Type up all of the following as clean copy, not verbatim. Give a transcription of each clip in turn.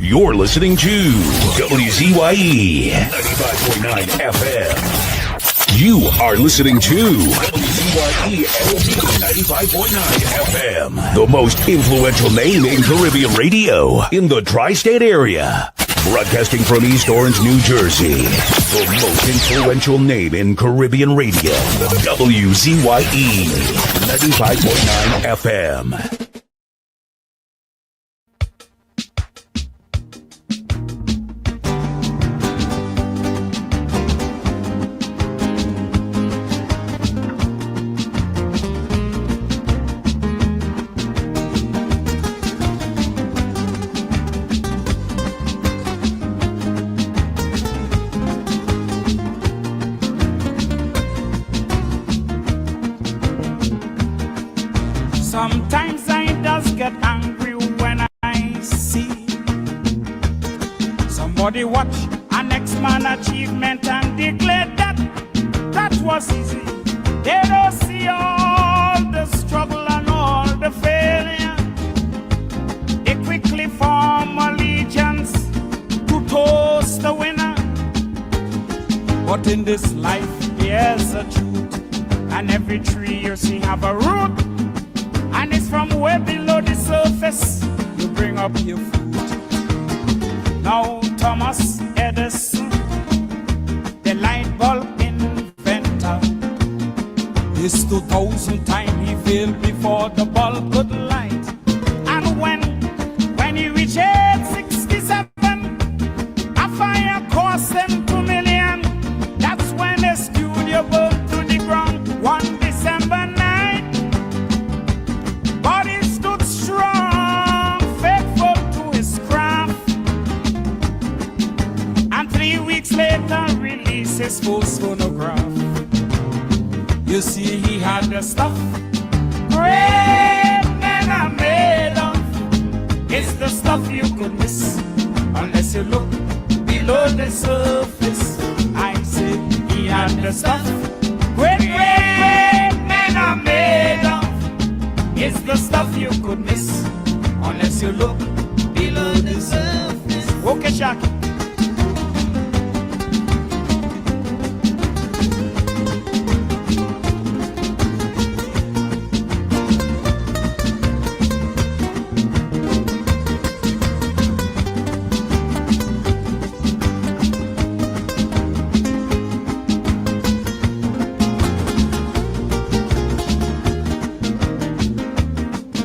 You're listening to WZYE 95.9 FM. You are listening to WZYE 95.9 FM. The most influential name in Caribbean radio in the tri-state area. Broadcasting from East Orange, New Jersey. The most influential name in Caribbean radio. WZYE 95.9 FM. Sometimes I just get angry when I see somebody watch an ex-man achievement and declare that that was easy. They don't see all the struggle and all the failure. They quickly form allegiance to toast the winner. But in this life there's a truth, and every tree you see have a root. And it's from way below the surface you bring up your food. Now Thomas Edison, the light bulb inventor, his 2,000 times he failed before the bulb could light. And when he reached age 67, a fire cost him 2 million. That's when the studio burned to the ground one December night. Strong, faithful to his craft, and 3 weeks later release his first phonograph. You see, he had the stuff great men are made of. It's the stuff you could miss unless you look below the surface. I say he had the stuff great men are made of. It's the stuff you could miss unless you look below the surface. Okay, Shaki.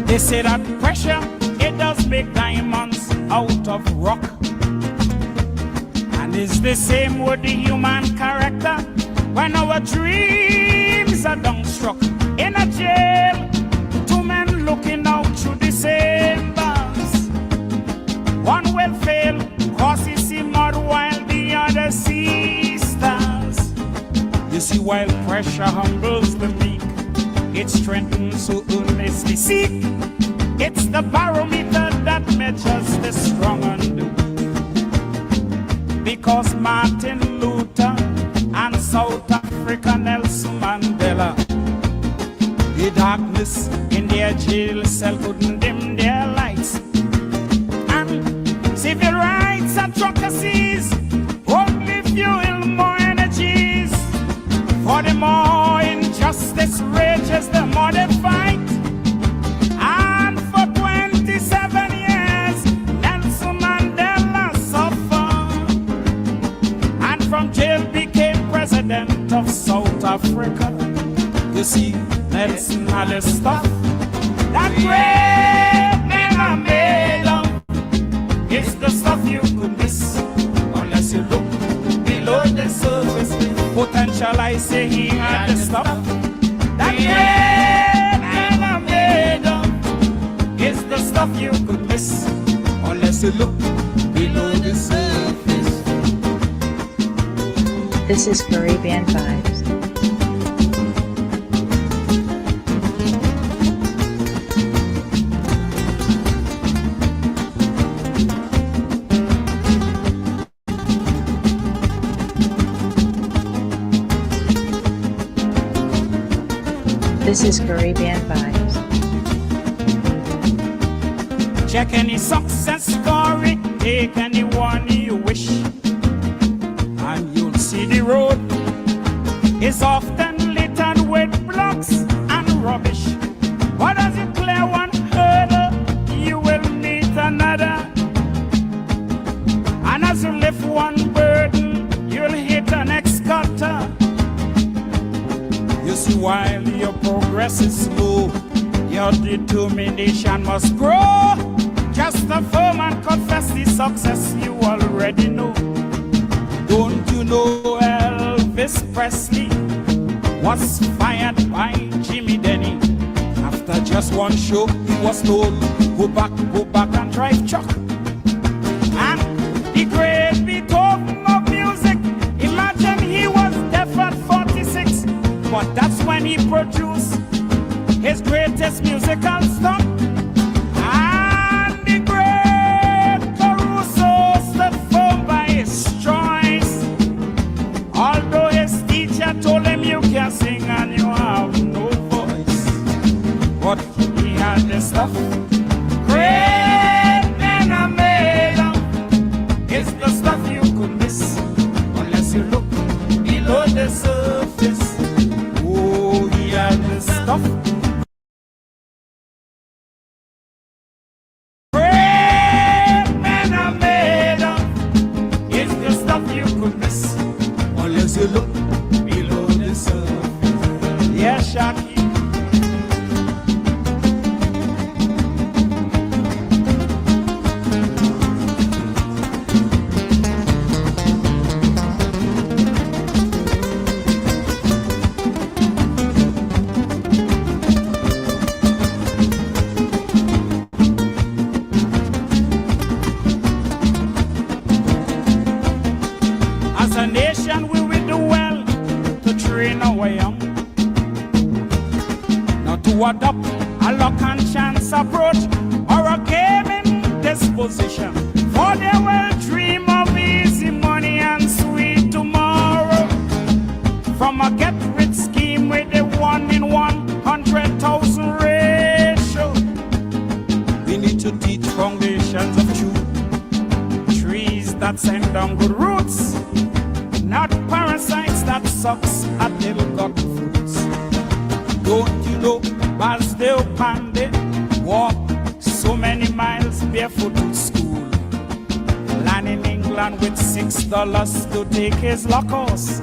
They say that pressure, it does make diamonds out of rock. And it's the same with the human character. When our dreams are dumbstruck in a jail, two men looking out through the same bars. One will fail, cause he see mud while the other sees stars. You see, while pressure humbles the meek, it strengthens who earnestly seek. It's the barometer that measures the strong and the weak. Because Martin Luther and South Africa Nelson Mandela, the darkness in their jail cell couldn't dim their lights. And civil rights advocacies only fuel more energies. For the more injustice rages, the more they fight. And for 27 years, Nelson Mandela suffered, and from jail became president of South Africa. You see, Nelson had the stuff that great men are made of. It's the stuff you could miss unless you look below the surface. Potential, I say he had the stuff that great men are made of. It's the stuff you could miss unless you look below the surface. This is Caribbean Vibes. This is Caribbean Vibes. Check any success story take anyone you wish, and you'll see the road is often littered with blocks and rubbish. But as you clear one hurdle, you will meet another. And as you lift one burden, you'll hit an next-cutter. You see, while your progress is slow, your determination must grow. Just affirm and confess the success you already know. Don't you know Elvis Presley was fired by Jimmy Denny? After just one show, he was told, go back and drive truck. And the great Beethoven of music, imagine he was deaf at 46, but that's when he produced his greatest musical stunt. And the great Caruso stood firm by his choice, although his teacher told him you can't sing and you have no voice. But he had the stuff great men are made of. It's the stuff you could miss unless you look below the surface. Oh, he had the stuff great men are made of. It's the stuff you could miss unless you look below the surface. Yeah, Shaki. As a nation, we will do well to train our young, not to adopt a luck and chance approach or a gaming disposition. For they will dream of easy money and sweet tomorrow, from a get-rich scheme with a 1 in 100,000 ratio. We need to teach foundations of truth, trees that send down good roots, not parasites that sucks at ill-gotten fruits. Don't you know Basdale Pandey walked so many miles barefoot to school, land in England with $6 to take his luck horse.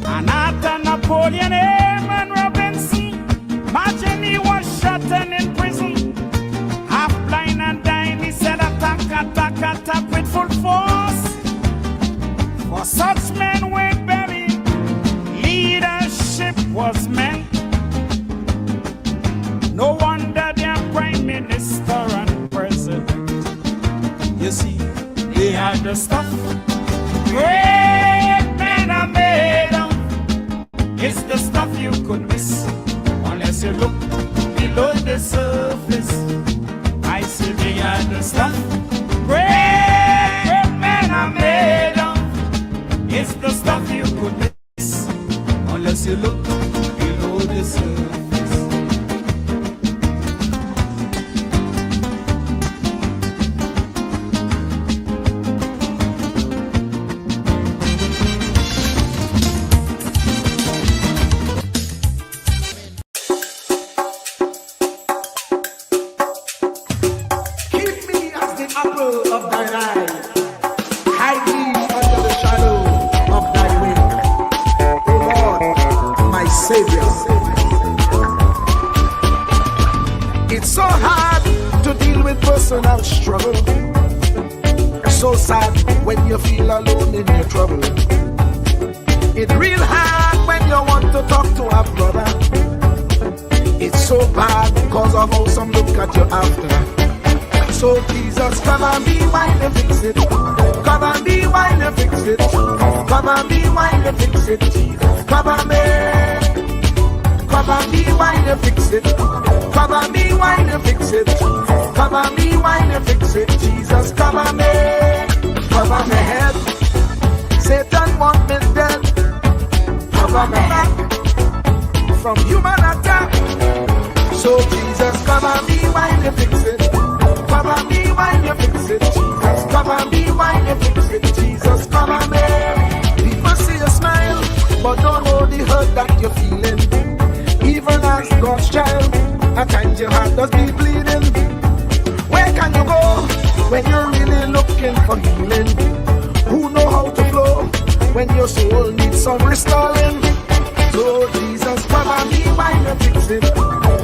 And after Napoleon Airman Robinson, imagine he was shot and in prison, half blind and dying. He said attack, attack, attack with full force. For such men with belly, leadership was meant. No wonder they're prime minister and president. You see, they had the stuff great men are made of. It's the stuff you could miss unless you look below the surface. I say they had the stuff great men are made of. It's the stuff you could miss unless you look below the surface. Keep me as the apple of thine eye. Hide me under the shadow of thy wing. O Lord, my Savior. It's so hard to deal with personal struggle. So sad when you feel alone in your trouble. It's real hard when you want to talk to a brother. It's so bad because of how some look at you after. So Jesus, cover me while you fix it. Cover me while you fix it. Cover me while you fix it. Jesus, cover me. Cover me while you fix it. Cover me while you fix it. Cover me while you fix it. Jesus, cover me. Cover my head. Satan want me dead. Cover my back from human attack. So Jesus, cover me while you fix it. Cover me while you fix it. Jesus, cover it, Jesus, cover me. People see you smile, but don't know the hurt that you're feeling. Even as God's child, at times your heart does be bleeding. Where can you go when you're really looking for healing? Who know how to flow when your soul needs some restoring? So Jesus, cover me while you fix it.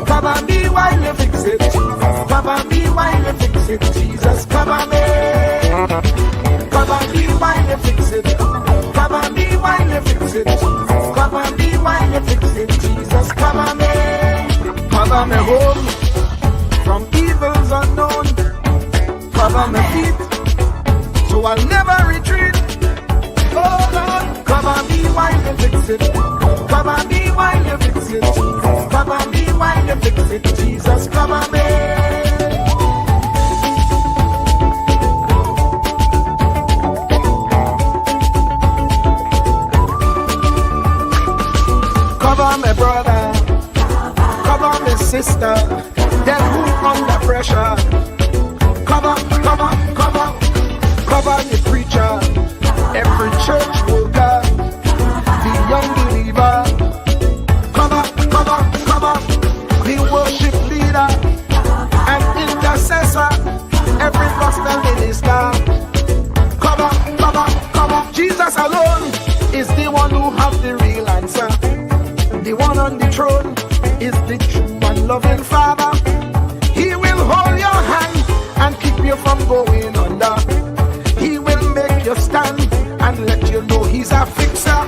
Cover me while you fix it. Jesus, cover me while you fix it. Jesus, cover me. Cover me while you fix it. Cover me while you fix it. Jesus, cover me while you fix it. Jesus, cover me. Cover me home from evils unknown. Cover my feet so I'll never retreat. Oh Lord, cover me while you fix it. Cover me while you fix it. Jesus, cover me while you fix it. Jesus, cover me. Cover my brother, cover my sister, them who under pressure. Cover the preacher, every church worker, the young believer. Cover the worship leader and intercessor, every gospel minister. Cover. Jesus alone is the one who has the real answer. The one on the throne is the true and loving Father. He will hold your hand and keep you from going under. He will make you stand and let you know he's a fixer.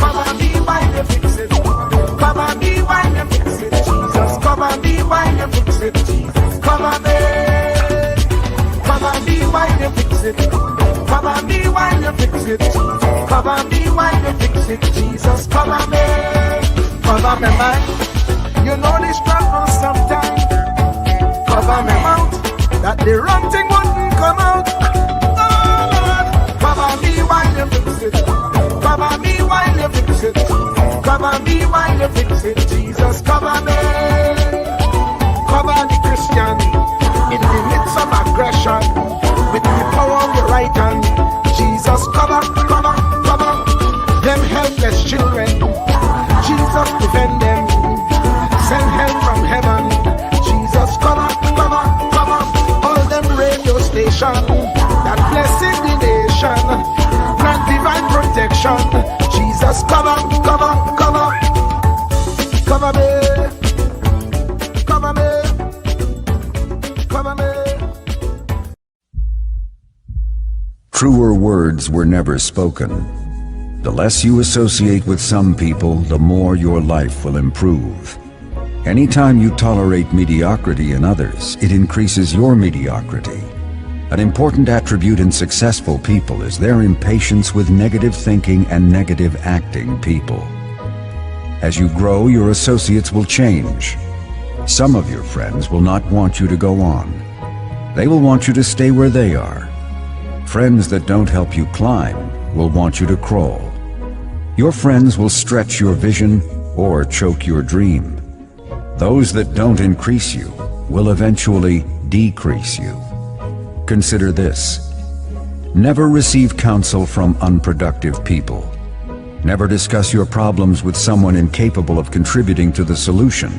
Cover me while you fix it. Cover me while you fix it. Jesus, cover me while you fix it. Jesus, cover me. Cover me while you fix it. Cover me while you fix it. Jesus, cover me while you fix it. Jesus, cover me. Cover me mind. You know the struggle sometimes. Cover me mouth, that the wrong thing wouldn't come out. Oh Lord, cover me while you fix it. Cover me while you fix it. Cover me while you fix it. Jesus, cover me. Cover the Christian in the midst of aggression with the power of your right hand. Jesus, cover them helpless children. Jesus, defend them. Send help from heaven. Jesus, cover all them radio stations that blessing the nation. Grant divine protection. Jesus, cover me. Truer words were never spoken. The less you associate with some people, the more your life will improve. Anytime you tolerate mediocrity in others, it increases your mediocrity. An important attribute in successful people is their impatience with negative thinking and negative acting people. As you grow, your associates will change. Some of your friends will not want you to go on. They will want you to stay where they are. Friends that don't help you climb will want you to crawl. Your friends will stretch your vision or choke your dream. Those that don't increase you will eventually decrease you. Consider this. Never receive counsel from unproductive people. Never discuss your problems with someone incapable of contributing to the solution,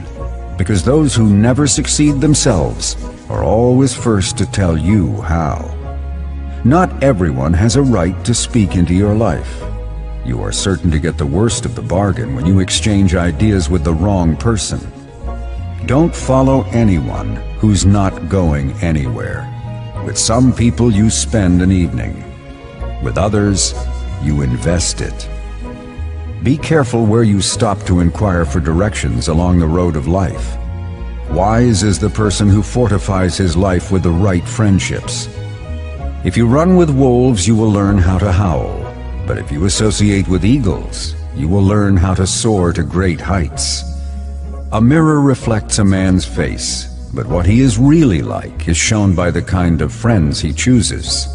because those who never succeed themselves are always first to tell you how. Not everyone has a right to speak into your life. You are certain to get the worst of the bargain when you exchange ideas with the wrong person. Don't follow anyone who's not going anywhere. With some people you spend an evening. With others, you invest it. Be careful where you stop to inquire for directions along the road of life. Wise is the person who fortifies his life with the right friendships. If you run with wolves, you will learn how to howl. But if you associate with eagles, you will learn how to soar to great heights. A mirror reflects a man's face, but what he is really like is shown by the kind of friends he chooses.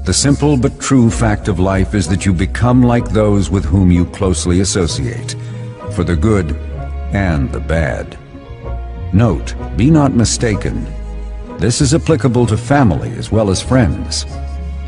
The simple but true fact of life is that you become like those with whom you closely associate, for the good and the bad. Note, be not mistaken. This is applicable to family as well as friends.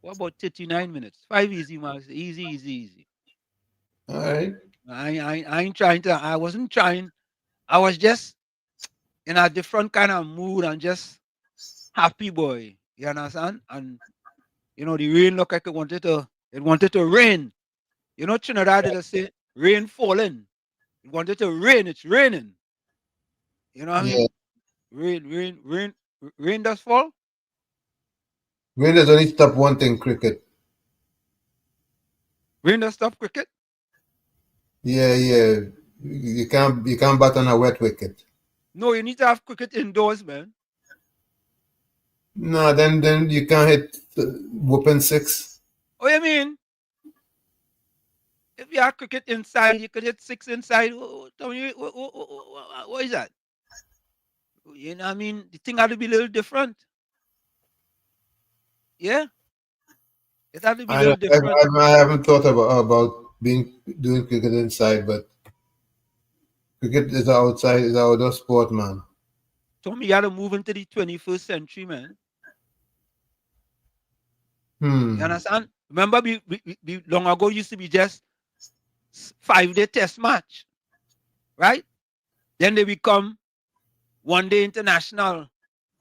What about 39 minutes? 5 easy marks. Easy, easy, easy. All right. I ain't trying to, I wasn't trying. I was just in a different kind of mood and just happy boy. You understand? And you know, the rain looked like it wanted to rain. You know, Trinidad they just say rain falling. It wanted to rain, it's raining. You know what I Yeah. mean? Rain does fall. Rain does only stop one thing, cricket. Rain does stop cricket. Yeah, yeah. You can't bat on a wet wicket. No, you need to have cricket indoors, man. No, then you can't hit whooping six. Oh, you mean? If you have cricket inside, you could hit 6 inside. Tell me, what is that? You know what I mean? The thing had to be a little different. Yeah? It had to be a little different. I haven't thought about doing cricket inside, but cricket is outside, is outdoor sport, man. Told me you had to move into the 21st century, man. You understand? Remember, long ago used to be just 5-day test match, right? Then they become 1-day international.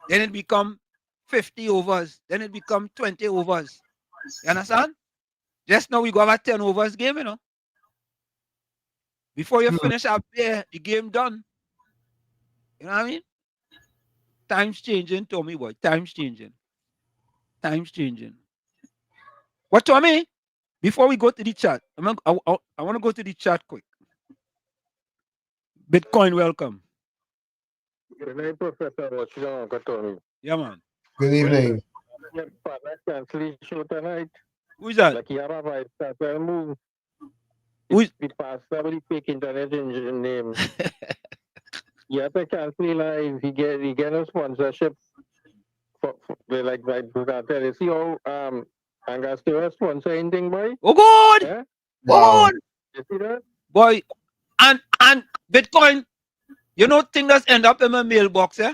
Then it become 50 overs. Then it become 20 overs. You understand? Just now we go have a 10 overs game, you know. Before you finish up there, the game done. You know what I mean? Time's changing, Tommy boy. Time's changing. Time's changing. What, Tommy? Before we go to the chat, I want to go to the chat quick. Bitcoin, welcome. Good night, Professor. What you doing, Uncle Tony? Yeah, man. Good evening. Cancellation tonight. Who is that? Like you have a vibe start to move. Who is the pastor with the fake internet engine name? You have to cancel live. He get a sponsorship for like Cartel. You see how Angostura sponsor anything, boy? Oh God! Yeah? Wow. Oh God! You see that? Boy, and Bitcoin, you know thing that's end up in my mailbox, eh?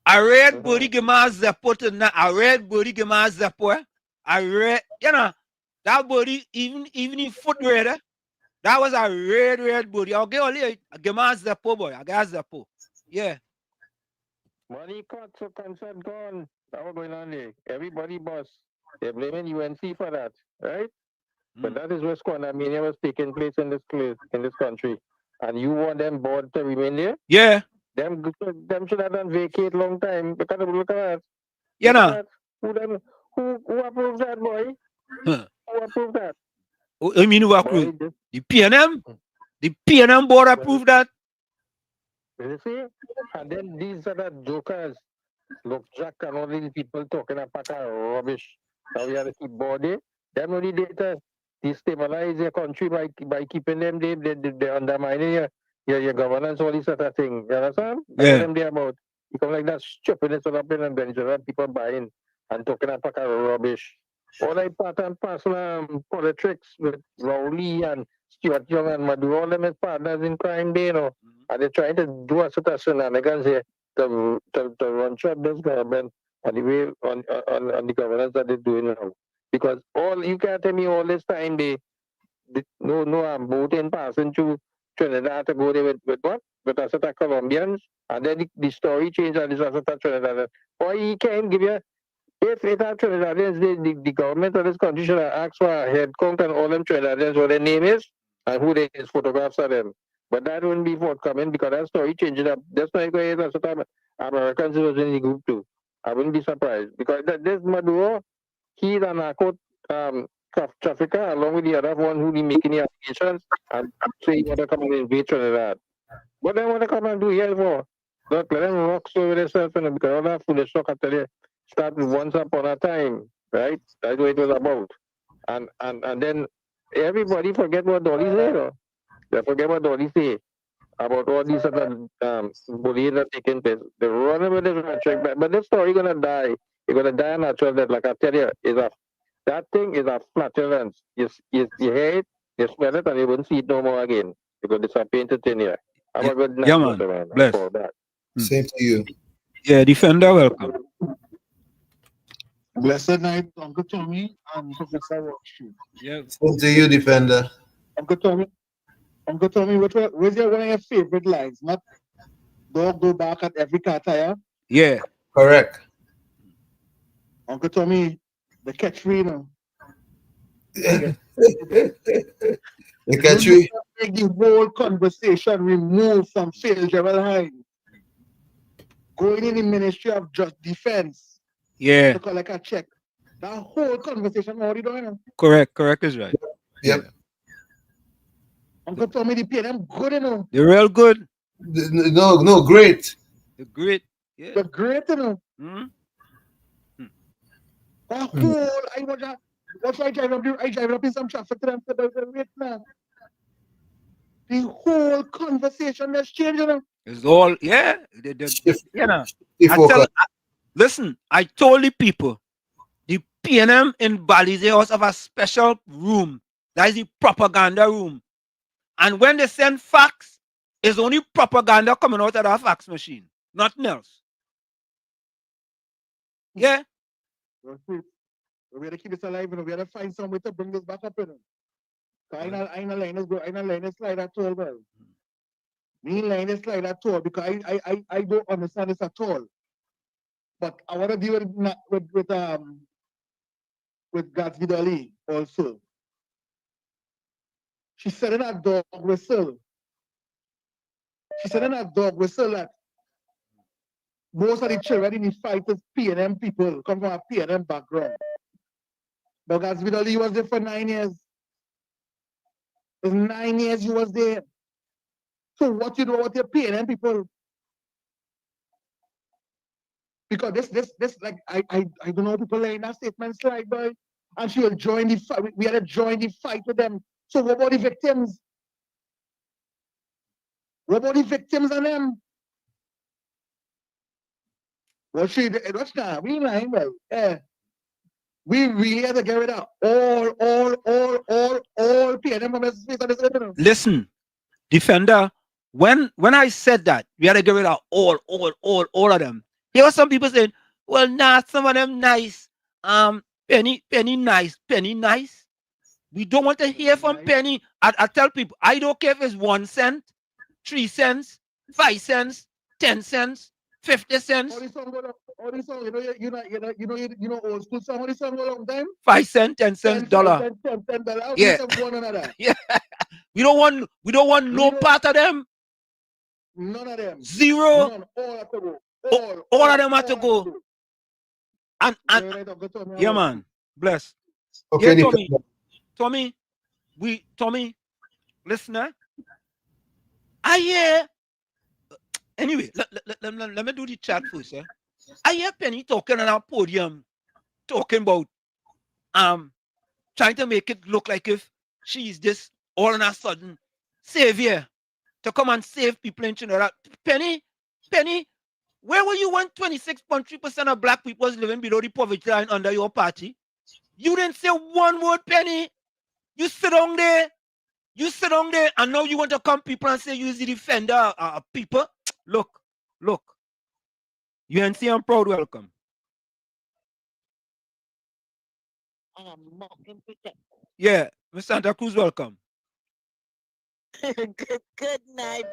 I read Body Gima Zeppo tonight. I read Body Gima Zeppo, eh? I read, you know, that body, even in foot red, eh? That was a red body. I'll get only a Gima Zeppo, boy. I got Zeppo. Yeah. Money cut, so concert gone. That was going on there. Everybody boss. They're blaming UNC for that, right? But that is where squandermania was taking place in this country. And you want them board to remain there? Yeah. Them should have done vacate long time. Look at that. You know. Who approved that, boy? Huh. Who approved that? Oh, I mean, who approved? The PNM? The PNM board approved that? You see? And then these are the jokers. Look, Jack and all these people talking about rubbish. Now we have to keep board there. Them only data destabilize your country by keeping them there. They undermining your governance, all these sort of things. You understand? Yeah. That's what them there about. You come like that stupidness all up in Venezuela, people buying and talking about rubbish. All that part and parcel politics with Rowley and Stuart Young and Maduro, all them as partners in crime there, you know. And they're trying to do a sort of shenanigans here to run shut this government on the way on the governance that they're doing now. Because all you can't tell me all this time I'm voting passing through Trinidad to go there with what? With a set of Colombians, and then the story changed and it's a set of Trinidad. Or he can't give you if it are Trinidadians, the government of this country should have asked for a head count and all them Trinidadians what their name is and who they is photographs of them. But that wouldn't be forthcoming because that story changed up. That's why that's what Americans was in the group too. I wouldn't be surprised because this Maduro, he's a narco trafficker along with the other one who be making the allegations and say he want to come and invade Trinidad. What they want to come and do here for? Look, let them rock over themselves because all that foolish talk I tell you started once upon a time, right? That's what it was about. And then everybody forget what Dolly said. Or? They forget what Dolly said about all these other bullying that taking place. They run over this rhetoric, but this story gonna die. You're gonna die a natural death. Like I tell you, that thing is a flatulence. You hear it, you smell it, and you won't see it no more again. Because it's a painted in here. Have a good night, yeah, man. Bless. Same to you. Yeah, Defender, welcome. Blessed night, Uncle Tommy and Professor Rockstreet. Yeah. Same to you, Defender. Uncle Tommy, where's one of your favorite lines? Not dog go back at every car tire. Yeah. Correct. Uncle Tommy, the catchphrase. The catchphrase. Make the whole conversation remove from Fitzgerald Hines. Going in the Ministry of Just Defense. Yeah. To collect a check. That whole conversation already done. Correct is right. Yep. Uncle Tommy, the pay them good, you know. They're real good. No, great. They're great. Yeah. They're great, you know. That whole, I wonder, what's why I drive up in some traffic to them about the rate now. The whole conversation has changed, you know. It's all, yeah. You know. Listen, I told the people, the PNM in Balize House have a special room. That is the propaganda room. And when they send fax, it's only propaganda coming out of that fax machine. Nothing else. Yeah. We have to keep this alive, you know. We have to find some way to bring this back up, you know. I ain't line is slide at all, well. Me line is slide at all because I don't understand this at all. But I want to deal with WZYE also. She said in that dog whistle. That most of the children in the fight is PNM people, come from a PNM background. But WZYE was there for 9 years. It's 9 years you was there. So what you know about your PNM people? Because this like I don't know, people laying that statement slide, boy. And she will join the fight. We had to join the fight with them. So what about the victims? What about the victims and them? What's that? We lying, well. Yeah. We really have to get rid of all PNM from this space on this earth. Listen, Defender, when I said that, we had to get rid of all of them. There were some people saying, well, nah, some of them nice. Penny nice. We don't want to hear from Penny. I tell people, I don't care if it's 1 cent, 3 cents, 5 cents, 10 cents, 50 cents. All this song, you know, old school song. All this song go long time. 5 cents, 10 cents, $1. Yeah. Yeah. We don't want no part of them. None of them. Zero. None. All have to go. All of them have to go. And yeah, man. Bless. Okay, yeah, Tommy, listener. I hear. Anyway, let me do the chat first. I hear Penny talking on our podium, talking about trying to make it look like if she's this all of a sudden savior to come and save people in Trinidad. Penny, where were you when 26.3% of black people was living below the poverty line under your party? You didn't say one word, Penny. You sit down there, and now you want to come people and say you're the defender of people. Look. UNC and proud welcome. Yeah, Miss Santa Cruz, welcome. Good night,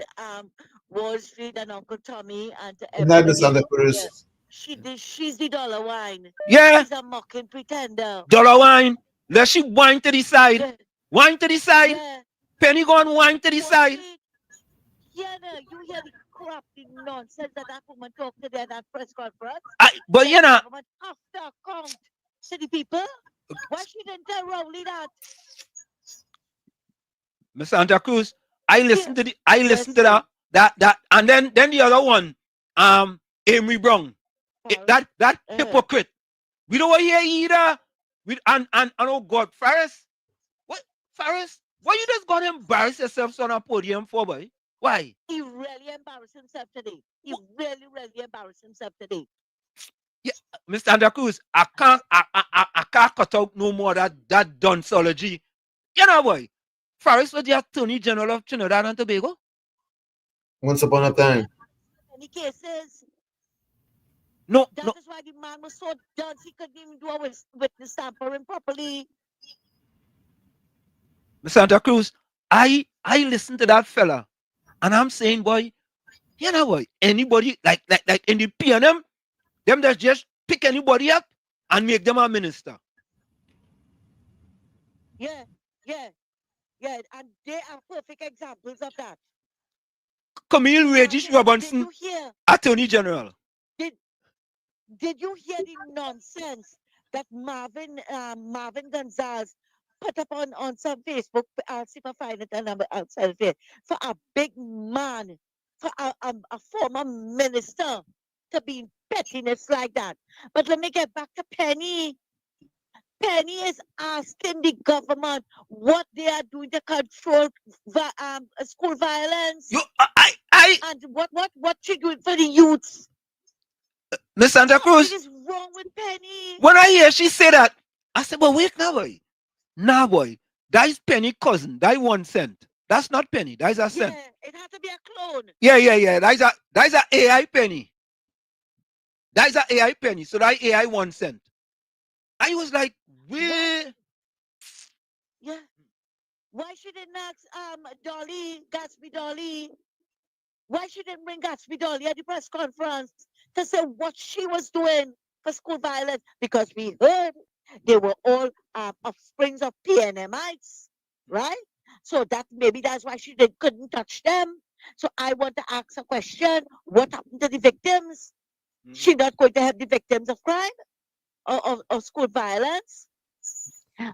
Wall Street and Uncle Tommy and to Good night, Miss everybody. Santa Cruz. She's the dollar wine. Yeah. She's a mocking pretender. Dollar wine. Let she wine to the side. Yeah. Wine to the side. Yeah. Penny go and wine to the side. Yeah, no, you hear the crap, the nonsense that woman talked today at that press conference. But you know, after account to the people, why she didn't tell Rowley that? Miss Santa Cruz, I listened to that, and then the other one, Amy Brown, that hypocrite. We don't want to hear either. And oh God, Faris, what Faris? Why you just gonna embarrass yourself on a podium for, boy? Why? He really embarrassed himself today. He really embarrassed himself today. Yeah, Mr. Santa Cruz, I can't cut out no more that doxology. You know, boy. Faris was the Attorney General of Trinidad and Tobago. Once upon a time. Any cases? No, That no, is why the man was so dense he couldn't even do a witness tampering properly. Miss Santa Cruz, I listened to that fella, and I'm saying, boy, you know what? Anybody like in the PNM, them that just pick anybody up and make them a minister. Yeah, yeah, yeah. And they are perfect examples of that. Camille Regis Did Robinson, you hear? Attorney General. Did Did you hear the nonsense that Marvin Gonzalez put up on some Facebook? I'll see if I find it and I'll send it here. For a big man, for a former minister to be in pettiness like that. But let me get back to Penny. Penny is asking the government what they are doing to control school violence. And what she doing for the youths. Miss Santa Cruz, Something is wrong with Penny. when I hear she say that, I said, but wait now, boy. Nah, boy. That is Penny cousin. That is 1 cent. That's not Penny. That is a cent. Yeah, it had to be a clone. Yeah. That is a AI Penny. That is a AI Penny. So that AI 1 cent. I was like, where? Yeah. Why she didn't ask Dolly, Gatsby Dolly? Why she didn't bring Gatsby Dolly at the press conference to say what she was doing for school violence? Because we heard they were all offsprings of PNMites, right? So maybe that's why she couldn't touch them. So I want to ask a question: what happened to the victims? She not going to help the victims of crime or of school violence?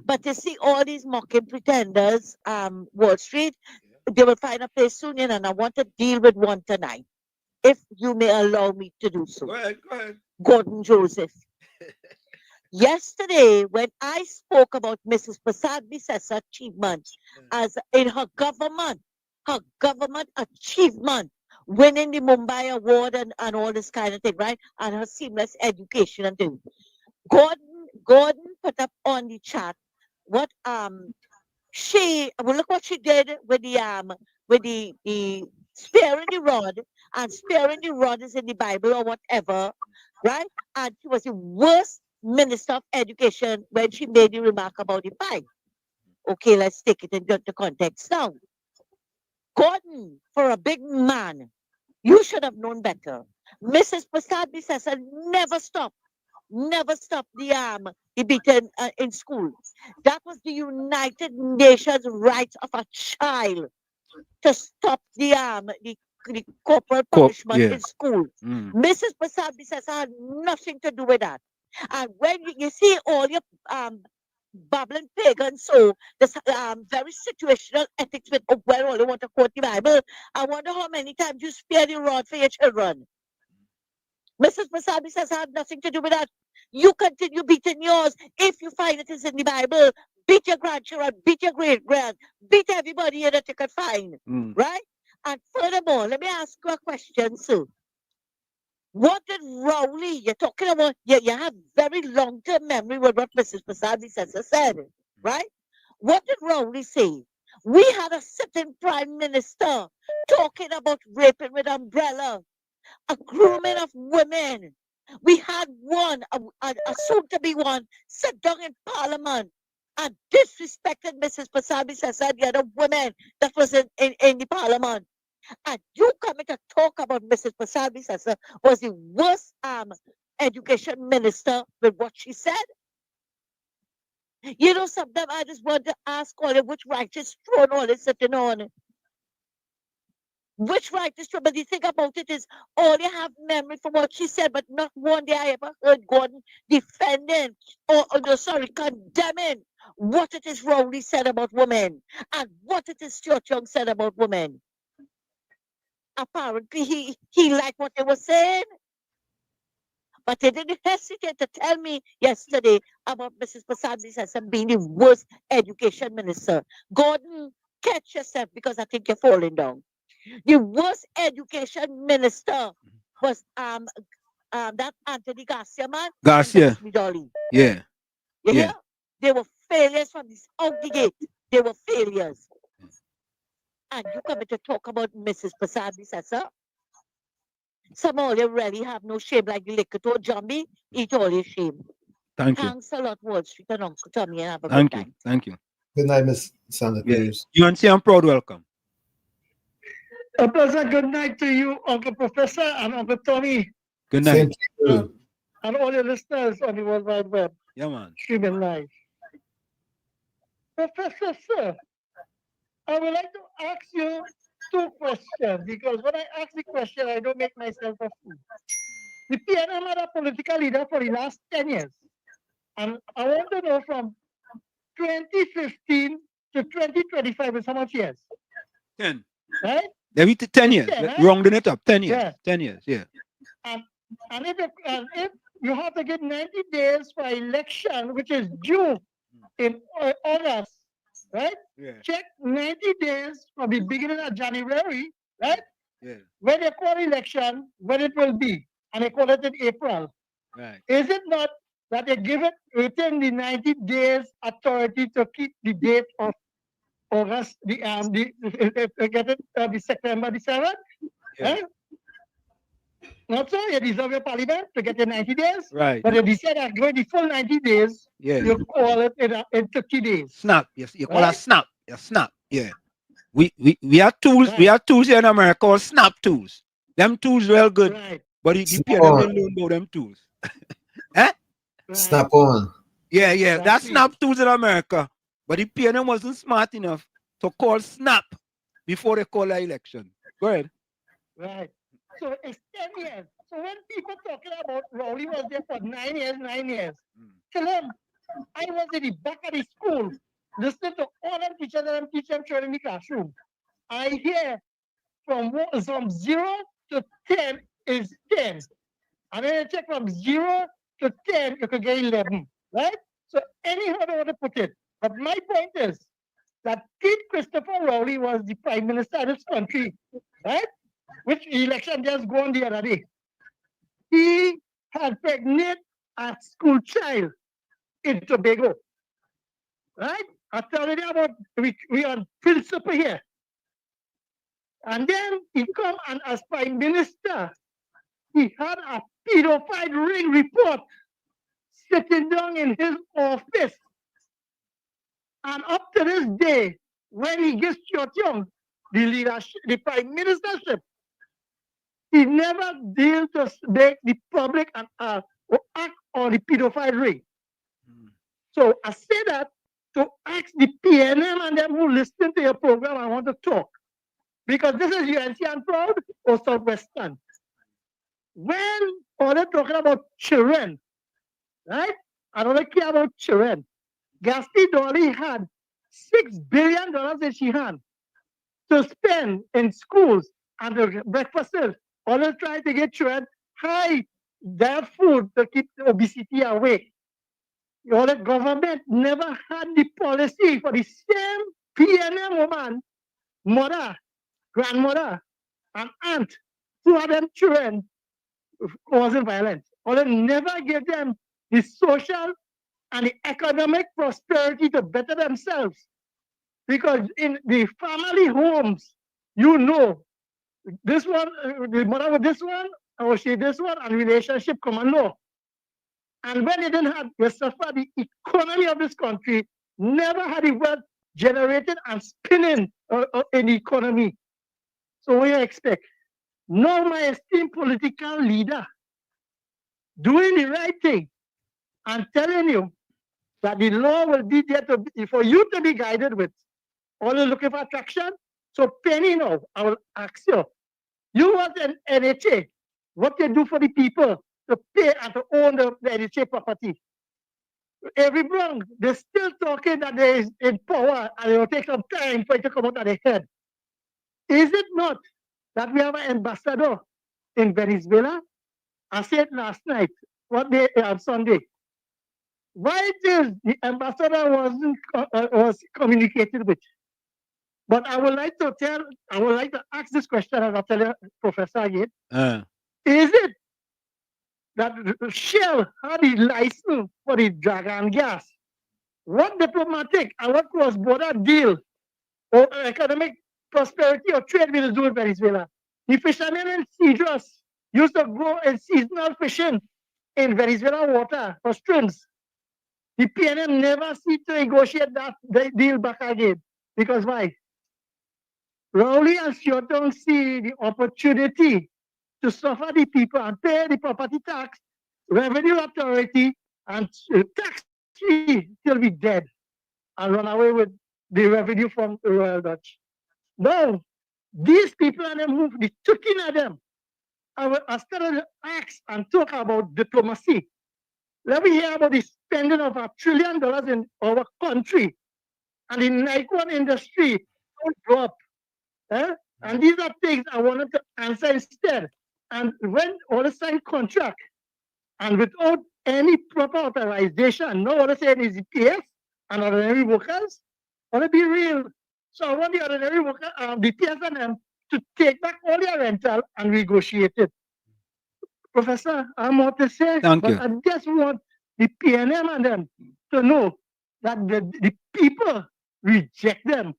But you see, all these mocking pretenders, Wall Street, they will find a place soon, and I want to deal with one tonight, if you may allow me to do so. Go ahead. Gordon Joseph. Yesterday, when I spoke about Mrs. Prasad Bissa's achievement as in her government achievement, winning the Mumbai Award and all this kind of thing, right? And her seamless education and things. Gordon put up on the chat what look what she did with the sparing the rod, and sparing the rod is in the Bible or whatever, right? And she was the worst minister of education when she made the remark about the pipe. Okay, let's take it into the context now. Gordon, for a big man, you should have known better. Mrs. Prasad Bisasa never stopped the beaten in school. That was the United Nations rights of a child to stop the corporal punishment in school. Mrs. Prasad Bisasa had nothing to do with that. And when you see all your babbling pagans, so this very situational ethics with well, all you want to quote the Bible. I wonder how many times you spare the rod for your children. Mrs. Prasad says had nothing to do with that. You continue beating yours. If you find it is in the Bible, beat your grandchildren, beat your great-grand, beat everybody here that you can find. Right? And furthermore, let me ask you a question, Sue. What did Rowley, you're talking about, you have very long-term memory with what Mrs. Prasad said, right? What did Rowley say? We had a sitting prime minister talking about raping with umbrella, a grooming of women. We had one, a soon-to-be one, sit down in Parliament and disrespected Mrs. Prasad said the other women that was in the Parliament. And you coming to talk about Mrs. Prasad Bisasa was the worst education minister with what she said. You know, sometimes I just want to ask all of which righteous throne all is sitting on. Which righteous throne? But the thing about it is, all you have memory from what she said, but not one day I ever heard Gordon defending or condemning what it is Rowley said about women and what it is Stuart Young said about women. Apparently, he liked what they were saying, but they didn't hesitate to tell me yesterday about Mrs. Prasad Bisasa being the worst education minister. Gordon, catch yourself because I think you're falling down. The worst education minister was that Anthony Garcia man. Garcia. Yeah. You hear? They were failures from this out the gate. They were failures. And you coming to talk about Mrs. Prasad Bisasa? Some of you really have no shame, like the liquor to Jambi, eat all your shame. Thank you. Thanks a lot, Wall Street and Uncle Tommy, and have a Thank good you. night. Thank you. Good night, Miss Santa Cruz. You and say I'm proud welcome. A pleasant good night to you, Uncle Professor and Uncle Tommy. Good night. Same to you. And all your listeners on the World Wide Web. Yeah, man. Streaming live. Professor, sir, I would like to ask you 2 questions, because when I ask the question, I don't make myself a fool. The PNM had a political leader for the last 10 years. And I want to know from 2015 to 2025 is how much years? 10. Right? Maybe 10 years. 10, right? Rounding it up. 10 years. Yeah. 10 years, yeah. And if you have to give 90 days for election, which is due in August, right? Yeah. Check 90 days from the beginning of January, right? Yeah. When they call election, when it will be, and they call it in April. Right. Is it not that they give it within the 90 days authority to keep the date of August, the September the 7th? Yeah. Right? Not so, you deserve your parliament to get the 90 days. Right. But if you said that going the full 90 days, Yeah. you call it in 30 days. Snap. Yes. You call Right? a snap. A snap. Yeah. We have tools. Right. We have tools here in America called snap tools. Them tools real good. Right. But you pay them to learn about them tools. Right. Snap on. Yeah. That's Exactly. snap tools in America. But the PNM wasn't smart enough to call snap before they call the election. Go ahead. Right. So it's 10 years. So when people talking about Rowley was there for 9 years, tell them I was in the back of the school listening to all them teachers and teaching in the classroom. I hear from 0 to 10 is 10. And then I check from 0 to 10, you could get 11. Right? So anyhow I want to put it. But my point is that Pete Christopher Rowley was the prime minister of this country, right? Which election just gone the other day. He had pregnant a school child in Tobago, right? I'm telling you about, we are principle here. And then he come and as prime minister, he had a pedophile ring report sitting down in his office. And up to this day, when he gets shot young, the leadership, the prime ministership, he never deal to make the public and act on the pedophile ring. So I say that to ask the PNM and them who listen to your program, I want to talk. Because this is UNC and Proud or Southwestern. When all they're talking about children, right? I don't care about children. Gasti Dolly had $6 billion in she had to spend in schools and the breakfasts. All they're trying to get children high their food to keep the obesity away. All the government never had the policy for the same PNM woman, mother, grandmother, and aunt who had them children causing violence. Or they never gave them the social and the economic prosperity to better themselves. Because in the family homes, you know, this one, the mother with this one, or she this one, and relationship common law. And when they didn't have, they suffer the economy of this country, never had the wealth generated and spinning in the economy. So what do you expect? Now my esteemed political leader doing the right thing and telling you that the law will be there to be, for you to be guided with. All you looking for attraction? So Penny now, I will ask you. You was an NHA. What you do for the people to pay and to own the NHA property? Every bronx, they're still talking that they is in power and it will take some time for it to come out of their head. Is it not that we have an ambassador in Venezuela? I said last night, what day on Sunday. Why is the ambassador was communicated with? But I would like to ask this question, and I'll tell you, Professor again. Is it that Shell had the license for the dragon gas? What diplomatic and what cross-border deal or economic prosperity or trade will do with Venezuela? The fishermen in Cedros used to go in seasonal fishing in Venezuela water for shrimps. The PNM never see to negotiate that deal back again. Because why? Rowley and Stuart don't see the opportunity to suffer the people and pay the property tax, revenue authority, and tax free till we dead and run away with the revenue from the Royal Dutch. No, these people and them who the took at them. I started to ask and talk about diplomacy. Let me hear about the spending of $1 trillion in our country and the Nikon industry don't drop. And these are things I wanted to answer instead. And when all sign contract and without any proper authorization, no other saying is PS and ordinary workers, I want to be real. So I want the ordinary worker, the PS and them to take back all their rental and negotiate it. Professor, I'm more to say, Thank you. I just want the PNM and them to know that the people reject them.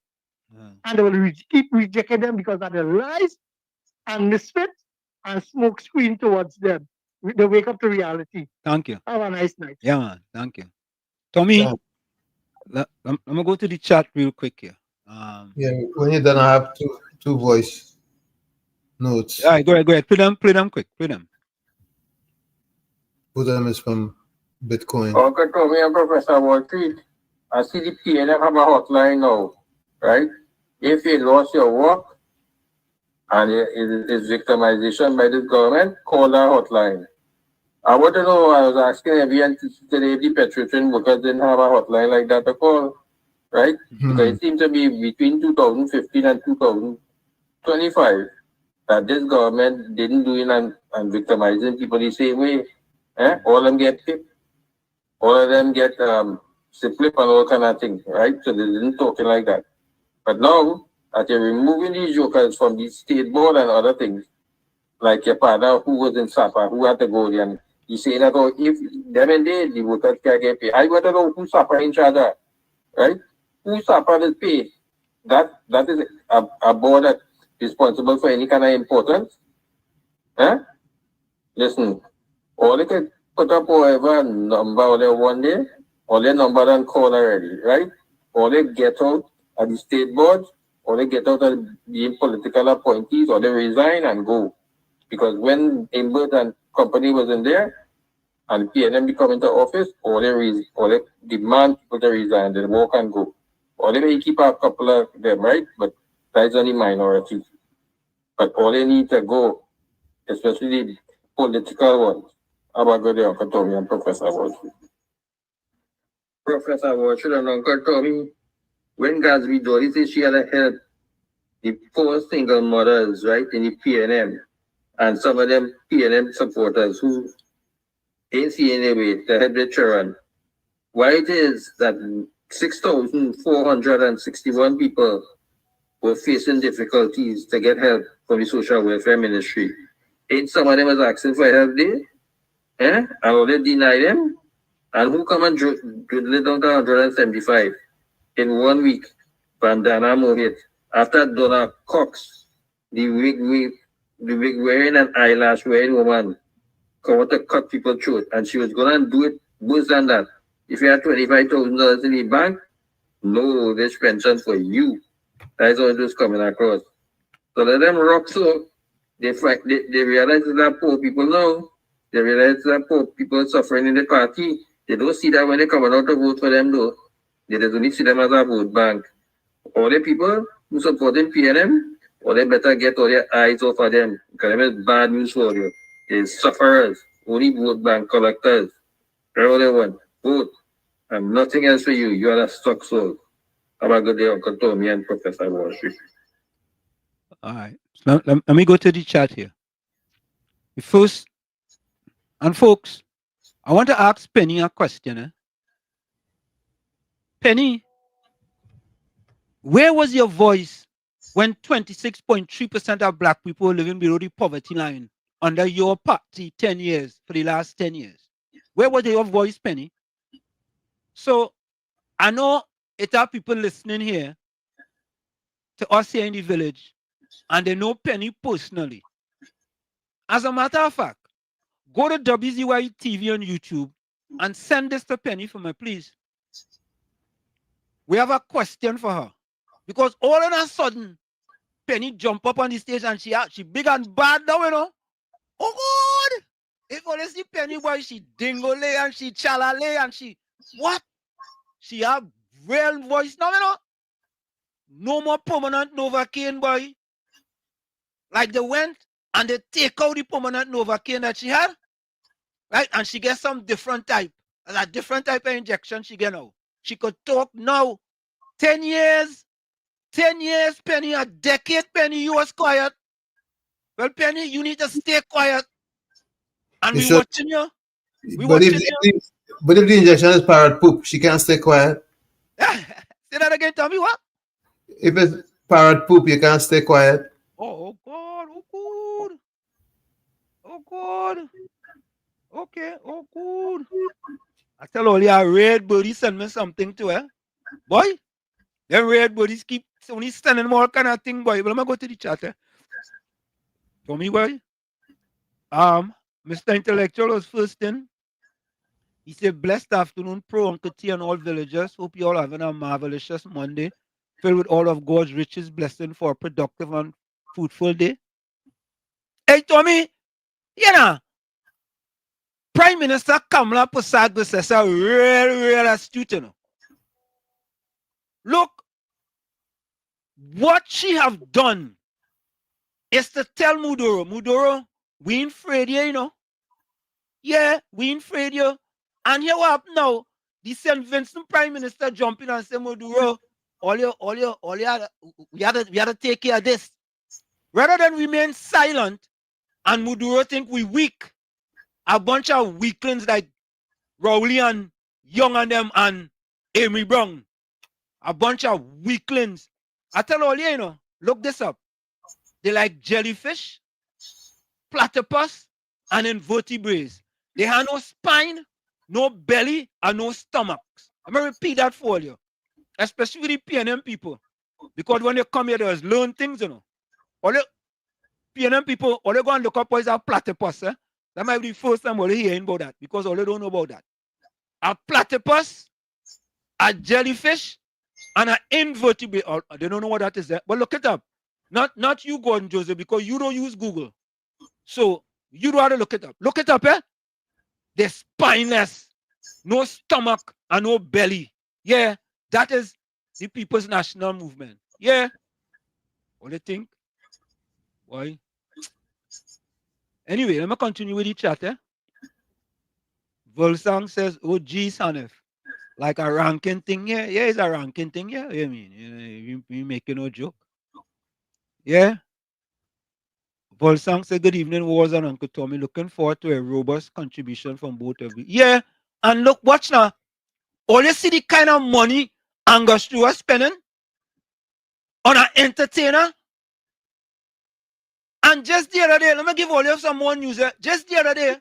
And they will keep rejecting them because of the lies and misfit and smoke screen towards them. They wake up to reality. Thank you. Have a nice night. Yeah, man. Thank you. Tommy, I'm going to go to the chat real quick here. Yeah, when you're done, I have two voice notes. All right, go ahead. Play them quick. Play them. Both of them is from Bitcoin. Okay, Tommy and Professor Wall Street. I see the PNF have a hotline now, right? If you lost your work and it is victimization by the government, call that hotline. I want to know, I was asking everyone today if the petroleum workers didn't have a hotline like that to call, right? Because it seems to be between 2015 and 2025 that this government didn't do it and victimizing people the same way. All of them get picked. All of them get slip and all kind of things, right? So they didn't talk it like that. But now that you're removing these jokers from the state board and other things, like your father who was in SAPA, who had to go there, and you say that, oh, if them and they, the workers can't get paid. I want to know who SAPA in charge of, right? Who SAPA is paid? That is a board that's responsible for any kind of importance. Listen, all they can put up whatever number they one day, all their number and call already, right? Or they get out at the state board, or they get out of being political appointees, or they resign and go. Because when Imbert and company was in there, and PNM come into office, or they demand people to resign, they walk and go. Or they may keep a couple of them, right? But that's only minority. But all they need to go, especially the political ones. How about go there, Uncle Tommy and Professor Walsh? Professor Walsh and Uncle Tommy, when Gatsby Dolly said she had to help the poor single mothers, right, in the PNM, and some of them PNM supporters who ain't seeing their way to help their children, why it is that 6,461 people were facing difficulties to get help from the social welfare ministry. Ain't some of them was asking for help there? And all they deny them? And who come and drill it down to 175 in 1 week? Bandana Mohit. After Donna Cox, the wig wearing and eyelash wearing woman, come to cut people's throat, and she was gonna do it worse than that. If you had $25,000 in the bank, no, there's pension for you. That's all it was coming across. So let them rock so they realize that poor people now. They realize that poor people suffering in the party. They don't see that when they come out to vote for them though. They just only see them as a vote bank. All the people who supporting PNM, or they better get all their eyes off of them. Because them is bad news for you. They're sufferers, only vote bank collectors. All they want, vote. And nothing else for you. You are a stock soul. Have a good day, Uncle Tommy and Professor Walsh. All right. Let me go to the chat here. First, and folks, I want to ask Penny a question. Penny, where was your voice when 26.3% of black people were living below the poverty line under your party 10 years, for the last 10 years? Where was your voice, Penny? So I know it are people listening here to us here in the village, and they know Penny personally. As a matter of fact, go to WZYE TV on YouTube and send this to Penny for me, please. We have a question for her. Because all of a sudden, Penny jump up on the stage and she big and bad now, you know. Oh God! If only see Penny boy, she dingole and she chalale and she what? She have real voice now, you know. No more permanent Novocaine, boy. Like they went and they take out the permanent Novocaine that she had, right? And she gets some different type. And a different type of injection she get now. She could talk now. 10 years, Penny, a decade, Penny, you was quiet. Well, Penny, you need to stay quiet. And we watching you. But if the injection is parrot poop, she can't stay quiet. Say that again, tell me what? If it's parrot poop, you can't stay quiet. Oh God, oh God. Oh God. Okay, oh good. I tell all your red buddies send me something to her. Boy, them red buddies keep only sending more kind of thing, boy. But I'm gonna go to the chat. For me, boy. Mr. Intellectual was first in. He said, blessed afternoon, pro Uncle T and all villagers. Hope you all having a marvelous Monday, filled with all of God's riches, blessing for a productive and fruitful day. Hey, Tommy, you know, Prime Minister Kamala Prasad is a real astute, you know. Look, what she have done is to tell Mudoro, we ain't afraid you, you know. Yeah, we ain't afraid you. And here what happen now? The St. Vincent Prime Minister jumping and say, Mudoro, we had to take care of this. Rather than remain silent and Mudoro think we weak. A bunch of weaklings like Rowley and Young and them and Amy Brown. A bunch of weaklings. I tell all you, you know, look this up. They like jellyfish, platypus, and invertebrates. They have no spine, no belly, and no stomachs. I'm going to repeat that for you. Especially the PNM people. Because when they come here, they just learn things, you know. All the PNM people, all they go and look up is a platypus, eh? That might be the first time we're hearing about that because all they don't know about that. A platypus, a jellyfish, and an invertebrate. They don't know what that is. But look it up. Not you, Gordon Joseph, because you don't use Google. So you don't have to look it up. Look it up, eh? They're spineless, no stomach, and no belly. Yeah, that is the People's National Movement. Yeah. What do you think? Why? Anyway, let me continue with the chat. Volsang says, oh, geez, Hanif. Like a ranking thing, yeah? Yeah, it's a ranking thing, yeah? I mean, you making no joke. Yeah? Volsang said, good evening, Wars and Uncle Tommy. Looking forward to a robust contribution from both of you. Yeah, and look, watch now. All you see the kind of money Angostura spending on an entertainer. And just the other day, let me give all you some more news. Just the other day,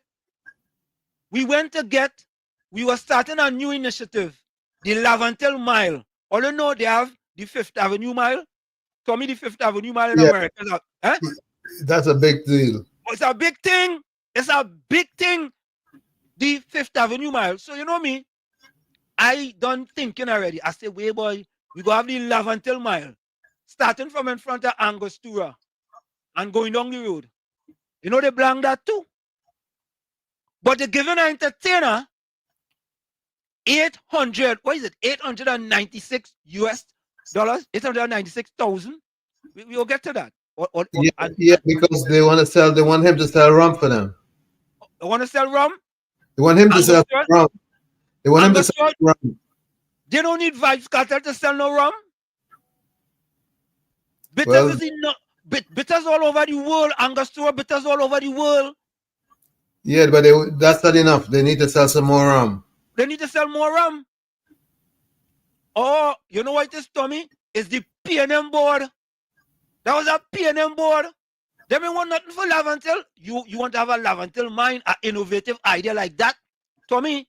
we were starting a new initiative, the Lavantel Mile. All you know, they have the Fifth Avenue Mile. Tell me the Fifth Avenue Mile in America. Eh? That's a big deal. It's a big thing. It's a big thing. The Fifth Avenue Mile. So you know me, I done thinking already. I said, wait boy, we go have the Lavantel Mile. Starting from in front of Angostura and going down the road. You know they belong that too. But they're giving an entertainer 896 US dollars, 896,000. We will get to that. Yeah, because they want him to sell rum for them. They want to sell rum? They want him to sell rum. They want him to sell rum. They don't need Vibes Cartel to sell no rum. Bitters bitters all over the world. Angostura bitters all over the world. Yeah, but that's not enough. They need to sell some more rum. They need to sell more rum. Oh, you know what it is, Tommy? It's the PNM board. That was a PNM board. They may want nothing for Lavantel. You want to have a Lavantel mine, an innovative idea like that? Tommy,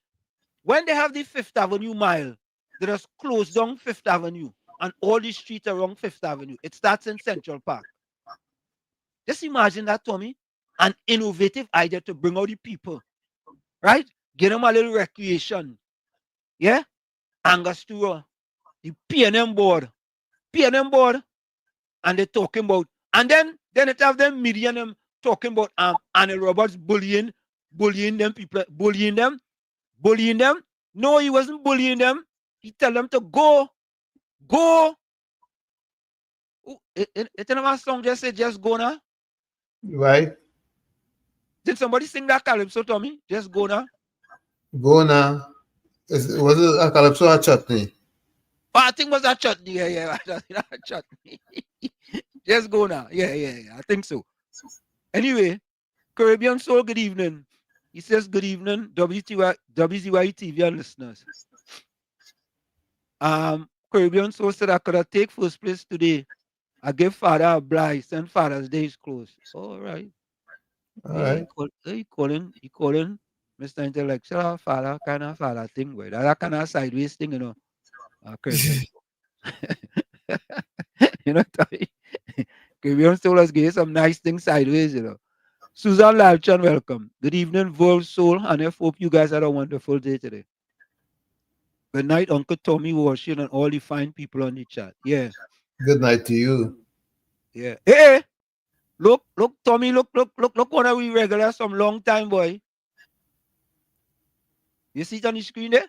when they have the Fifth Avenue Mile, they just close down Fifth Avenue and all the streets around Fifth Avenue. It starts in Central Park. Just imagine that, Tommy. an innovative idea to bring out the people, right? Give them a little recreation. Yeah? Angostura, the PNM board, and they're talking about, and then it have them media them talking about Annie Roberts bullying them people, bullying them. No, he wasn't bullying them. He tell them to go. It's another song just say just go now. Right? Did somebody sing that calypso to me? Just go now. Go now. Was it a calypso or chutney? Oh, I think it was a chutney. Yeah. Chutney. Just go now. Yeah. I think so. Anyway, Caribbean Soul, good evening. He says good evening, WZYE TV and listeners. Caribbean Soul said I could have take first place today. I give Father a blight and Father's Day is closed. All right. All right. He calling Mr. Intellectual Father kind of father thing, boy. That kind of sideways thing, you know. Caribbean Soul. You know, Caribbean Soul has given some nice things sideways, you know. Susan Lalchan, welcome. Good evening, World Soul, and I hope you guys had a wonderful day today. Good night, Uncle Tommy Washington, and all the fine people on the chat. Yeah. Good night to you. Yeah. Hey, look, Tommy, look, one of we regular some long time, boy. You see it on the screen there?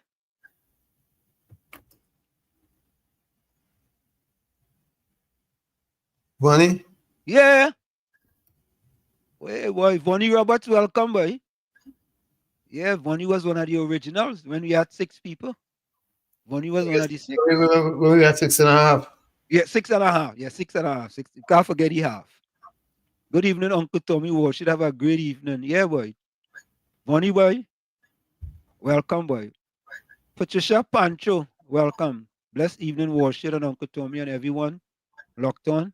Bonnie? Yeah. Hey, boy, Vonnie Roberts, welcome, boy. Yeah, Vonnie was one of the originals when we had 6 people. Vonnie was one of the 6. We had 6.5. Yeah, 6.5. Yeah, 6.5. 6. You can't forget the half. Good evening, Uncle Tommy Walsh. Should have a great evening. Yeah, boy. Vonnie, boy. Welcome, boy. Patricia Pancho, welcome. Blessed evening, Walsh and Uncle Tommy and everyone locked on.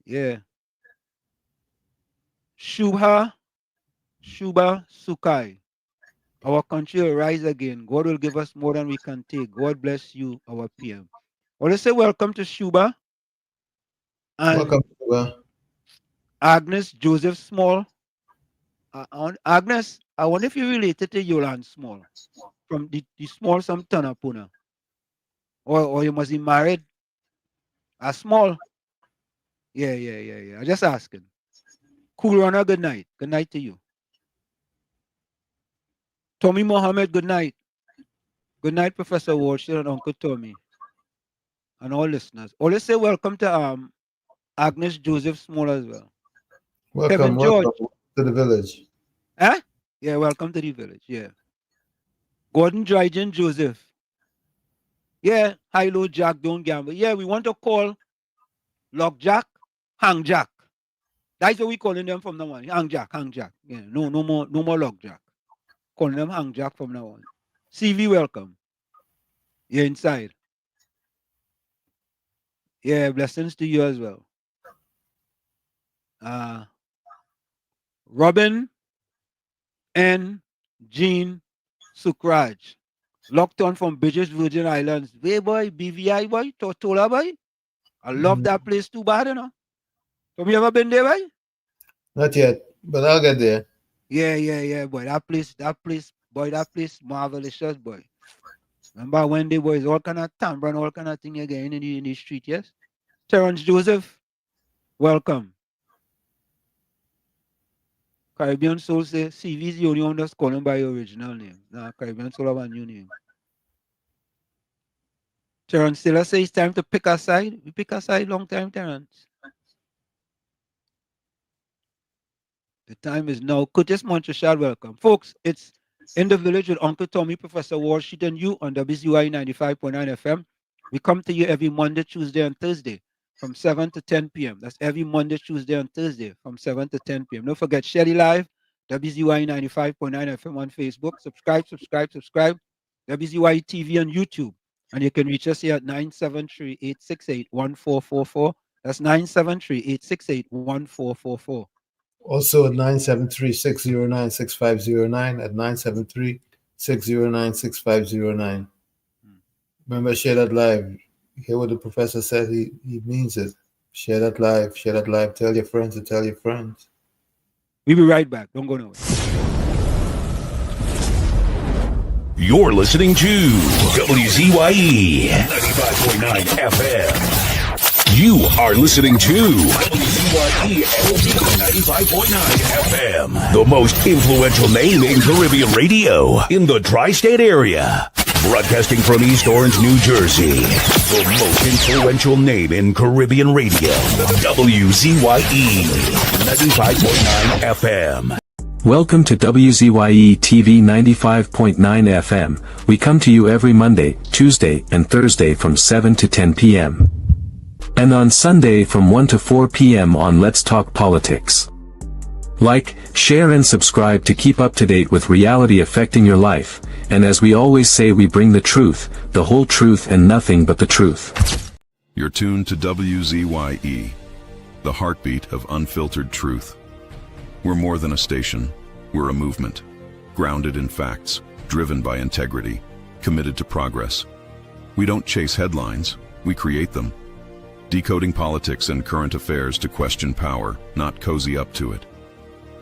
Yeah. Shubha Sukai. Our country will rise again. God will give us more than we can take. God bless you, our PM. Well, let's say welcome to Shuba. And Welcome, Shuba. Agnes Joseph Small. Agnes, I wonder if you're related to Yolande Small from the Small some Tanapuna. Or you must be married. A Small. Yeah. I'm just asking. Cool runner, good night. Good night to you. Tommy Mohammed, good night. Good night, Professor Walsh and Uncle Tommy. And all listeners. Or let's say welcome to Agnes Joseph Small as well. Welcome to the village. Huh? Yeah, welcome to the village. Yeah. Gordon Dryden Joseph. Yeah, high-low Jack, don't gamble. Yeah, we want to call Lock Jack, Hang Jack. That's what we calling them from now on. Hang Jack. Yeah, no more Lock Jack. Calling them Hang Jack from now on. CV, welcome. You're inside. Yeah, blessings to you as well. Robin and Jean Sukraj. Locked on from British Virgin Islands. Hey boy, BVI boy, Tortola boy. I love that place too bad, you know. Have you ever been there, boy? Not yet, but I'll get there. Yeah, boy. That place, marvelous, boy. Remember when they boys all kind of timbre and all kind of thing again in the street, yes? Terrence Joseph, welcome. Caribbean Soul say CV is the only one that's calling by your original name. Nah, Caribbean Soul have a new name. Terrence Taylor says it's time to pick a side. We pick a side long time, Terrence. The time is now. Curtis Montreal, welcome. Folks, it's In the Village with Uncle Tommy, Professor Washington, you on WZYE 95.9 FM. We come to you every Monday, Tuesday, and Thursday from 7 to 10 p.m. That's every Monday, Tuesday, and Thursday from 7 to 10 p.m. Don't forget, Shelly Live, WZYE 95.9 FM on Facebook. Subscribe. WZYE TV on YouTube. And you can reach us here at 973-868-1444. That's 973-868-1444. Also at 973-609-6509 at 973-609-6509. Remember, share that live. Hear what the professor said. He means it. Share that live. Tell your friends to tell your friends. We'll be right back. Don't go nowhere. You're listening to WZYE 95.9 FM. You are listening to WZYE 95.9 FM, the most influential name in Caribbean radio in the tri-state area. Broadcasting from East Orange, New Jersey, the most influential name in Caribbean radio, WZYE 95.9 FM. Welcome to WZYE TV 95.9 FM. We come to you every Monday, Tuesday, and Thursday from 7 to 10 p.m. And on Sunday from 1 to 4 p.m. on Let's Talk Politics. Like, share and subscribe to keep up to date with reality affecting your life. And as we always say, we bring the truth, the whole truth and nothing but the truth. You're tuned to WZYE, the heartbeat of unfiltered truth. We're more than a station, we're a movement, grounded in facts, driven by integrity, committed to progress. We don't chase headlines, we create them. Decoding politics and current affairs to question power, not cozy up to it.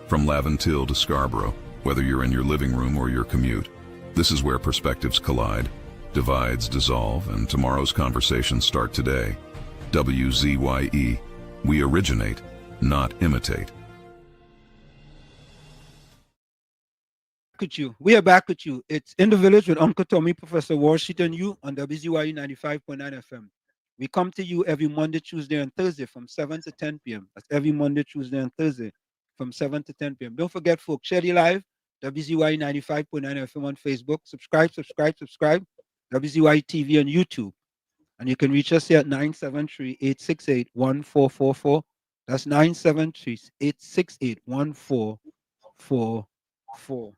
From Laventille to Scarborough, whether you're in your living room or your commute, this is where perspectives collide, divides dissolve, and tomorrow's conversations start today. WZYE, we originate, not imitate. With you. We are back with you. It's In the Village with Uncle Tommy, Professor Washington, and you on WZYE 95.9 FM. We come to you every Monday, Tuesday, and Thursday from 7 to 10 p.m. That's every Monday, Tuesday, and Thursday from 7 to 10 p.m. Don't forget, folks, share the live, WZYE 95.9 FM on Facebook. Subscribe. WZYE TV on YouTube. And you can reach us here at 973-868-1444. That's 973-868-1444.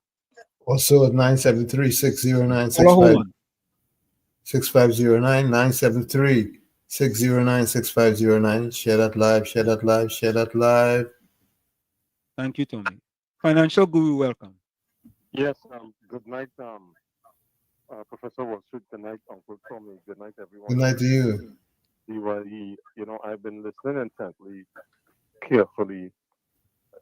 Also at 973-609-6509, 973-609-6509. Share that live. Thank you, Tony. Financial Guru, welcome. Yes, good night, Professor Washington. Good night, Uncle Tommy. Good night, everyone. Good night to you. I've been listening intently, carefully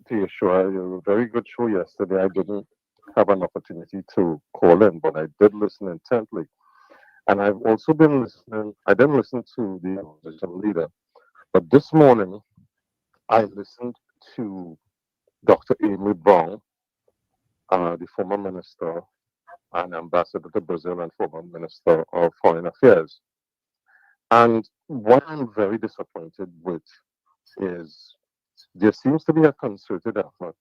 to your show. You had a very good show yesterday. I didn't have an opportunity to call in, but I did listen intently. And I've also been listening. I didn't listen to the opposition leader, but this morning I listened to Dr. Amy Brown, the former minister and ambassador to Brazil and former minister of foreign affairs. And what I'm very disappointed with is there seems to be a concerted effort,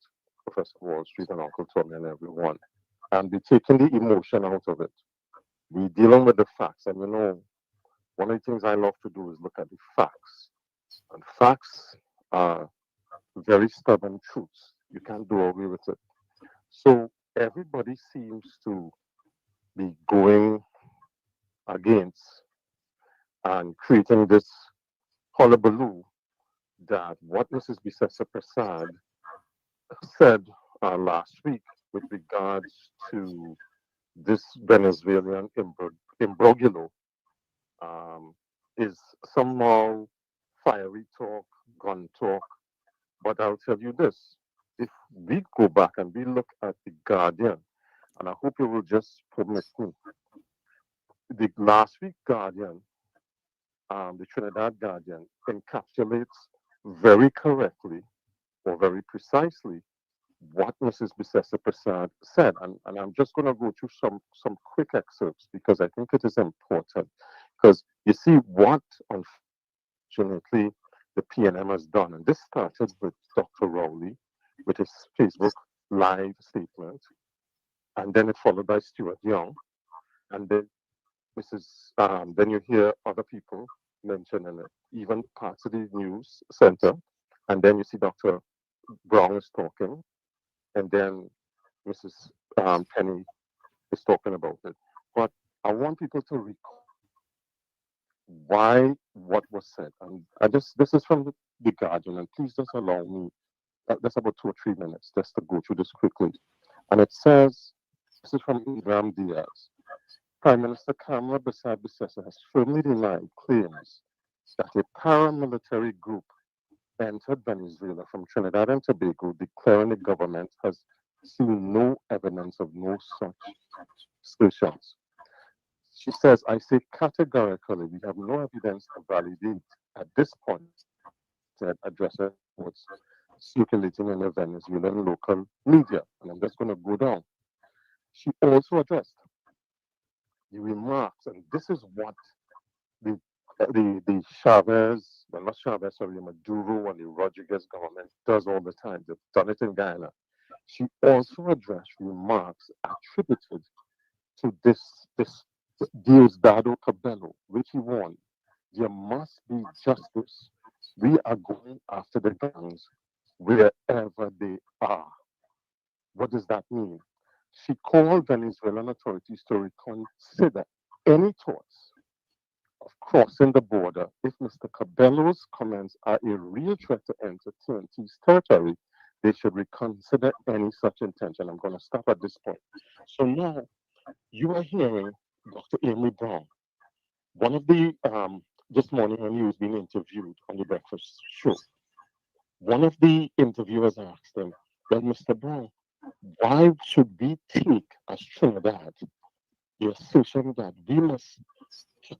Professor Wall Street and Uncle Tommy and everyone, and be taking the emotion out of it. We're dealing with the facts. And one of the things I love to do is look at the facts. And facts are very stubborn truths. You can't do away with it. So everybody seems to be going against and creating this hullabaloo that what Mrs. Bisesa Prasad said last week with regards to this Venezuelan imbroglio is somehow fiery talk, gun talk. But I'll tell you this, if we go back and we look at the Guardian, and I hope you will just permit me, the last week Guardian, the Trinidad Guardian, encapsulates very correctly or very precisely what Mrs. Bisesa Prasad said. And I'm just going to go through some quick excerpts because I think it is important. Because you see what, unfortunately, the PNM has done. And this started with Dr. Rowley, with his Facebook live statement. And then it followed by Stuart Young. And then then you hear other people mentioning it, even parts of the news center. And then you see Dr. Brown is talking. And then Mrs. Penny is talking about it. But I want people to recall what was said. And this is from the Guardian, and please just allow me, that's about 2 or 3 minutes, just to go through this quickly. And it says, this is from Ibrahim Diaz. Prime Minister Kamala Bissesa has firmly denied claims that a paramilitary group entered Venezuela from Trinidad and Tobago, declaring the government has seen no evidence of no such suspicions. She says, I say categorically, we have no evidence to validate at this point, said addressing reports circulating in the Venezuelan local media. And I'm just going to go down. She also addressed the remarks, and this is what the Chavez, well, not Chavez, sorry, Maduro and the Rodriguez government does all the time. They've done it in Guyana. She also addressed remarks attributed to this Diosdado Cabello, which he warned, there must be justice. We are going after the gangs wherever they are. What does that mean? She called Venezuelan authorities to reconsider any thoughts of crossing the border if Mr. Cabello's comments are a real threat to enter TNT's territory. They should reconsider any such intention. I'm going to stop at this point. So now you are hearing Dr. Amy Brown. One of the, this morning when he was being interviewed on the breakfast show, one of the interviewers asked him, well, Mr. Brown, why should we take as Trinidad the assertion that we must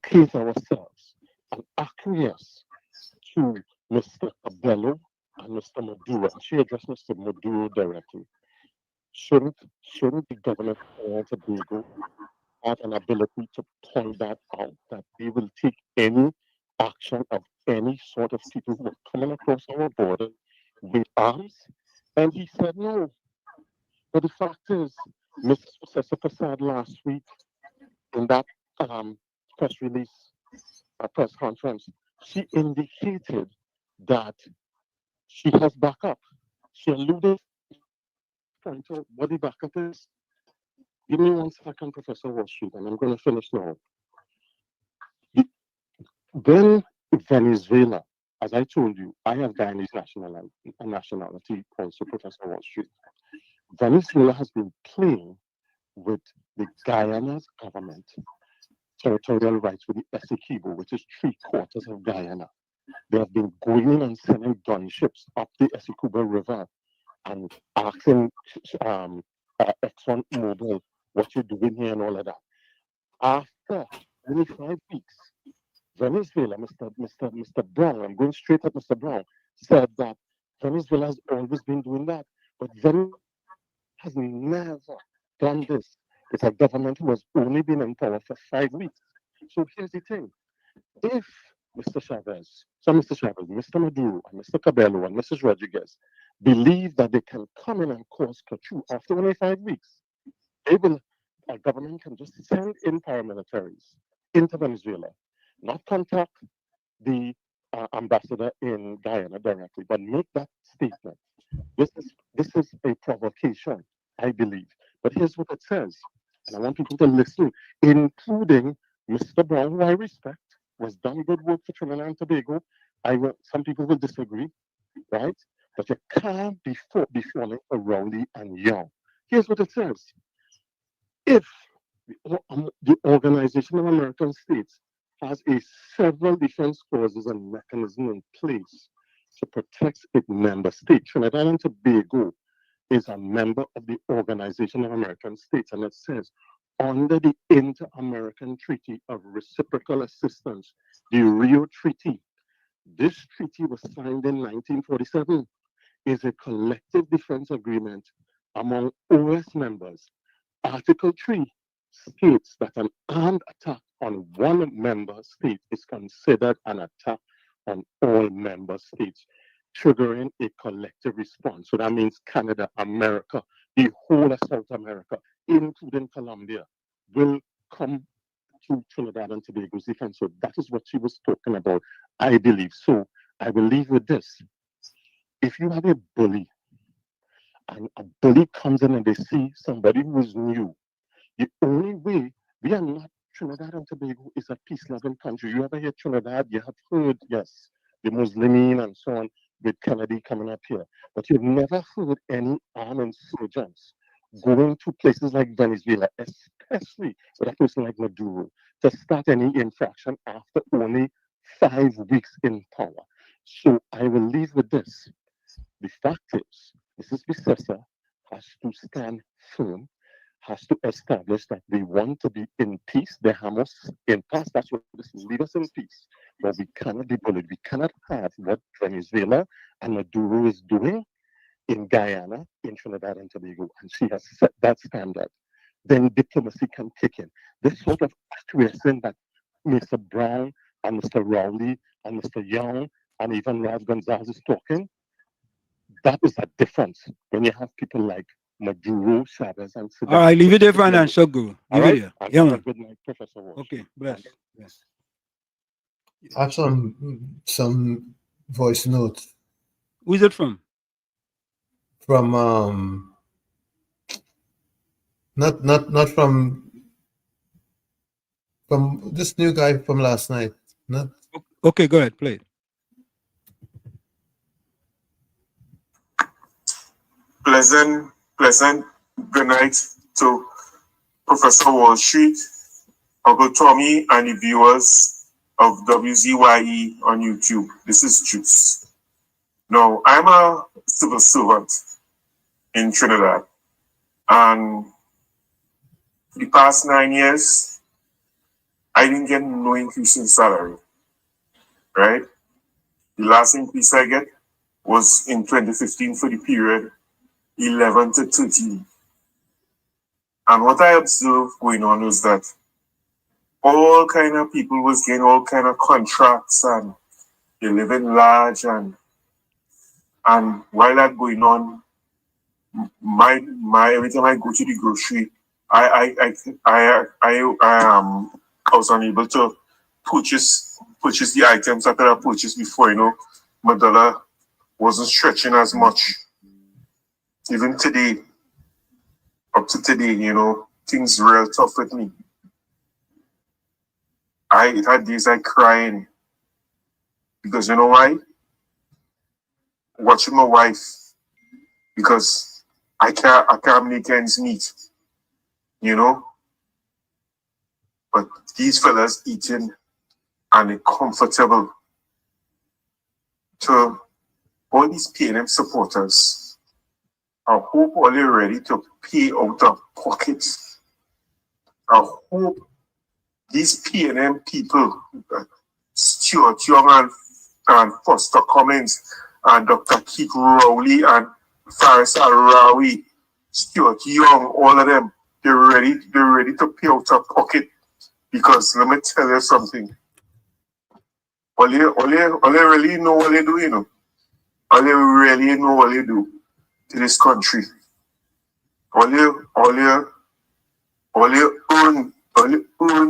place ourselves and acquiesce to Mr. Cabello and Mr. Maduro? And she addressed Mr. Maduro directly. Shouldn't the government of Tobago have an ability to point that out, that they will take any action of any sort of people who are coming across our border with arms? And he said no. But the fact is, Mrs. Professor Prasad last week in that press release, press conference, she indicated that she has backup. She alluded to what the backup is. Give me 1 second, Professor Wall Street, and I'm going to finish now. Then Venezuela, as I told you, I have Guyanese nationality, also Professor Wall Street. Venezuela has been playing with the Guyana's government territorial rights with the Essequibo, which is 3/4 of Guyana. They have been going in and sending gunships up the Essequibo River and asking ExxonMobil what you're doing here and all of that. After only 5 weeks, Venezuela, Mr. Brown, I'm going straight at Mr. Brown, said that Venezuela has always been doing that, but Venezuela has never done this. It's a government who has only been in power for 5 weeks. So here's the thing. If Mr. Chavez, Mr. Maduro, and Mr. Cabello, and Mrs. Rodriguez believe that they can come in and cause Kachu after only 5 weeks, a government can just send in paramilitaries into Venezuela, not contact the ambassador in Guyana directly, but make that statement. This is a provocation, I believe. But here's what it says, and I want people to listen, including Mr. Brown, who I respect, was done good work for Trinidad and Tobago. Some people will disagree, right? But you can't be falling for Rowley and Young. Here's what it says. If the Organization of American States has several defense clauses and mechanisms in place to protect its member states, Trinidad and Tobago is a member of the Organization of American States, and it says, under the Inter-American Treaty of Reciprocal Assistance, the Rio Treaty. This treaty was signed in 1947, is a collective defense agreement among OS members. Article 3 states that an armed attack on one member state is considered an attack on all member states, triggering a collective response. So that means Canada, America, the whole of South America, including Colombia, will come to Trinidad and Tobago's defense. So that is what she was talking about, I believe. So I will leave with this. If you have a bully, and a bully comes in and they see somebody who is new, the only way, we are not, Trinidad and Tobago is a peace-loving country. You ever hear Trinidad? You have heard, yes, the Muslimin and so on, with Kennedy coming up here. But you've never heard any armed insurgents going to places like Venezuela, especially with a person like Maduro, to start any infraction after only 5 weeks in power. So I will leave with this. The fact is, Mrs. Bissessa has to stand firm, has to establish that we want to be in peace. The Hamas in past, that's what this is, leave us in peace. But we cannot be bullied. We cannot have what Venezuela and Maduro is doing in Guyana, in Trinidad and Tobago. And she has set that standard. Then diplomacy can kick in. This sort of acquiescence that Mr. Brown and Mr. Rowley and Mr. Young and even Raj Gonzalez is talking, that is a difference when you have people like Maduro, Chavez, and Saddam. All right, leave it there, Financial Guru. Leave it there. Yeah, man. Good night, Professor Walsh. Okay, bless. I have some voice notes. Who is it from? From not from this new guy from last night. Not okay, go ahead, play it. Pleasant good night to Professor Wall Street, Uncle Tommy, and the viewers of WZYE on YouTube. This is Juice. Now, I'm a civil servant in Trinidad, and for the past 9 years, I didn't get no increase in salary, right? The last increase I get was in 2015 for the period 11 to 13. And what I observed going on was that all kind of people was getting all kind of contracts and they living large, and while that going on, my every time I go to the grocery, I was unable to purchase the items that I purchased before. You know, my dollar wasn't stretching as much. Even today, up to today, you know, things real tough with me. It had days I crying because you know why? Watching my wife, because I can't make ends meet, you know. But these fellas eating and they're comfortable. To all these PNM supporters, I hope all you're ready to pay out of pocket. I hope these PNM people, Stuart Young and Foster Cummins and Dr. Keith Rowley and Faris Arawi, Stuart Young, all of them, they're ready to pay out of pocket. Because let me tell you something. All they really know what they do, you know. All they really know what they do to this country. All you earn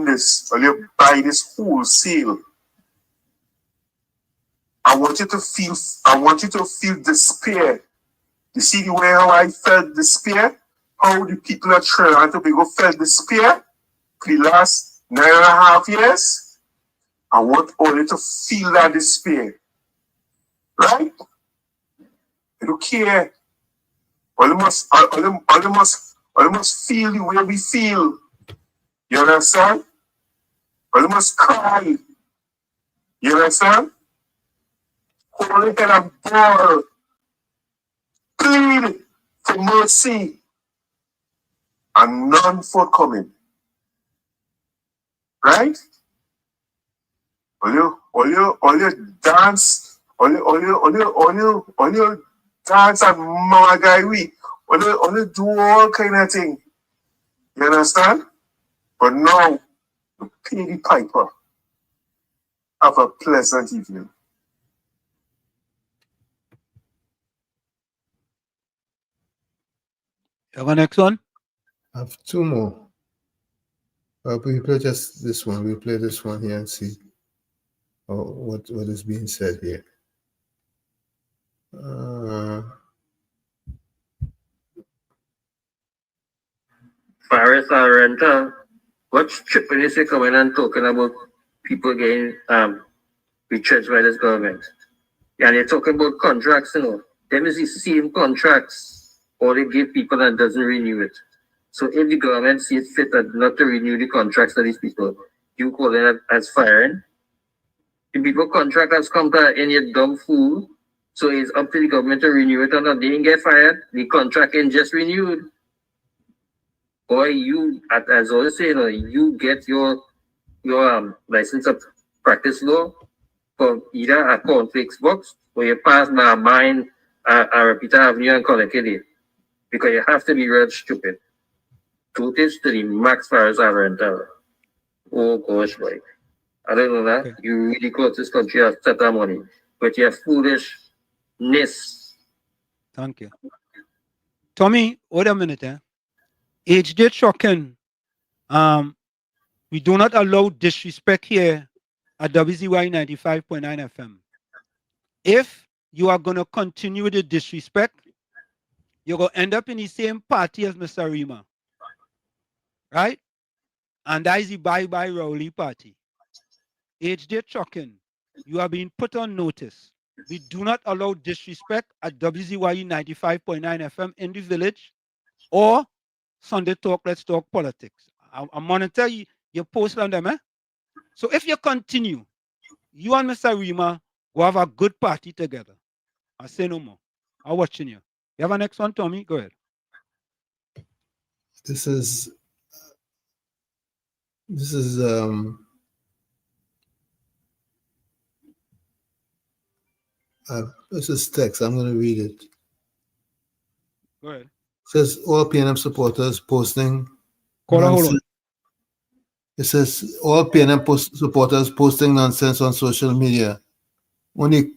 this, all you buy this wholesale. I want you to feel despair. You see the way how I felt despair? How the people at Trinidad and Tobago felt despair for the last 9.5 years? I want all you to feel that despair. Right? I don't care. All you must feel the way we feel. You understand? All you must cry. You understand? Hold your head and bawl. Plead for mercy. And none forthcoming. Right? All you dance, all you dance and magaiwi, all you do all kind of thing. You understand? But now, you pay the piper. Have a pleasant evening. You have a next one? I have two more. We play just this one. We'll play this one here and see what is being said here. Faris Renta, what's tripping is they coming and talking about people getting retrenched by this government? And they're talking about contracts, you know. Them is the same contracts, or they give people and doesn't renew it. So if the government sees fit not to renew the contracts of these people, you call it as firing? The people contractors come to any dumb fool. So it's up to the government to renew it or not. They didn't get fired. The contract ain't just renewed. Boy, you, as I was saying, you get your license of practice law from either a conflicts box or you pass by a mine, a repeater avenue and collect it. Because you have to be real stupid. Notice to the max far as a rental. Oh gosh, boy. I don't know that. Okay. You really close this country has set of money. But you're foolishness. Thank you. Tommy, wait a minute. HD shocking. We do not allow disrespect here at WZYE 95.9 FM. If you are going to continue with the disrespect, you're going to end up in the same party as Mr. Rima. Right? And that is the bye-bye Rowley party. HD shocking. You are being put on notice. We do not allow disrespect at WZYE 95.9 FM in the village or Sunday Talk, Let's Talk Politics. I'm monitor your post on them. So if you continue, you and Mr. Rima will have a good party together. I say no more. I'm watching you. You have a next one, Tommy? Go ahead. This is text. I'm going to read it. Go ahead. It says all PNM supporters posting. Hold on. It says all PNM supporters posting nonsense on social media, only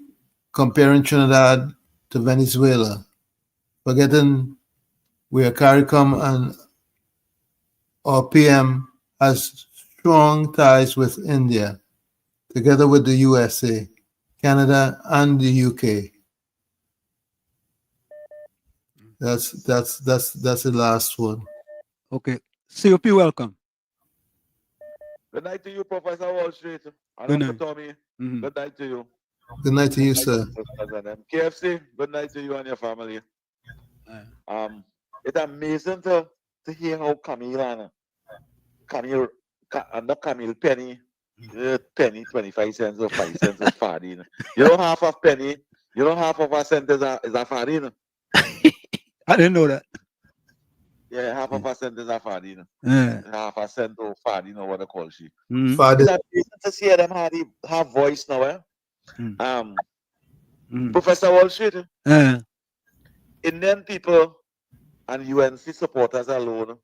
comparing Trinidad to Venezuela, forgetting where CARICOM and our PM has strong ties with India, together with the USA, Canada, and the UK. That's the last one. Okay. COP, welcome. Good night to you, Professor Wall Street. Good night. Tommy. Mm-hmm. Good night to you. Good night to you, sir. KFC, good night to you and your family. It's amazing to hear how Camille, not Camille, Penny, penny, 25 cents or 5 cents is fardine. You know, half of penny, you know, half of a cent is a fardine. I didn't know that. Yeah, half of a cent is a fardine. Yeah. Half a cent or fardine or what they call she. Mm-hmm. It's amazing to see them have voice now, eh? Professor Wall Street, Indian people and UNC supporters alone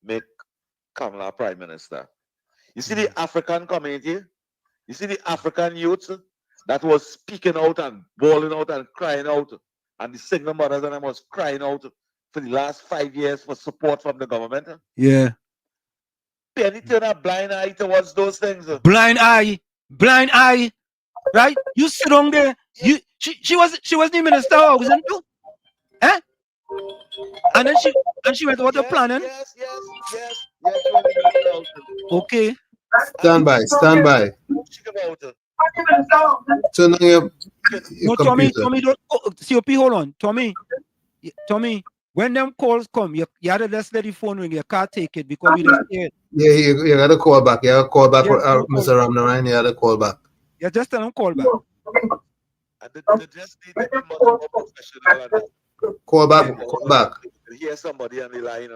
make Kamala Prime Minister. You see the African community, you see the African youths that was speaking out and bawling out and crying out, and the single mothers and them was crying out for the last 5 years for support from the government. Yeah. Penny turn a blind eye towards those things. Blind eye, right? You sit on there. She was the minister, wasn't you? Eh? And then she went about the planning. Yes. Okay. Stand by. Turn on your Tommy, computer. don't. COP, hold on, Tommy. When them calls come, you had to just let the phone ring. You can't take it because we don't hear it. Yeah, you got to call back. You got to call back, Mr. Ramnarayan. You got to call back. Yeah, just tell them call back. They just need to be much more professional. Call back. Hear somebody on the line.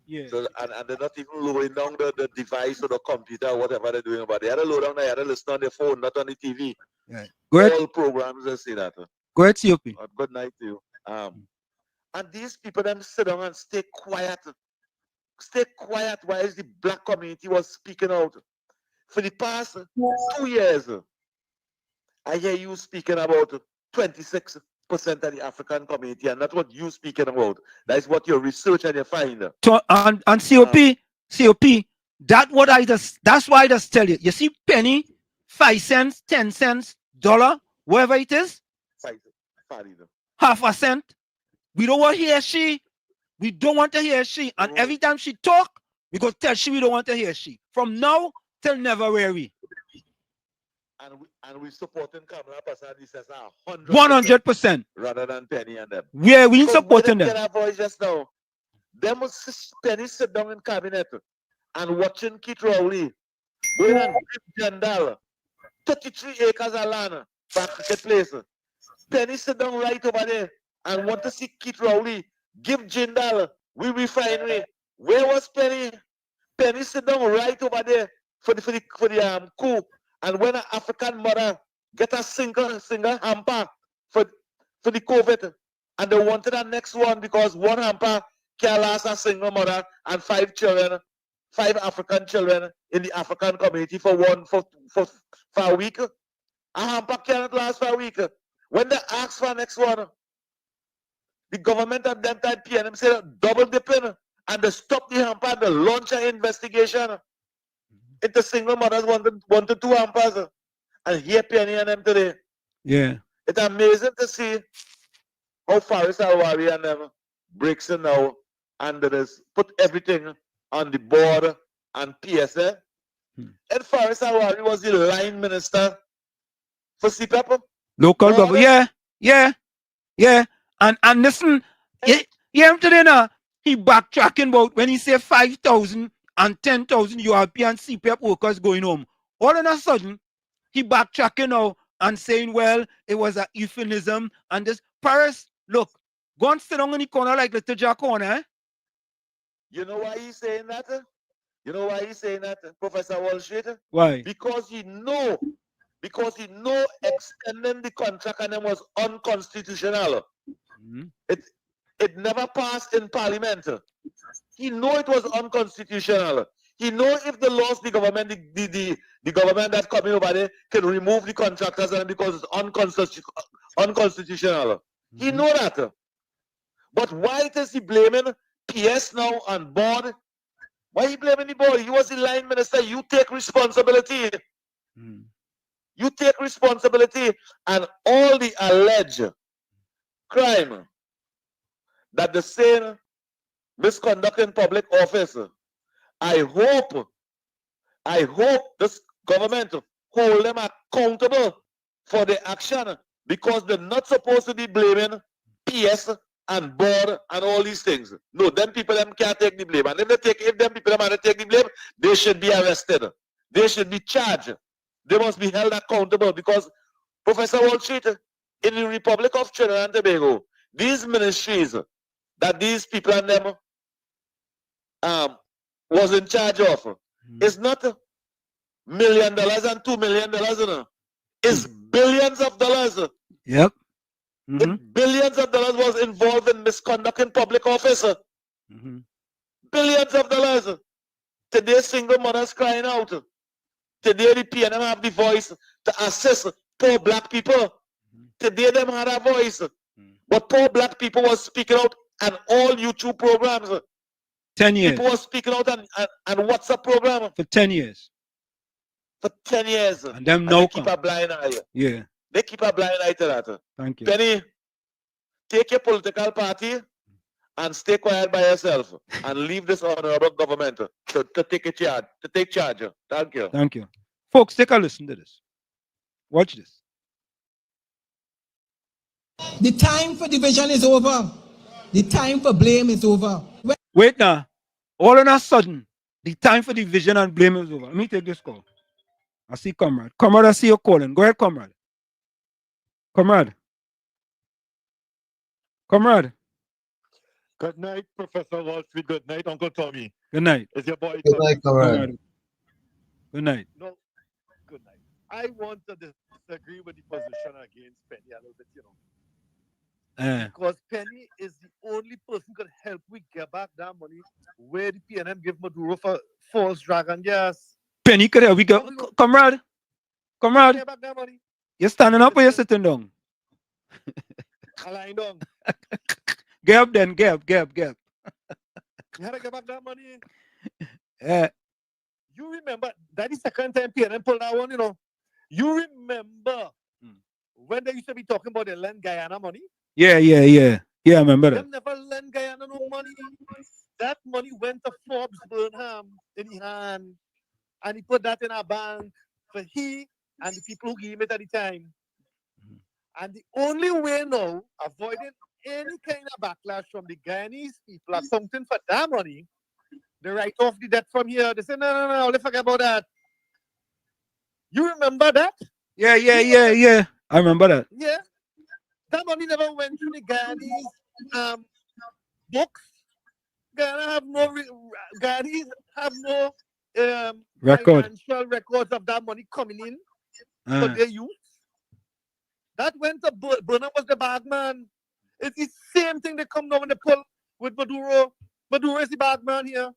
Yeah. So, and they're not even lowering down the device or the computer or whatever they're doing about it. They had to low down, they had to listen on their phone, not on the TV. Yeah. Go ahead. All programs they say that. Go ahead, COP. Good night to you. And these people them sit down and stay quiet. Stay quiet while the black community was speaking out. For the past 2 years, I hear you speaking about 26% of the African community, and that's what you speaking about. That is what your research and you find. And COP, that's why I just tell you. You see penny, 5 cents, 10 cents, dollar, whatever it is, half a cent. We don't want to hear she. We don't want to hear she. And every time she talk, we go tell she we don't want to hear she. From now till never weary. And we supporting Kamala Pasadi says 100%. Rather than Penny and them. Yeah, we supporting them. Get voice just now. Them was Penny sit down in cabinet and watching Kit Rowley going and give Jandal 33 acres of land for a cricket place. Penny sit down right over there and want to see Keith Rowley give Jindal we refinery. Where was Penny? Penny sit down right over there for the coup. And when an African mother get a single hamper for the COVID, and they wanted a next one because one hamper can last a single mother and 5 children, 5 African children in the African community for a week. A hamper cannot last for a week. When they ask for next one, the government at that time PNM said double dipping, and they stopped the hamper, they launch an investigation into single mothers wanted 2 hampers. And here Penny and them today. Yeah. It's amazing to see how Faris Alwari and them breaks it now and they just put everything on the board and PSA. And Faris Alwari was the line minister for CPEP. Local government. Yeah. And listen, I'm telling you, he backtracking about when he say 5,000 and 10,000 European CPEP workers going home. All of a sudden, he backtracking now and saying, well, it was a euphemism. And this Paris, look, go and sit down in the corner like the Tija corner. Eh? You know why he's saying that? You know why he's saying that, Professor Wall Street? Why? Because he know extending the contract and them was unconstitutional. It never passed in Parliament. He know it was unconstitutional. He know if the laws the government the government that's coming over there can remove the contractors and because it's unconstitutional. He know that. But why is he blaming PS now on board? Why he blaming the board? He was the line minister. You take responsibility. You take responsibility, and all the alleged crime that the same misconduct in public office. I hope this government hold them accountable for the action because they're not supposed to be blaming PS and board and all these things. No, them people them can't take the blame. And if them people them take the blame, they should be arrested. They should be charged. They must be held accountable because Professor Wall Street, in the Republic of Trinidad and Tobago, these ministries that these people and them was in charge of, it's not $1 million and $2 million, you know. It's billions of dollars. Yep. Billions of dollars was involved in misconduct in public office. Billions of dollars. Today, single mothers crying out. Today, the PNM have the voice to assist poor black people. Today, them had a voice. But poor black people was speaking out on all YouTube programs. 10 years. People were speaking out on WhatsApp program. For 10 years. For 10 years. And them and no they keep a blind eye. Yeah. They keep a blind eye to that. Thank you. Penny, take your political party and stay quiet by yourself and leave this honorable government to take charge. Thank you. Thank you. Folks, take a listen to this. Watch this. The time for division is over. The time for blame is over. Wait now. All of a sudden, the time for division and blame is over. Let me take this call. I see Comrade. Comrade, I see you calling. Go ahead, Comrade. Comrade. Comrade. Good night, Professor Wall Street. Good night, Uncle Tommy. Good night. It's your boy. Good night, Comrade. Good night. No, good night. I want to disagree with the position against Penny a little bit, you know. Because Penny is the only person who could help we get back that money where the PNM give Maduro for false dragon gas. Penny could help we go. Comrade. Comrade. Get back that money. You're standing up or you're sitting down? I lying down. Get up then. Get up. You had to get back that money. You remember that is the second time PNM pulled that one, you know. You remember when they used to be talking about the lend Guyana money? Yeah, I remember that. Them never lend Guyana no money. That money went to Forbes Burnham in his hand, and he put that in a bank for he and the people who gave him it at the time. And the only way now, avoiding any kind of backlash from the Guyanese people accounting for that money, they write off the debt from here. They say, no, let's forget about that. You remember that? Yeah. I remember that. Yeah. That money never went through the Ghanai's books. Ghanaians have no Record. financial records of that money coming in to their youth. That went to Burnham was the bad man. It's the same thing they come now when they pull with Maduro. Maduro is the bad man here.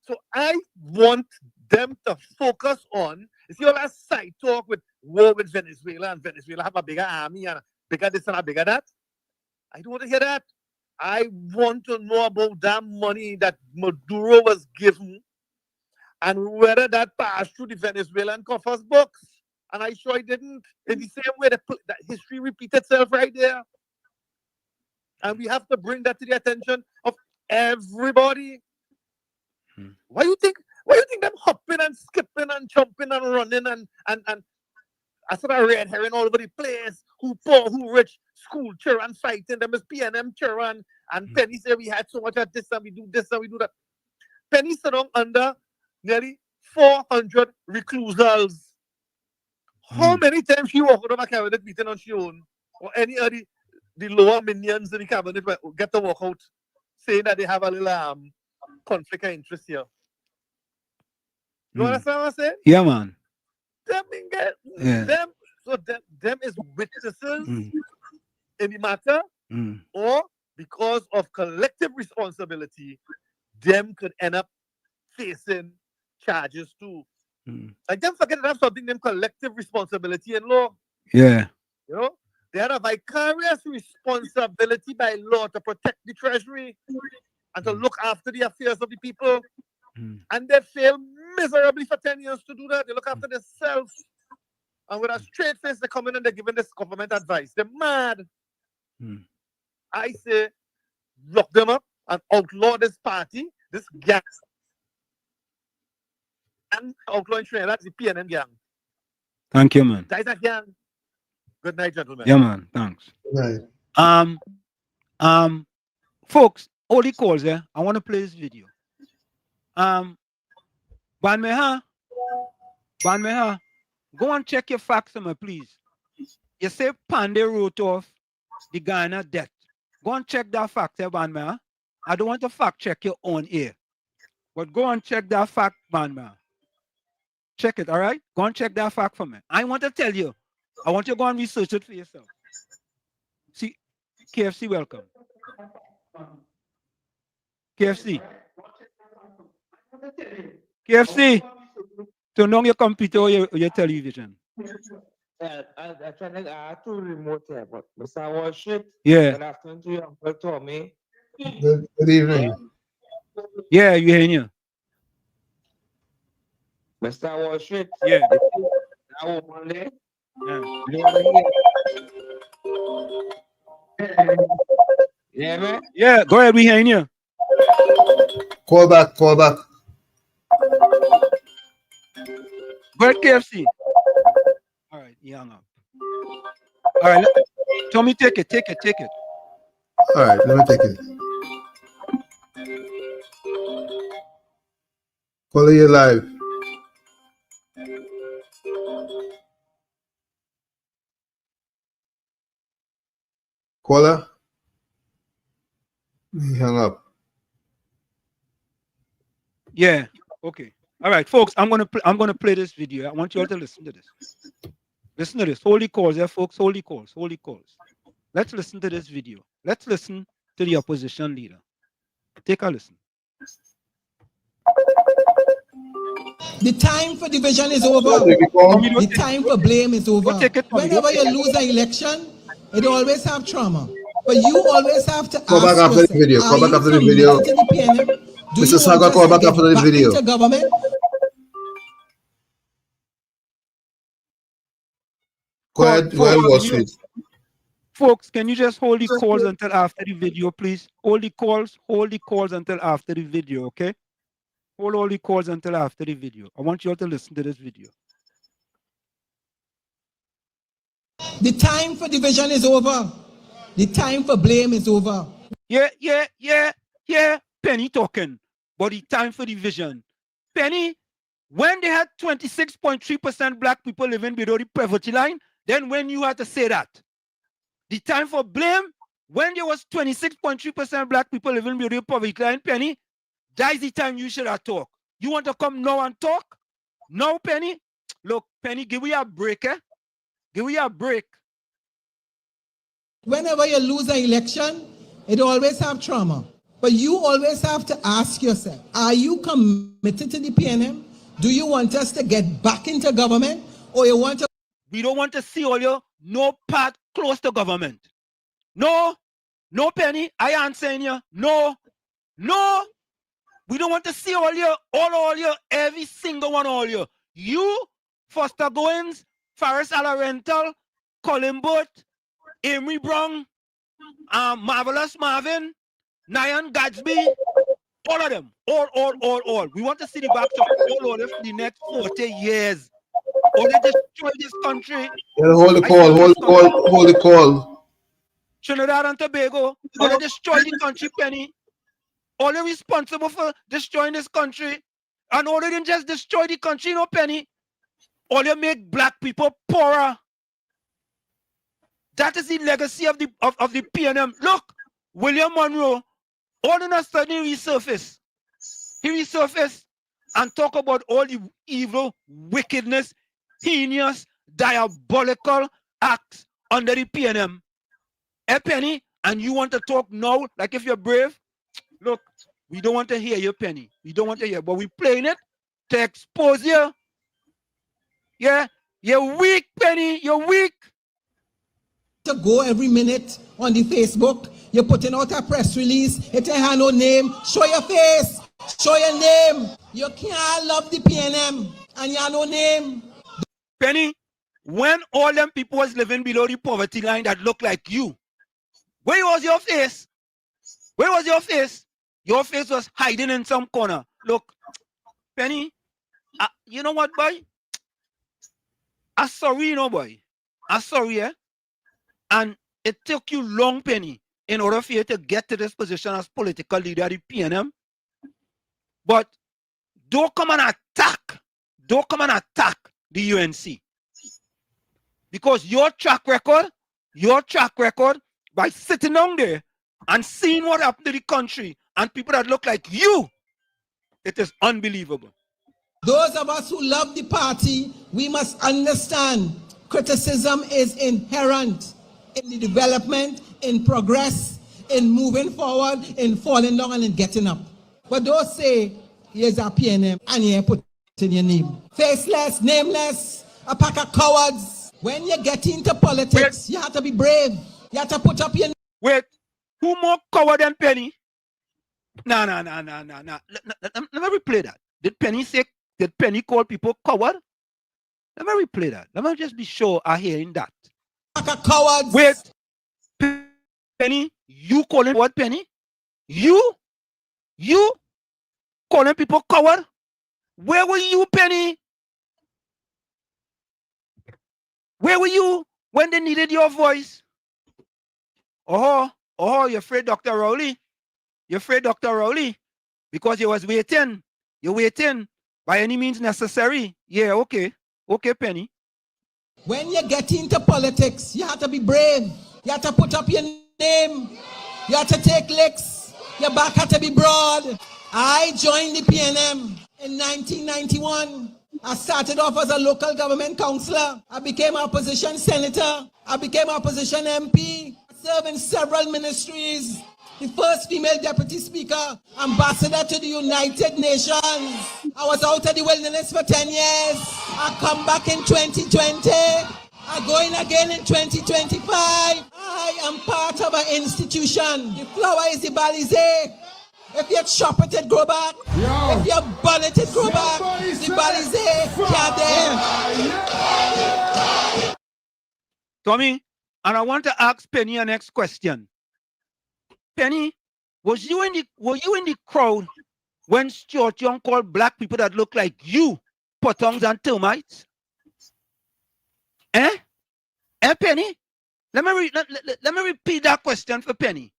So I want them to focus on, you see all that side talk with war with Venezuela and Venezuela have a bigger army and bigger this and a bigger that. I don't want to hear that. I want to know about that money that Maduro was given and whether that passed through the Venezuelan coffers books. And I sure it didn't. In the same way that history repeats itself right there. And we have to bring that to the attention of everybody. Why you think them hopping and skipping and jumping and running and I sort of red herring all over the place? Who poor, who rich, school children fighting them as PNM children and Penny said we had so much of this and we do this and we do that. Penny sit down under nearly 400 reclusals. How many times she walk out of a cabinet meeting on she own? Or any of the lower minions in the cabinet get to walk out saying that they have a little conflict of interest here. You understand what I'm saying? Yeah, man. Them is witnesses in the matter, or because of collective responsibility, them could end up facing charges too. Like them forget to have something them collective responsibility in law. Yeah. You know, they had a vicarious responsibility by law to protect the treasury and to look after the affairs of the people. And they fail miserably for 10 years to do that. They look after themselves. And with a straight face, they come in and they're giving this government advice. They're mad. I say, lock them up and outlaw this party, this gang. And outlawing Trinidad, the PNM gang. Thank you, man. That is a gang. Good night, gentlemen. Yeah, man. Thanks. Good night. Folks, all the calls there. I want to play this video. Banmeha, go and check your facts, please. You say Pandey wrote off the Ghana debt. Go and check that fact, Banmeha. I don't want to fact check your own ear, but go and check that fact, Banmeha. Check it, all right? Go and check that fact for me. I want to tell you. I want you to go and research it for yourself. See, KFC, welcome. KFC, turn on your computer or your television. I tried to add to remote here, but Mr. Worship, Yeah. good afternoon to you, Uncle Tommy. Good evening. Yeah, you hearing you. Mr. Worship, yeah. That woman there, yeah, man. Yeah, go ahead, we hearing you. Call back. Go ahead, KFC. All right, he hung up. All right, Tommy, take it. All right, let me take it. Call you live. Caller? He hung up. Yeah. Okay. All right, folks. I'm gonna play this video. I want you all to listen to this. Listen to this. Holy calls, yeah, folks. Holy calls. Let's listen to this video. Let's listen to the opposition leader. Take a listen. The time for division is over. The time for blame is over. Whenever you lose an election, it always have trauma. But you always have to call back after the video. Call back after the video. Mr. Saga, call back after the video. Go ahead, Wall Street. Folks, can you just hold the calls until after the video, please? Hold the calls until after the video, okay? Hold all the calls until after the video. I want you all to listen to this video. The time for division is over. The time for blame is over. Yeah. Penny talking, but the time for division. Penny, When they had 26.3% black people living below the poverty line, then when you had to say that. The time for blame, when there was 26.3% black people living below the poverty line, Penny, that is the time you should have talked. You want to come now and talk? No, Penny? Look, Penny, give me a break, eh? Give me a break. Whenever you lose an election, it always have trauma. But you always have to ask yourself, are you committed to the PNM? Do you want us to get back into government? Or you want to... We don't want to see all your no part close to government. No, no, Penny, I answering you. No, no. We don't want to see all your, every single one, all your. You, Foster Goins, Faris Alarental, Colin Booth, Amy Brown, Marvelous Marvin, Nyan Gadsby, all of them. All. We want to see the backs of all of them for the next 40 years. Or they destroy this country. Yeah, hold the call. Trinidad and Tobago, or they destroy the country, Penny. All they responsible for destroying this country. And all they didn't just destroy the country, no, Penny. All they make black people poorer. That is the legacy of the PNM. Look, William Monroe, all in a sudden he resurfaced. He resurfaced and talk about all the evil, wickedness, heinous, diabolical acts under the PNM. Penny, and you want to talk now, like if you're brave? Look, we don't want to hear you, Penny. We don't want to hear, but we're playing it to expose you. Yeah, you're weak, Penny. You're weak. To go every minute on the Facebook, you're putting out a press release. It ain't have no name. Show your face. Show your name. You can't love the PNM and you have no name. Penny, when all them people was living below the poverty line that look like you, where was your face? Where was your face? Your face was hiding in some corner. Look, Penny, you know what, boy? I'm sorry, you know, boy. I'm sorry, eh? And it took you long, Penny, in order for you to get to this position as political leader of the PNM. But don't come and attack. Don't come and attack the UNC. Because your track record, by sitting down there and seeing what happened to the country and people that look like you, it is unbelievable. Those of us who love the party, we must understand criticism is inherent in the development, in progress, in moving forward, in falling down and in getting up. But don't say, here's our PNM and you put in your name. Faceless, nameless, a pack of cowards. When you get into politics, you have to be brave. You have to put up your name. Wait, who more coward than Penny? No. Let me replay that. Did Penny call people coward? Let me replay that. Let me just be sure I'm hearing that. Cowards. Wait, Penny, you calling what, Penny? You calling people coward? Where were you, Penny? Where were you when they needed your voice? Oh, you're afraid, Dr. Rowley? You're afraid, Dr. Rowley? Because you was waiting. You're waiting by any means necessary. Yeah, okay. Okay, Penny. When you get into politics, you have to be brave. You have to put up your name. You have to take licks. Your back has to be broad. I joined the PNM in 1991. I started off as a local government councillor. I became a opposition senator. I became a opposition MP. I served in several ministries. The first female deputy speaker, ambassador to the United Nations. I was out of the wilderness for 10 years. I come back in 2020. I'm going again in 2025. I am part of an institution. The flower is the balize. If you chop it, it grow back. If you burn it, it grow back. The balize can't there. Tommy, and I want to ask Penny a next question. Penny, were you in the crowd when Stuart Young called black people that look like you potongs and termites? Penny? Let me repeat that question for Penny.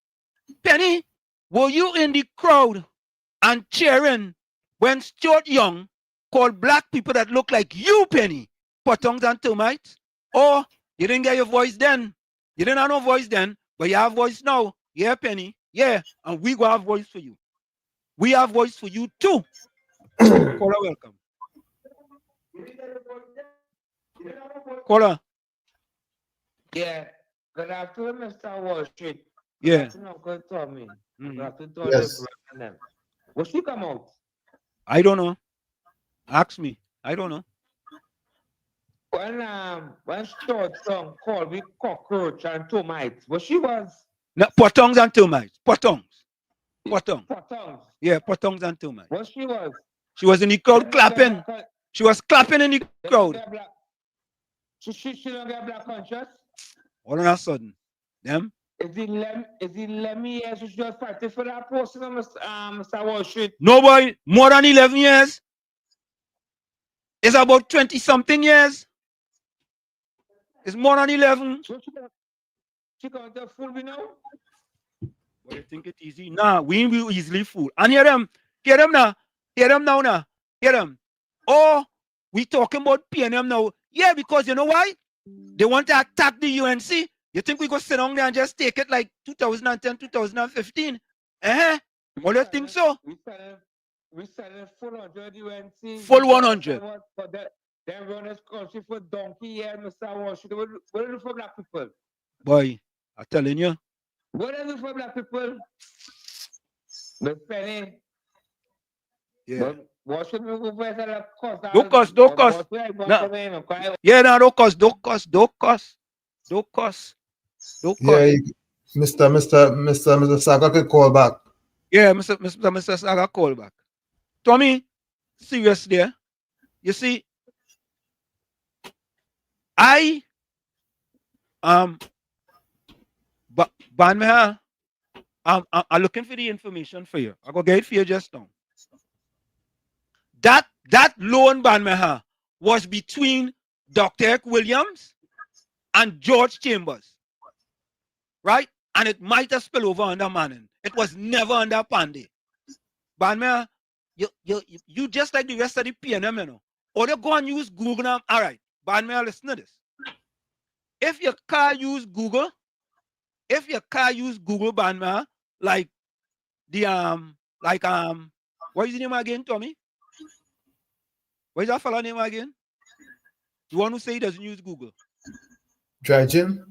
Penny, were you in the crowd and cheering when Stuart Young call black people that look like you, Penny, pottongs and termites? Or you didn't get your voice then? You didn't have no voice then, but you have voice now. Yeah, Penny. Yeah, and we gonna have voice for you. We have voice for you too. Caller, welcome. Caller. Yeah. Good afternoon, Mr. Wall Street. Good Yeah. afternoon, Uncle Tommy. Good afternoon to all Yes. the them. Will she come out? I don't know. Ask me. I don't know. When Short Song called me cockroach and termites, what she was? No, pottongs and termites. Pottongs. Pottongs. Pottongs. Yeah, pottongs and termites. What she was? She was in the crowd clapping. She was clapping in the crowd. She don't get black conscious? All of a sudden, them. Is it Lemmy years she was fighting for that post, Mr. Wall Street? No, boy, more than 11 years. It's about 20 something years. It's more than 11. She can't fool me now? But you think it easy? Nah, we will easily fool. And hear them now. Hear them now. Hear them. Oh, we talking about PNM now. Yeah, because you know why? They want to attack the UNC. You think we go sit down there and just take it like 2010, 2015? What do you think so? We selling full 100 UNC. Full 100. Then run this country for donkey here, Mr. Washington. What do you do for black people? Boy, I'm telling you. What do you do for black people? Miss Penny. Yeah. Washington go for the cost. Don't cost. No. Yeah, no, don't cost. Yeah, Mr. Saga could call back. Yeah, Mr. Saga call back. Tommy, seriously, you see, I Banmeha, I'm looking for the information for you. I go get it for you just now. That loan Banmeha was between Dr. Eric Williams and George Chambers, right? And it might have spilled over under Manning. It was never under Pandey. Banmeha, you just like the rest of the PNM, you know. Or they go and use Google now. All right, Banmeha, listen to this. If your car use Google, Banmeha, like the what is the name again, Tommy? What is that fella name again? The one who say he doesn't use Google. Drygen?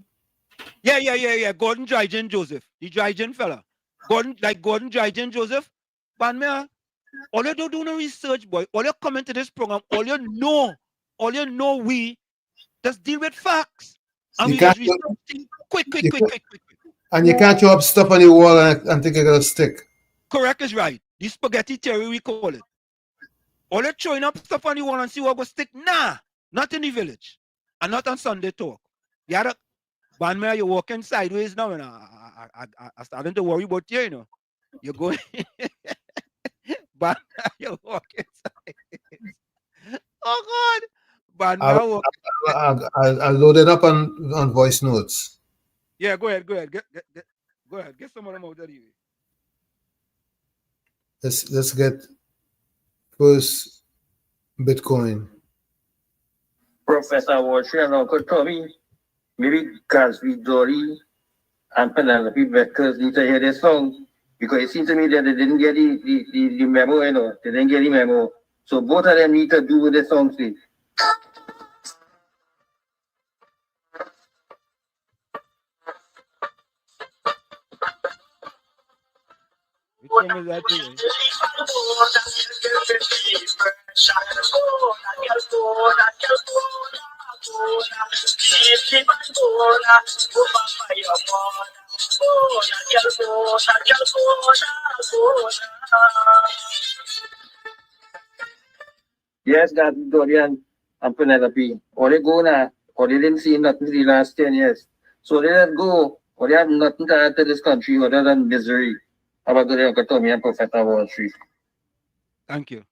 Yeah. Gordon Drygen Joseph. The Drygen fella. Gordon Drygen Joseph. Banmeha, all you do no research, boy. All you comment to this program, all you know we just deal with facts. And we just research things quick. And you can't throw up stuff on the wall and think it's gonna stick. Correct is right. The spaghetti theory, we call it. All you throwing up stuff on the wall and see what will stick. Nah, not in the village. And not on Sunday talk. You had a Banmeha, you're walking sideways now, and I'm starting to worry about you, you know. You're going Banmeha, you're walking sideways. Oh God. Banmeha I'll load it up on voice notes. Yeah, go ahead. Go ahead. Get some of them out of the way. Let's get first Bitcoin. Professor Walsh and Uncle Tommy, maybe Gatsby Dory and Penelope Beckers need to hear this song because it seems to me that they didn't get the memo, you know. They didn't get the memo. So both of them need to do with the song, please. Which one is that? Yes, Gatsby Dory and Penelope. Or they go now, or they didn't see nothing for the last 10 years. So they let go, or they have nothing to add to this country other than misery. How about the Uncle Tommy and Professor Wall Street? Thank you.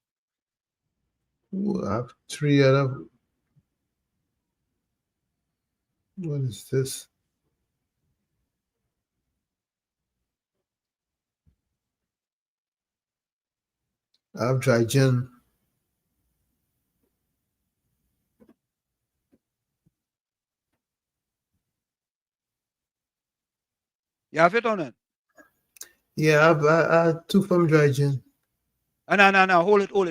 Ooh, I have 3 other. What is this? I have Drygen. You have it or not? Yeah, I two from dry gin. No. Hold it. Hold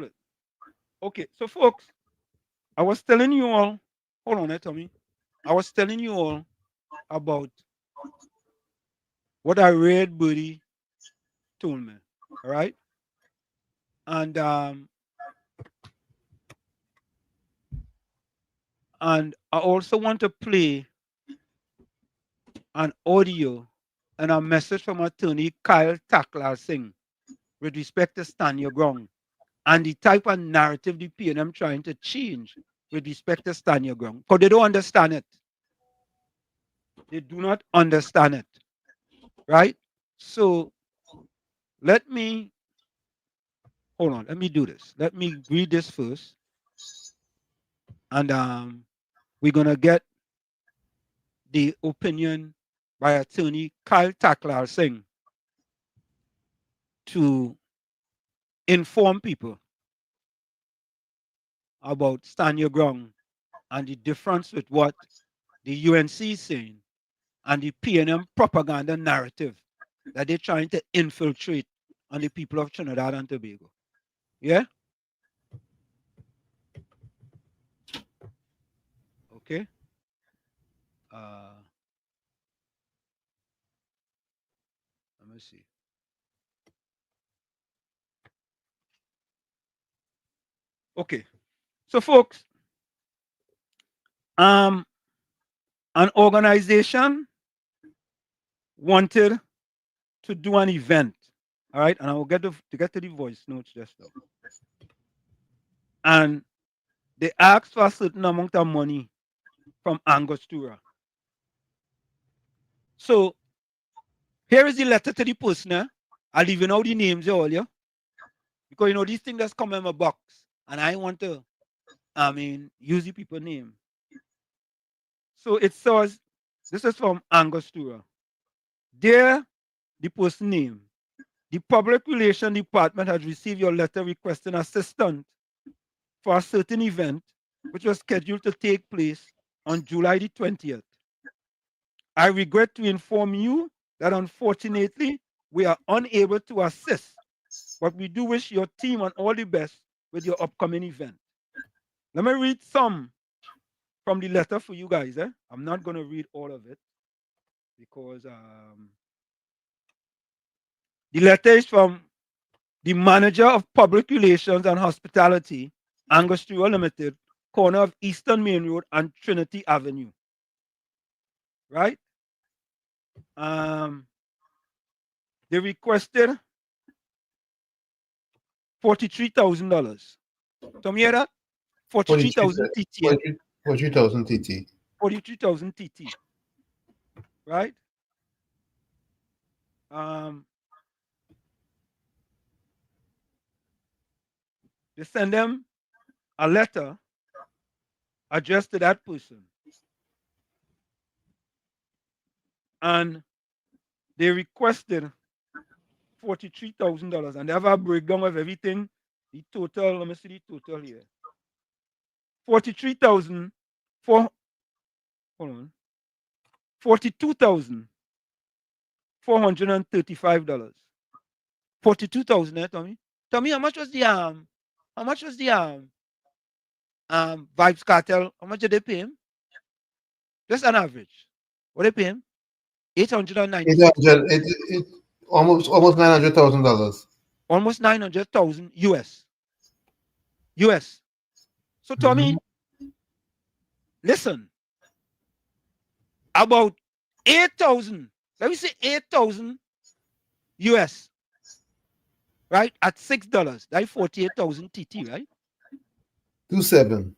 it. Okay, so folks, I was telling you all, hold on, Tommy. I was telling you all about what I read Buddy told me. All right. And I also want to play an audio and a message from attorney Kyle Tackler Singh with respect to stand your ground and the type of narrative the PNM trying to change with respect to stand your ground. Because they don't understand it. They do not understand it. Right? So let me hold on. Let me do this. Let me read this first. And we're gonna get the opinion by attorney Kyle Tackler Singh to inform people about stand your ground and the difference with what the UNC is saying and the PNM propaganda narrative that they're trying to infiltrate on the people of Trinidad and Tobago. Yeah? Okay. Let me see. Okay. So folks, an organization wanted to do an event. All right, and I will get to get to the voice notes just now. And they asked for a certain amount of money from Angostura. So here is the letter to the person. I'll leave out the names all, yeah? Because these things just come in my box. And I want to, use the people's name. So it says, this is from Angostura. Dear the person name, the Public Relations Department has received your letter requesting assistance for a certain event which was scheduled to take place on July the 20th. I regret to inform you that unfortunately we are unable to assist, but we do wish your team and all the best with your upcoming event. Let me read some from the letter for you guys. I'm not going to read all of it because the letter is from the manager of public relations and hospitality, Angostura Limited, corner of Eastern Main Road and Trinity Avenue. Right? They requested $43,000. Tom, you hear that? 43,000 TT. 43,000 TT. 43,000 TT. Right? They send them a letter addressed to that person. And they requested $43,000. And they have a breakdown of everything. The total, let me see the total here. 42,000 $42,435. 42,000, Tommy. Tommy, how much was the Vibes Cartel? How much did they pay him? Just an average. What they pay him? $890. Almost $900,000. Almost 900,000 US. So Tommy, listen. About 8,000. Let me say 8,000 US. Right? At $6. That's 48,000 TT, right? 27.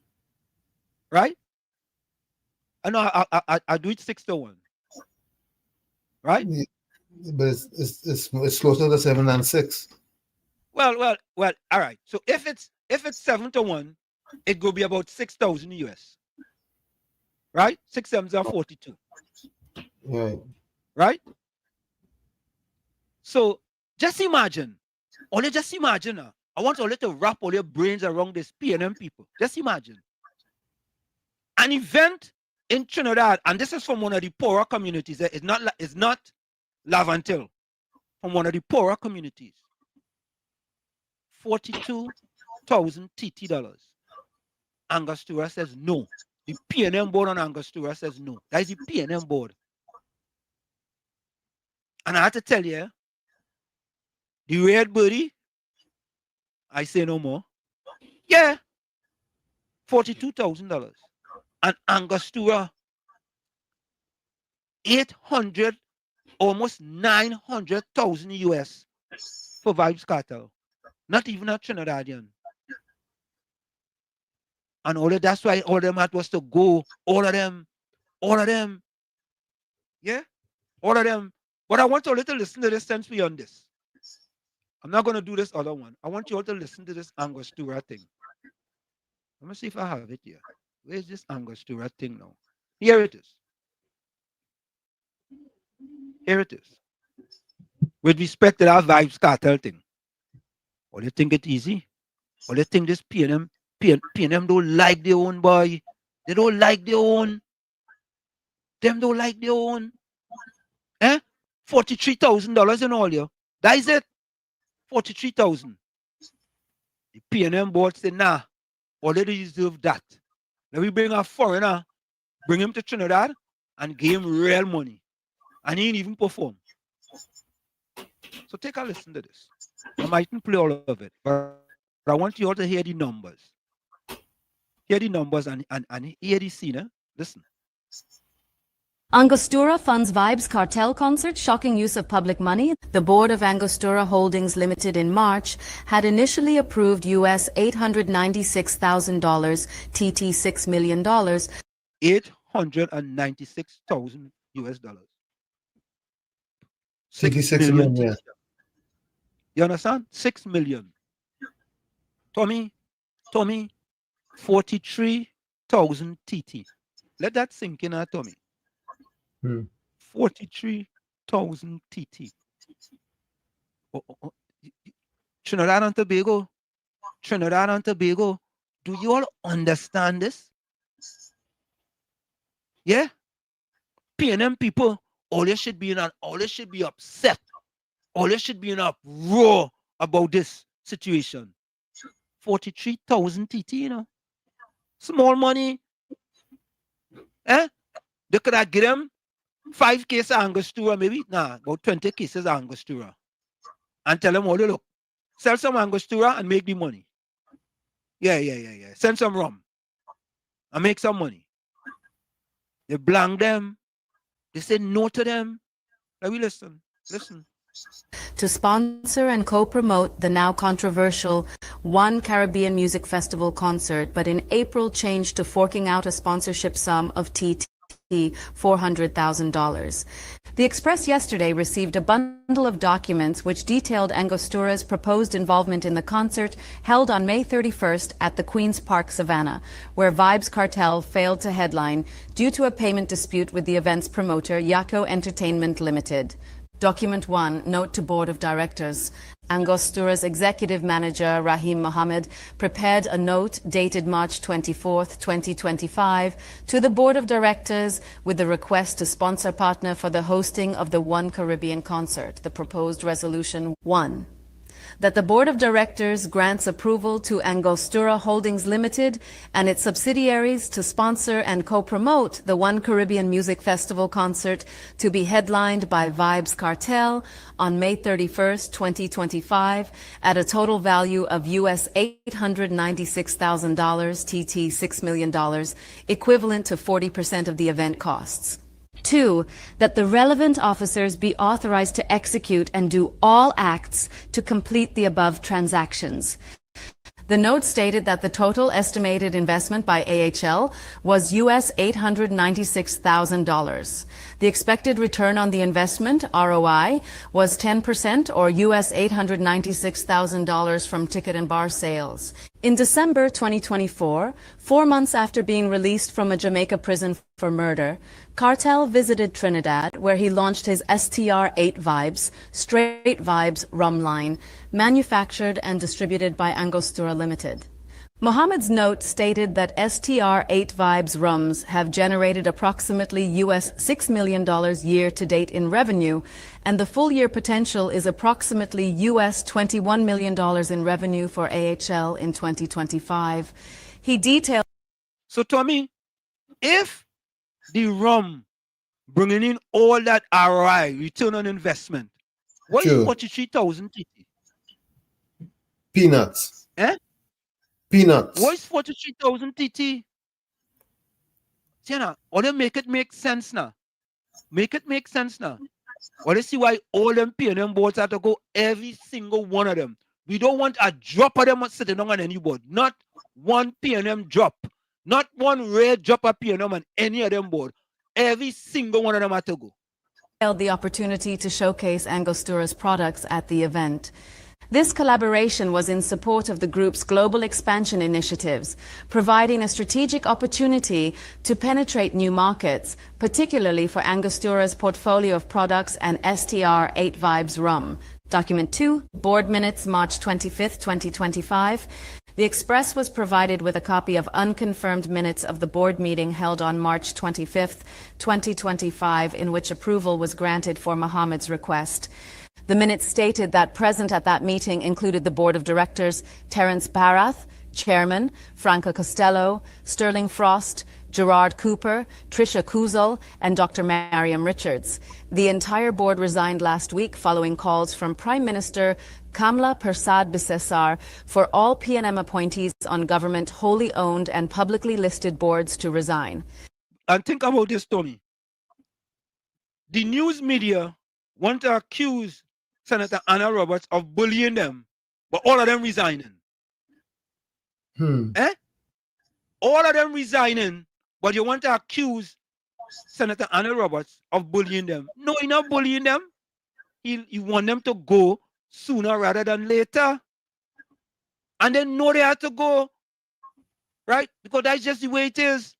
Right? I know I do it 6 to 1. Right? Yeah, but it's closer to 7 than 6. Well, all right. So if it's 7 to 1, it will be about 6,000 US. Right? 6 7s are 42. Right. Right? So just imagine. Only just imagine. I want all to wrap all your brains around this PNM people. Just imagine. An event in Trinidad, and this is from one of the poorer communities. It's not Lavantil, from one of the poorer communities. $42,000 TT dollars. Angostura says no. The PNM board on Angostura says no. That is the PNM board. And I have to tell you, the red birdie, I say no more. Yeah, $42,000. And Angostura, 800, almost 900,000 US for Vibes Cartel. Not even a Trinidadian. And that's why all of them had was to go. All of them. Yeah, all of them. But I want you all to listen to this since we're on this. I'm not going to do this other one. I want you all to listen to this Angostura thing. Let me see if I have it here. Where's this Angostura thing now? Here it is. Here it is. With respect to that Vibes Cartel thing. Or they think it's easy. Or they think this PNM don't like their own boy. They don't like their own. Them don't like their own. $43,000 in all, yo. That is it. 43,000. The PNM board said, nah, already deserve that. Now we bring a foreigner, bring him to Trinidad, and give him real money. And he ain't even perform. So take a listen to this. I mightn't play all of it, but I want you all to hear the numbers. Hear the numbers and hear the scene. Listen. Angostura funds Vibes Cartel concert, shocking use of public money. The board of Angostura Holdings Limited in March had initially approved US $896,000, TT $6 million. $896,000 US. 6 million, yeah. You understand? 6 million. Tommy, 43,000 TT. Let that sink in, Tommy. 43,000 TT. Trinidad and Tobago. Do you all understand this? Yeah? PNM people, all they should be upset. All they should be in a roar about this situation. 43,000 TT, you know. Small money. They could have given them 5 cases of Angostura, maybe. Nah, about 20 cases of Angostura. And tell them, oh, look, sell some Angostura and make the money. Yeah. Send some rum and make some money. They blank them. They say no to them. Let me listen. To sponsor and co-promote the now controversial One Caribbean Music Festival concert, but in April changed to forking out a sponsorship sum of TT $400,000. The Express yesterday received a bundle of documents which detailed Angostura's proposed involvement in the concert held on May 31st at the Queen's Park Savannah, where Vibes Cartel failed to headline due to a payment dispute with the event's promoter, Yako Entertainment Limited. Document 1, Note to Board of Directors. Angostura's executive manager, Rahim Mohammed, prepared a note dated March 24, 2025, to the Board of Directors with the request to sponsor partner for the hosting of the One Caribbean concert. The proposed resolution 1. That the Board of Directors grants approval to Angostura Holdings Limited and its subsidiaries to sponsor and co-promote the One Caribbean Music Festival concert to be headlined by Vibes Cartel on May 31st, 2025 at a total value of US $896,000, TT $6 million, equivalent to 40% of the event costs. 2, that the relevant officers be authorized to execute and do all acts to complete the above transactions. The note stated that the total estimated investment by AHL was US $896,000. The expected return on the investment, ROI, was 10% or US $896,000 from ticket and bar sales. In December 2024, 4 months after being released from a Jamaica prison for murder, Cartel visited Trinidad, where he launched his STR-8 Vibes, Straight Vibes rum line, manufactured and distributed by Angostura Limited. Mohammed's note stated that STR8 Vibes rums have generated approximately US $6 million year to date in revenue, and the full year potential is approximately US $21 million in revenue for AHL in 2025. He detailed. So, Tommy, if the rum bringing in all that ROI, return on investment, what is 43,000 TT? Peanuts. Eh? Peanuts. What is 43,000 TT? See now, or they make it make sense now. Make it make sense now. Or they see why all them P&M boards have to go, every single one of them. We don't want a drop of them sitting on any board. Not one P&M drop. Not one rare drop of P&M on any of them board. Every single one of them have to go. Held the opportunity to showcase Angostura's products at the event. This collaboration was in support of the group's global expansion initiatives, providing a strategic opportunity to penetrate new markets, particularly for Angostura's portfolio of products and STR8 Vibes rum. Document 2, Board Minutes, March 25, 2025. The Express was provided with a copy of unconfirmed minutes of the board meeting held on March 25, 2025, in which approval was granted for Mohammed's request. The minutes stated that present at that meeting included the board of directors, Terence Barath, Chairman, Franca Costello, Sterling Frost, Gerard Cooper, Tricia Kuzol, and Dr. Mariam Richards. The entire board resigned last week following calls from Prime Minister Kamla Persad-Bissessar for all P&M appointees on government wholly owned and publicly listed boards to resign. And think about this, Tommy. The news media want to accuse Senator Anna Roberts of bullying them, but all of them resigning. Eh? All of them resigning, but you want to accuse Senator Anna Roberts of bullying them. No, he's not bullying them. He want them to go sooner rather than later. And they know they have to go, right? Because that's just the way it is.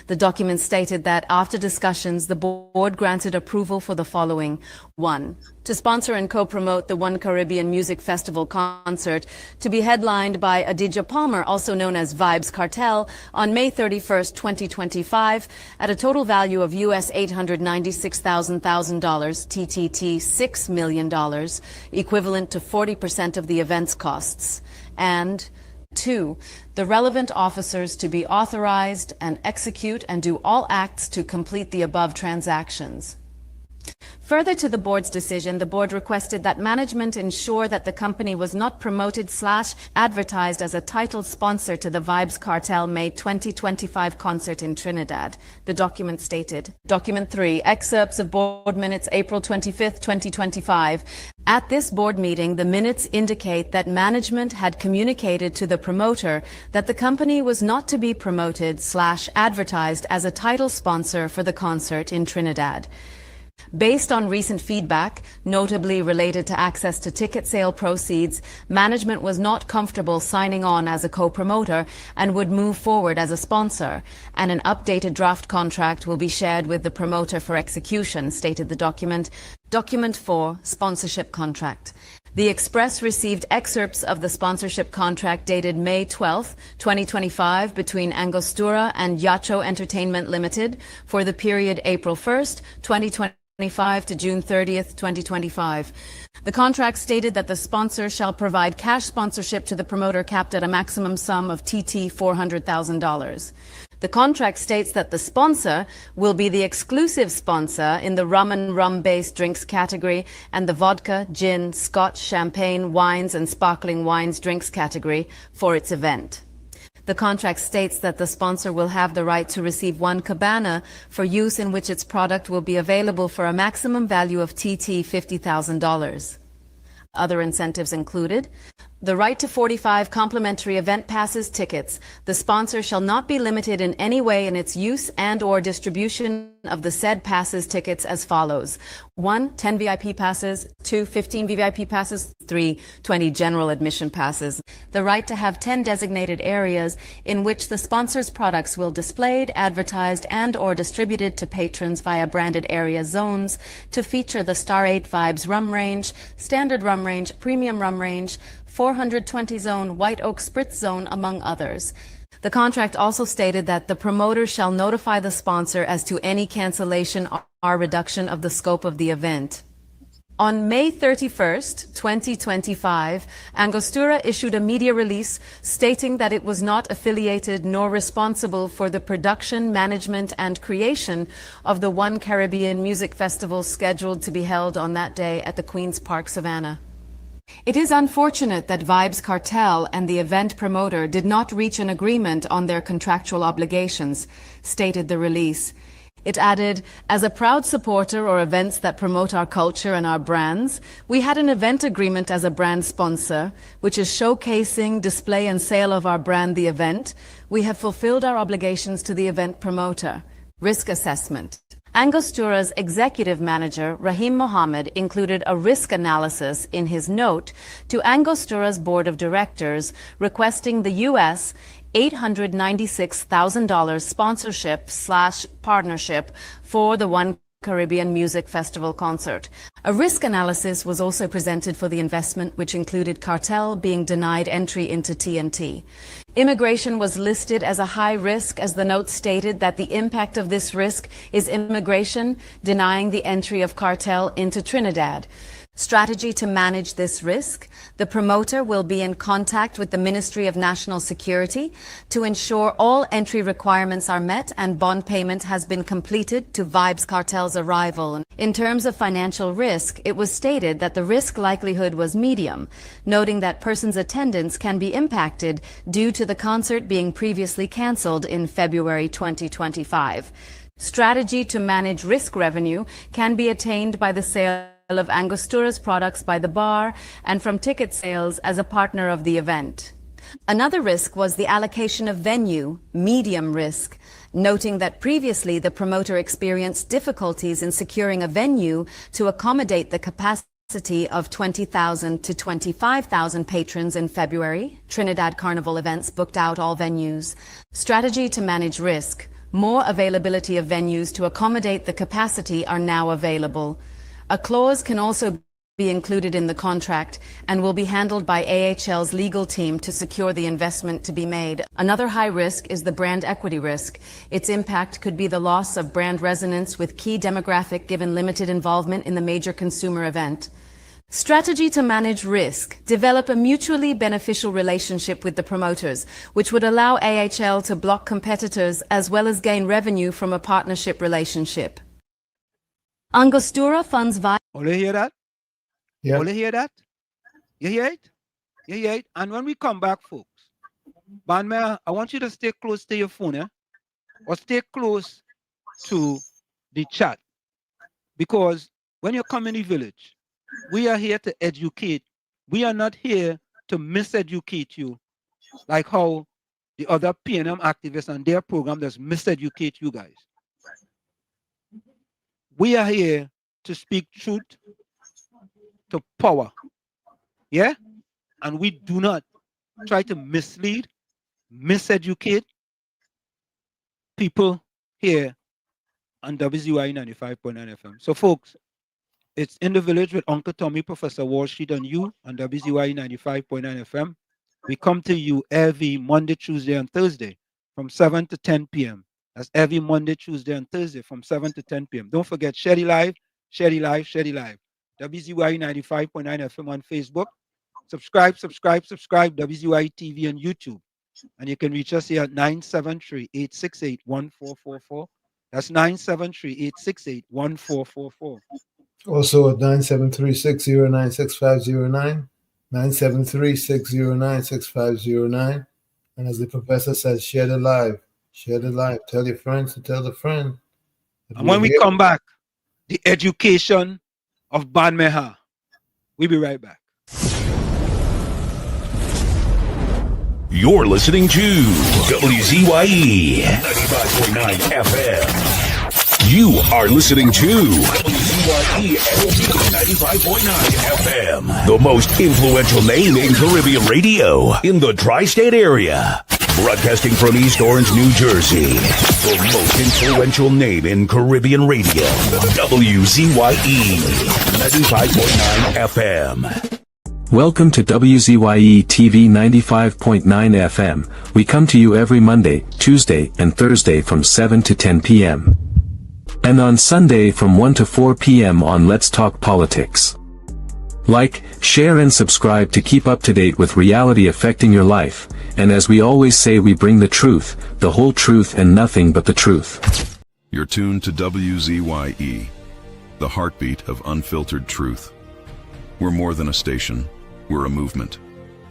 The document stated that after discussions, the board granted approval for the following. 1. To sponsor and co-promote the One Caribbean Music Festival concert to be headlined by Adidja Palmer, also known as Vibes Cartel, on May 31, 2025, at a total value of US $896,000, TTT $6 million, equivalent to 40% of the event's costs. And 2. The relevant officers to be authorized and execute and do all acts to complete the above transactions. Further to the board's decision, the board requested that management ensure that the company was not promoted/advertised as a titled sponsor to the Vibes Cartel May 2025 concert in Trinidad. The document stated. Document 3, excerpts of board minutes April 25, 2025. At this board meeting, the minutes indicate that management had communicated to the promoter that the company was not to be promoted/advertised as a title sponsor for the concert in Trinidad. Based on recent feedback, notably related to access to ticket sale proceeds, management was not comfortable signing on as a co-promoter and would move forward as a sponsor, and an updated draft contract will be shared with the promoter for execution, stated the document. Document 4, Sponsorship Contract. The Express received excerpts of the sponsorship contract dated May 12, 2025 between Angostura and Yacho Entertainment Limited for the period April 1st, 2025 to June 30th, 2025. The contract stated that the sponsor shall provide cash sponsorship to the promoter capped at a maximum sum of TT $400,000. The contract states that the sponsor will be the exclusive sponsor in the rum and rum-based drinks category and the vodka, gin, scotch, champagne, wines and sparkling wines drinks category for its event. The contract states that the sponsor will have the right to receive one cabana for use in which its product will be available for a maximum value of TT $50,000. Other incentives included the right to 45 complimentary event passes tickets. The sponsor shall not be limited in any way in its use and or distribution of the said passes tickets as follows. 1. 10 VIP passes. 2. 15 VIP passes. 3. 20 general admission passes. The right to have 10 designated areas in which the sponsor's products will displayed, advertised and or distributed to patrons via branded area zones to feature the Star 8 Vibes rum range, standard rum range, premium rum range, 420 Zone, White Oak Spritz Zone, among others. The contract also stated that the promoter shall notify the sponsor as to any cancellation or reduction of the scope of the event. On May 31st, 2025, Angostura issued a media release stating that it was not affiliated nor responsible for the production, management, and creation of the One Caribbean Music Festival scheduled to be held on that day at the Queen's Park, Savannah. It is unfortunate that Vibes Cartel and the event promoter did not reach an agreement on their contractual obligations, stated the release. It added, as a proud supporter of events that promote our culture and our brands, we had an event agreement as a brand sponsor, which is showcasing, display, and sale of our brand, The Event. We have fulfilled our obligations to the event promoter. Risk assessment. Angostura's executive manager, Rahim Mohammed, included a risk analysis in his note to Angostura's board of directors, requesting the U.S. $896,000 sponsorship/partnership for the One Caribbean Music Festival concert. A risk analysis was also presented for the investment, which included Cartel being denied entry into TNT. Immigration was listed as a high risk, as the note stated that the impact of this risk is immigration denying the entry of Cartel into Trinidad. Strategy to manage this risk. The promoter will be in contact with the Ministry of National Security to ensure all entry requirements are met and bond payment has been completed to Vibes Cartel's arrival. In terms of financial risk, it was stated that the risk likelihood was medium, noting that persons' attendance can be impacted due to the concert being previously cancelled in February 2025. Strategy to manage risk revenue can be attained by the sale of Angostura's products by the bar and from ticket sales as a partner of the event. Another risk was the allocation of venue, medium risk, noting that previously the promoter experienced difficulties in securing a venue to accommodate the capacity of 20,000 to 25,000 patrons in February. Trinidad Carnival events booked out all venues. Strategy to manage risk. More availability of venues to accommodate the capacity are now available. A clause can also be included in the contract and will be handled by AHL's legal team to secure the investment to be made. Another high risk is the brand equity risk. Its impact could be the loss of brand resonance with key demographic given limited involvement in the major consumer event. Strategy to manage risk. Develop a mutually beneficial relationship with the promoters, which would allow AHL to block competitors as well as gain revenue from a partnership relationship. Angostura funds via... All you hear that? Yeah. All you hear that? You hear it? You hear it? And when we come back, folks, Banmer, I want you to stay close to your phone, eh? Or stay close to the chat. Because when you come in the village, we are here to educate. We are not here to miseducate you, like how the other PNM activists and their program does miseducate you guys. We are here to speak truth to power. Yeah? And we do not try to mislead, miseducate people here on WZYE 95.9 FM. So, folks, it's In the Village with Uncle Tommy, Professor Wall Street, and you on WZYE 95.9 FM. We come to you every Monday, Tuesday, and Thursday from 7 to 10 p.m. That's every Monday, Tuesday, and Thursday from 7 to 10 p.m. Don't forget, share the live, share the live, share the live. WZYE 95.9 FM on Facebook. Subscribe, WZYE TV on YouTube. And you can reach us here at 973-868-1444. That's 973-868-1444. Also at 973-609-6509. 973-609-6509. And as the professor says, share the live. Share the live. Tell your friends to tell a friend. And when we come back, the education of Ban Meha. We'll be right back. You're listening to WZYE 95.9 FM. You are listening to WZYE 95.9 FM, the most influential name in Caribbean radio in the tri-state area. Broadcasting from East Orange, New Jersey, the most influential name in Caribbean radio, WZYE 95.9 FM. Welcome to WZYE TV 95.9 FM. We come to you every Monday, Tuesday, and Thursday from 7 to 10 p.m. And on Sunday from 1 to 4 p.m. on Let's Talk Politics. Like, share and subscribe to keep up to date with reality affecting your life, and as we always say, we bring the truth, the whole truth and nothing but the truth. You're tuned to WZYE, the heartbeat of unfiltered truth. We're more than a station, we're a movement,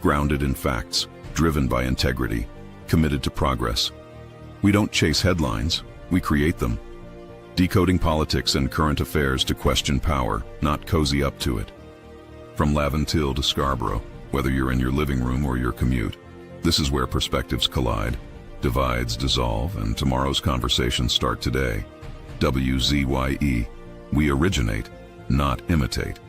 grounded in facts, driven by integrity, committed to progress. We don't chase headlines, we create them. Decoding politics and current affairs to question power, not cozy up to it. From Laventille to Scarborough, whether you're in your living room or your commute, this is where perspectives collide, divides dissolve, and tomorrow's conversations start today. WZYE. We originate, not imitate.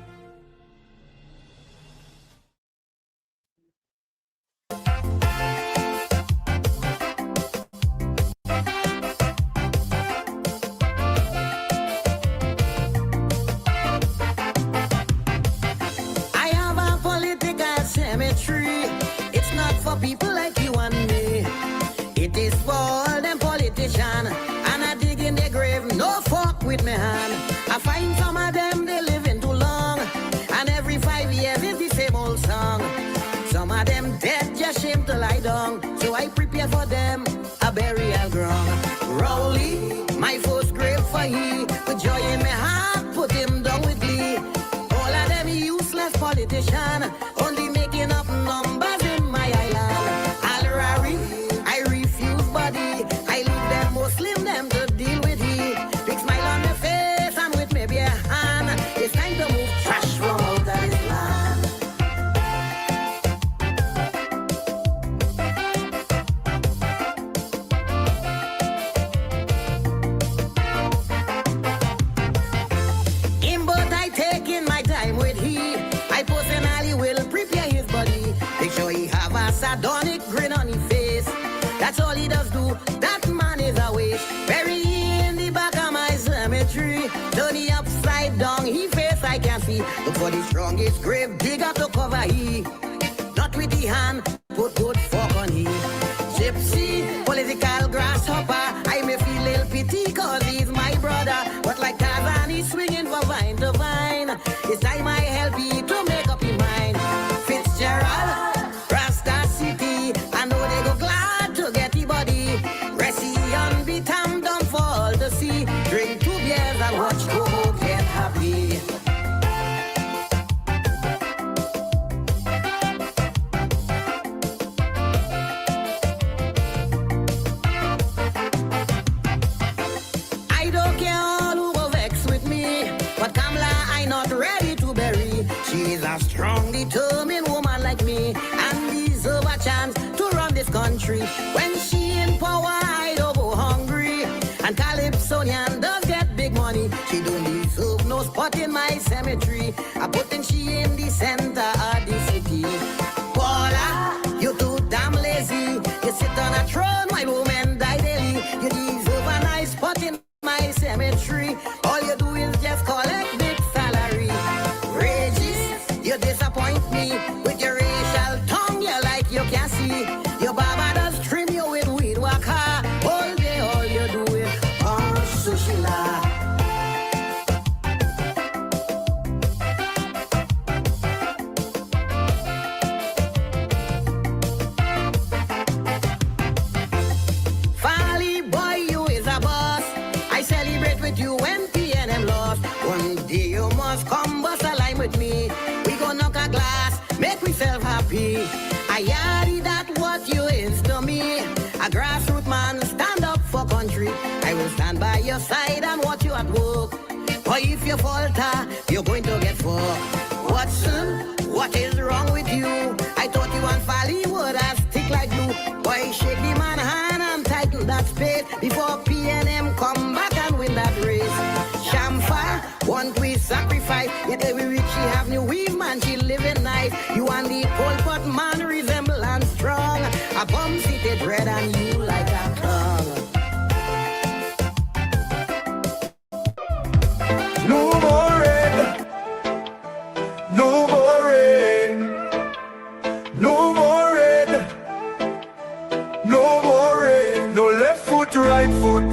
People like you and me, it is for all them politicians, and I dig in their grave, no fuck with me hand. I find some of them, they living too long, and every 5 years is the same old song. Some of them dead, just shame to lie down, so I prepare for them a burial ground. Rowley, my first grave for he, with joy in my heart, put him down with glee. All of them useless politicians, only making up numbers in my island. I refuse body, I leave them Muslim them to deal with he. Big smile on their face and with maybe a hand. It's time to move trash from out of this land. In but I take in my time with he. I personally will prepare his body. Make sure he have a sardonic grin on his face. That's all he does do. That man is a waste. Bury in the back of my cemetery. Turn he upside down. He face I can see. Look for the strongest grave. Dig up to cover he. Not with the hand. Put good fork on he. Gypsy, political grasshopper. I may feel little pity cause he's my brother. But like Tarzan, he's swinging from vine to vine. It's time I help you to make up your mind. Fitzgerald, Rasta City. I know they go glad to get the body. Resi on the tam down for all to see. Drink 2 beers and watch Coco get happy. I don't care all who go vex with me, but Kamala I not ready to bury. She is a strong, determined woman like me, and deserve a chance to run this country. When she in power, I don't go hungry. And Calypsonian does get big money. She don't deserve no spot in my cemetery. I put in she in the center of the city. Paula, you too damn lazy. You sit on a throne while women die daily. You deserve a nice spot in my cemetery. All you do is just collect big salary. Regis, you disappoint me with your racial tongue. You like you can see. Your barber does trim you with weed waka. All day, all you do is sushila. Fally boy, you is a boss. I celebrate with you when PNM lost. One day you must come bust a line with me. We gon' knock a glass, make myself happy. I yardy that what you is to me. A grassroots man, stand up for country. I will stand by your side and watch you at work. Or if you falter, you're going to get fucked. Watson, what is wrong with you? I thought you and Fally would have stick like glue. Boy, shake the man hand and tighten that space before PNM come back and win that race. Shamfa, want we sacrifice, yet every week she have new weave, man, she living nice. You and the Pol Pot man resemble and strong. A bum seated red and you like a tongue. No more rain, no more rain. foot, right foot,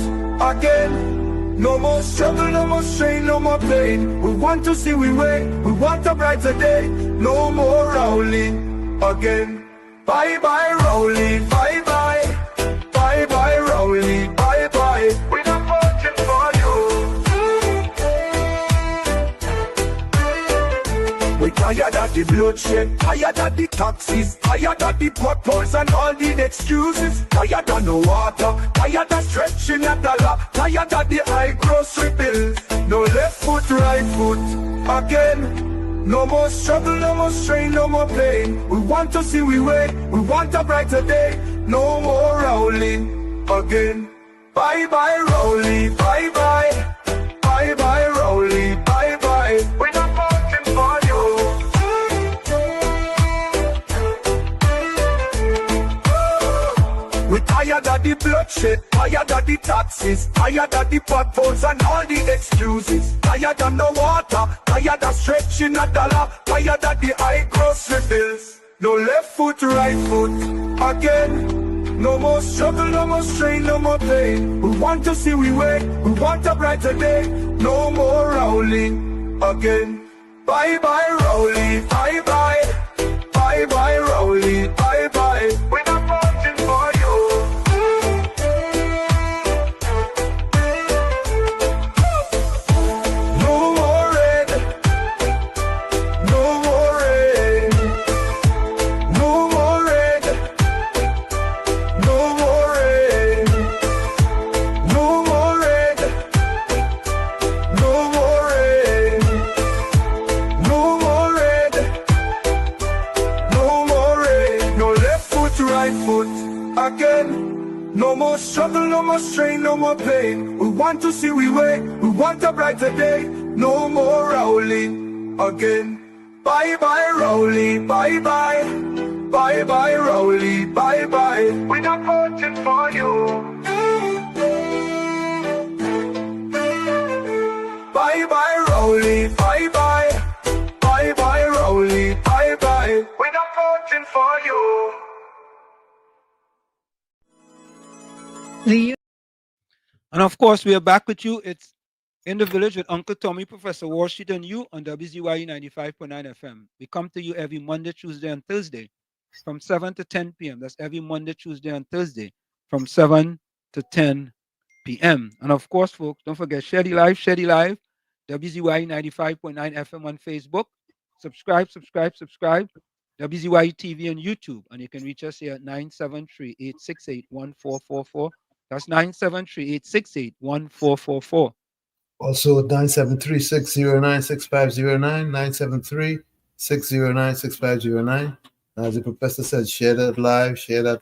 again. No more struggle, no more strain, no more pain. We want to see we way, we want a brighter day. No more Rowley again. Bye bye Rowley, bye bye. Bye bye Rowley, bye bye. We're not voting for you. We tired of the bloodshed, tired of the taxes, tired of the potholes and all the excuses. Tired of no water, tired of stretching at the law, tired of the high grocery bills. No left foot, right foot, again. No more struggle, no more strain, no more pain. We want to see we way, we want a brighter day. No more Rowley again. Bye bye Rowley, bye bye. Bye bye Rowley, bye bye. We're not voting for you. We're tired of the bloodshed, tired of the taxes, tired of the potholes and all the excuses. Tired of no water, tired of stretching a dollar, tired of the high grocery bills. No left foot, right foot, again. No more struggle, no more strain, no more pain. We want to see we way, we want a brighter day. No more Rowley again. Bye bye Rowley, bye bye. Bye bye Rowley, bye bye. We're not voting for you. No more red, no more red, no more red, no more red, no more red, no more red, no more red, no more red. No left foot, right foot, again. No more struggle, no more strain, no more pain. We want to see we way, we want a brighter day. No more Rowley again. Bye bye Rowley, bye bye. Bye bye Rowley, bye bye. We're not voting for you. Bye bye Rowley, bye bye. Bye bye Rowley, bye bye. We're not voting for you. And of course, we are back with you. It's In the Village with Uncle Tommy, Professor Wall Street, and you on WZYE 95.9 FM. We come to you every Monday, Tuesday, and Thursday from 7 to 10 p.m. That's every Monday, Tuesday, and Thursday from 7 to 10 p.m. And of course, folks, don't forget, share the live, WZYE 95.9 FM on Facebook. Subscribe. WZYE TV on YouTube. And you can reach us here at 973-868-1444. That's 973-868-1444. Also 973-609-6509, 973-609-6509. As the professor said, share that live, share the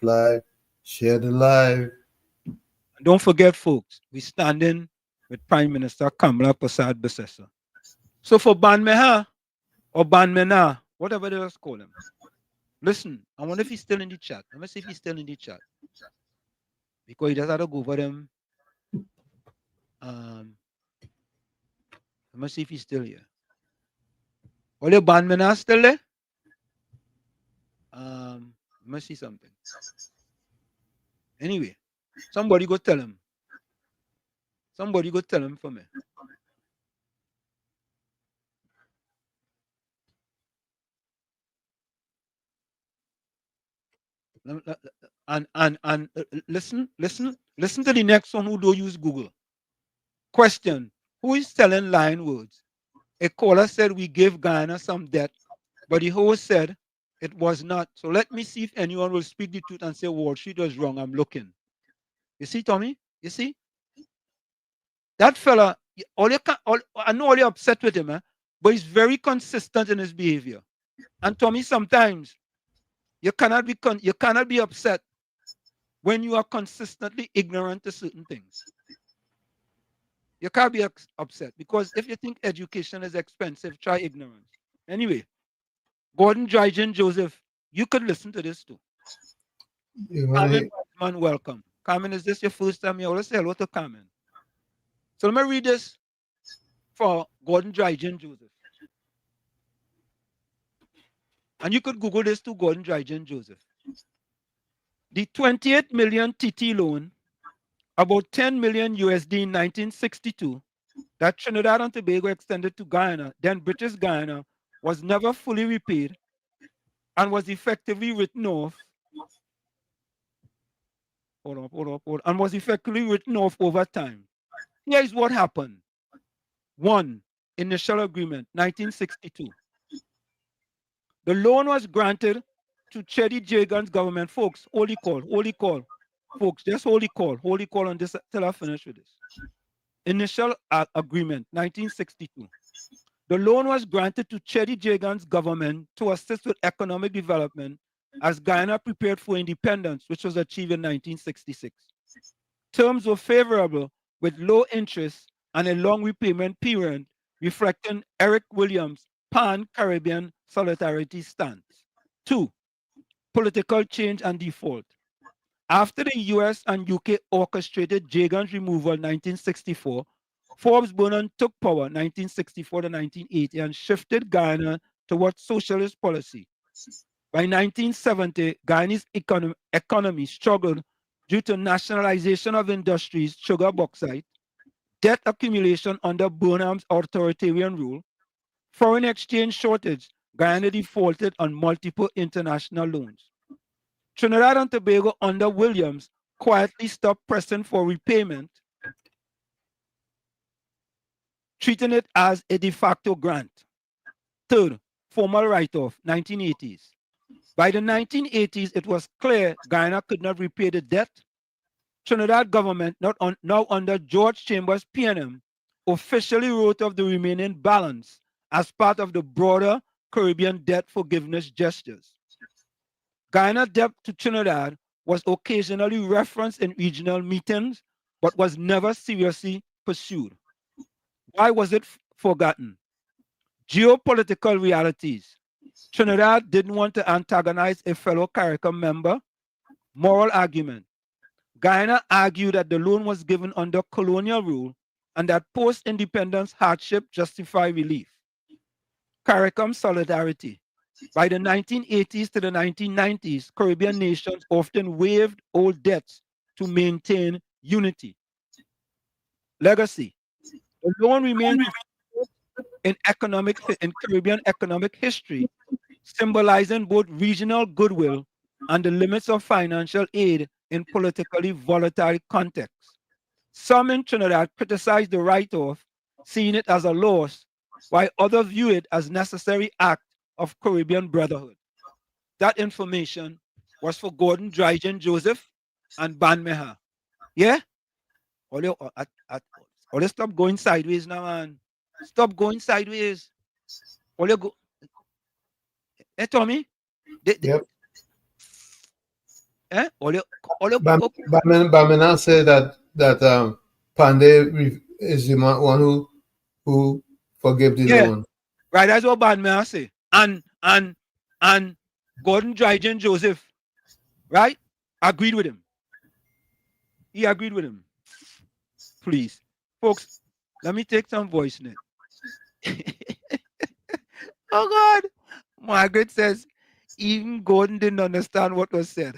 live. And don't forget, folks, we're standing with Prime Minister Kamala Prasad Besessa. So for Banmeha or Banmena, whatever they just call him, listen, I wonder if he's still in the chat. Let me see if he's still in the chat. Because he does have to go over them. Let me see if he's still here. All your bandmen are still there? Let me see something. Anyway, somebody go tell him. Somebody go tell him for me. And listen to the next one who don't use Google. Question: who is telling lying words? A caller said we gave Ghana some debt, but the host said it was not. So let me see if anyone will speak the truth and say Wall Street was wrong. I'm looking. You see, Tommy? You see? That fella, I know all you're upset with him, but he's very consistent in his behavior. And Tommy, sometimes you cannot be upset when you are consistently ignorant to certain things. You can't be upset because if you think education is expensive, try ignorance. Anyway, Gordon Dryden Joseph, you could listen to this too. Carmen, welcome. Carmen, is this your first time here? Let's say hello to Carmen. So let me read this for Gordon Dryden Joseph. And you could Google this to Gordon Dryden Joseph. The 28 million TT loan about 10 million USD in 1962 that Trinidad and Tobago extended to Guyana, then British Guyana, was never fully repaid and was effectively written off. And was effectively written off over time. Here is what happened. 1. Initial agreement, 1962. The loan was granted to Chedi Jagan's government. Folks, holy call. Folks, just holy call on this till I finish with this. Initial agreement, 1962. The loan was granted to Chedi Jagan's government to assist with economic development as Guyana prepared for independence, which was achieved in 1966. Terms were favorable with low interest and a long repayment period, reflecting Eric Williams' pan-Caribbean solidarity stance. 2. Political change and default. After the US and UK orchestrated Jagan's removal in 1964, Forbes Burnham took power 1964 to 1980 and shifted Guyana towards socialist policy. By 1970, Guyanese economy struggled due to nationalization of industries, sugar, bauxite, debt accumulation under Burnham's authoritarian rule, foreign exchange shortage. Guyana defaulted on multiple international loans. Trinidad and Tobago under Williams quietly stopped pressing for repayment, treating it as a de facto grant. 3rd, formal write-off, 1980s. By the 1980s, it was clear Guyana could not repay the debt. Trinidad government, now under George Chambers PNM, officially wrote off the remaining balance as part of the broader Caribbean debt forgiveness gestures. Guyana debt to Trinidad was occasionally referenced in regional meetings, but was never seriously pursued. Why was it forgotten? Geopolitical realities. Trinidad didn't want to antagonize a fellow CARICOM member. Moral argument. Guyana argued that the loan was given under colonial rule and that post-independence hardship justified relief. CARICOM solidarity. By the 1980s to the 1990s, Caribbean nations often waived old debts to maintain unity. Legacy. The loan remains in Caribbean economic history, symbolizing both regional goodwill and the limits of financial aid in politically volatile contexts. Some in Trinidad criticized the write-off, seeing it as a loss, while others view it as necessary act of Caribbean brotherhood. That information was for Gordon Dryden Joseph and Ban Meha. Yeah? All you stop going sideways now, man. Stop going sideways. All you go. Hey, Tommy? Yep. Eh? Bamina said that Pandey is the one who forgave the loan. Right, that's what Ban say. And Gordon Dryden Joseph, right? Agreed with him. He agreed with him. Please. Folks, let me take some voice net. Oh God. Margaret says, even Gordon didn't understand what was said.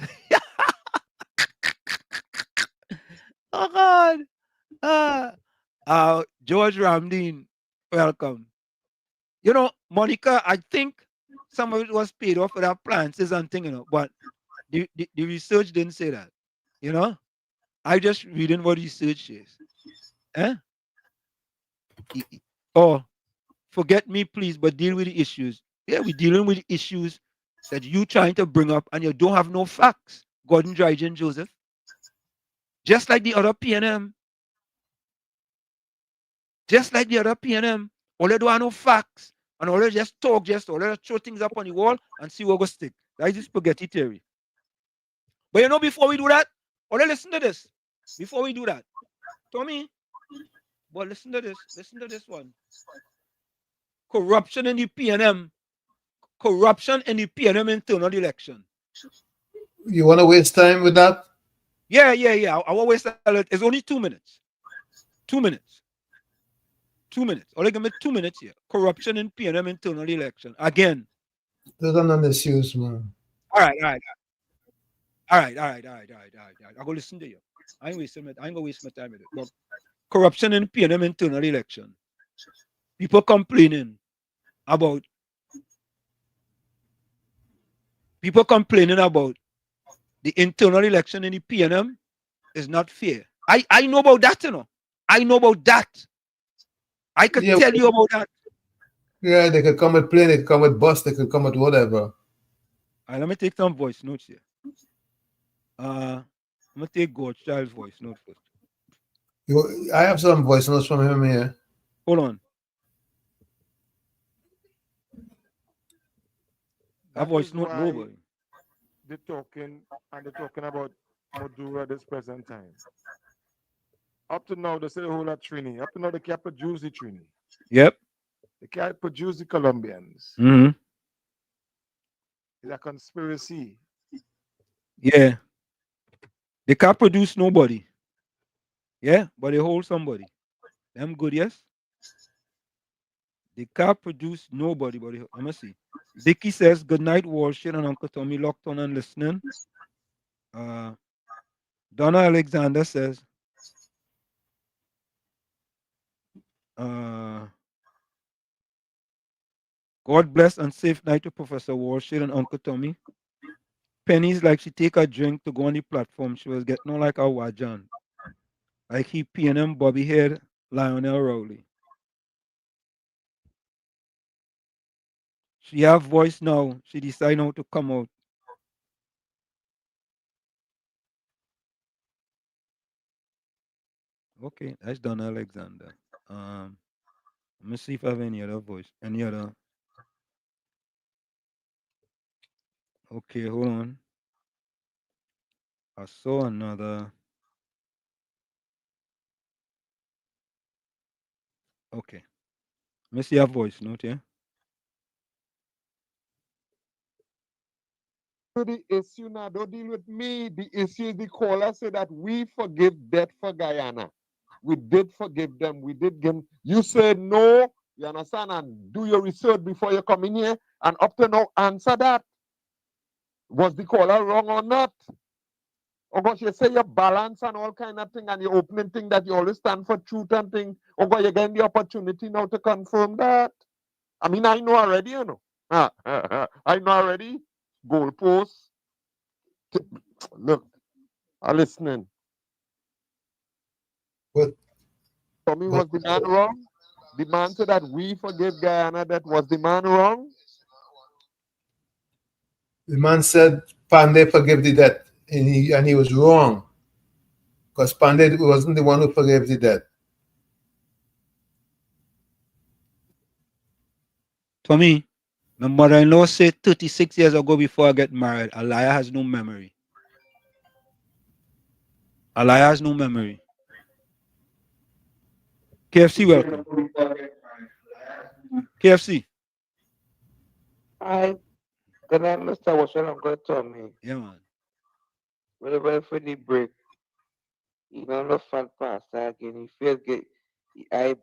Oh God. George Ramdeen, welcome. You know, Monica, I think some of it was paid off with our plants and thing, you know, but the research didn't say that. You know? I just reading what research says. Eh? Oh, forget me, please, but deal with the issues. Yeah, we're dealing with issues that you trying to bring up and you don't have no facts. Gordon Dryden Joseph. Just like the other PNM. Just like the other PNM. All they do are no facts. And all they just talk, all they throw things up on the wall and see what goes stick. That is the spaghetti theory. But you know, before we do that, all they listen to this. Before we do that, Tommy, but listen to this one. Corruption in the PNM. Corruption in the PNM internal election. You want to waste time with that? Yeah. I won't waste that. It's only 2 minutes. 2 minutes. 2 minutes. Only give me 2 minutes here. Corruption in PNM internal election. Again. Those are not issues, man. All right. All right. I go listen to you. I ain't gonna waste my time with it. But corruption in PNM internal election. People complaining about the internal election in the PNM is not fair. I know about that, you know. I know about that. I could Yeah, tell you about that. yeah, they could come with plane, they could come with bus, they could come with whatever. All right, let me take some voice notes here. I'm gonna take Godchild's voice note first. I have some voice notes from him here. Hold on. That That voice is note low, why boy. they're talking about Maduro this present time. Up to now, they say the whole lot Trini. Up to now, they can't produce the Trini. Yep. They can't produce the Colombians. Mm-hmm. It's a conspiracy. Yeah. They can't produce nobody. Yeah, but they hold somebody. Them good, yes? They can't produce nobody, but let me see. Vicky says, good night, Walshit and Uncle Tommy locked on and listening. Donna Alexander says, God bless and safe night to Professor Walshit and Uncle Tommy. Penny's like she take a drink to go on the platform. She was getting on like a wajan. Like he PNM Bobby Head, Lionel Rowley. She have voice now. She decide now to come out. Okay, that's Donna Alexander. Let me see if I have any other voice. Any other? Okay, hold on. I saw another. Okay. Let me see a voice note, yeah? The issue now, don't deal with me. The issue is the caller said that we forgive debt for Guyana. We did forgive them. We did give. You said no. You understand? And do your research before you come in here. And up to now, answer that. Was the caller wrong or not? Oh gosh, you say your balance and all kind of thing, and your opening thing that you always stand for truth and thing. Oh God, you're getting the opportunity now to confirm that. I mean, I know already, you know. I know already. Goalposts. Look, I'm listening. But Tommy, was the man wrong? The man said that we forgive Guyana. That was the man wrong? The man said Pandey forgave the debt, and he was wrong. Because Pandey wasn't the one who forgave the debt. Tommy, my mother-in-law said 36 years ago before I get married, a liar has no memory. A liar has no memory. KFC, welcome. KFC. I can I understand what you're going to tell me. Yeah, man. Whenever for the break, you know, the fun pass again, you feel good. I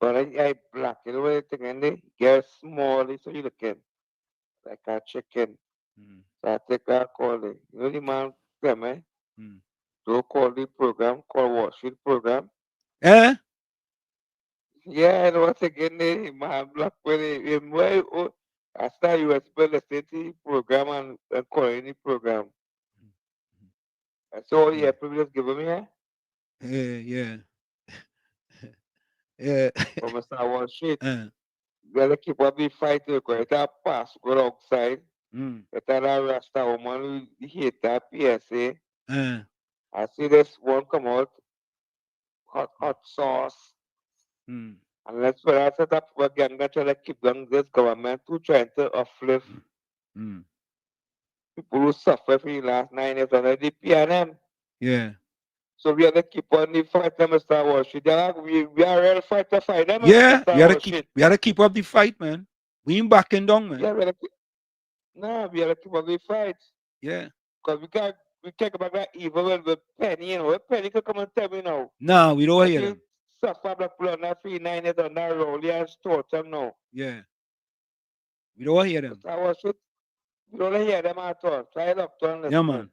but I black, you know what I think, and they get small, so you looking like a chicken. So I take a call it. You know the man them, eh? Don't call the program, call Washington program. Eh? Yeah, I know what again, man black with it. I start you spell the city program and call any program. So yeah, privilege given me, eh? Yeah. Yeah. From Mr. Wall Street. Gotta keep up the fight because it's a pass go outside. It's a Rasta woman who hate that PSA. I see this one come out, hot sauce. And that's where I set up for gang that try to keep going this government who trying to uplift people who suffer for the last 9 years under the PNM. Yeah. So we have to keep on the fight, Mr. Wall Street. We are real fight to fight them, Yeah, Mr. Wall Street. we gotta keep up the fight, man. We ain't backing down, man. Yeah, we have to we have to keep on the fight. Yeah. Because we can't go back that evil with Penny, you know. Penny could come and tell me now. Nah, we don't hear you them. Suffer black people on that 3 9 years on that roll, yeah, and start them now. Yeah. We don't hear them. We don't hear them at all. Try it up to and listen. Yeah, man.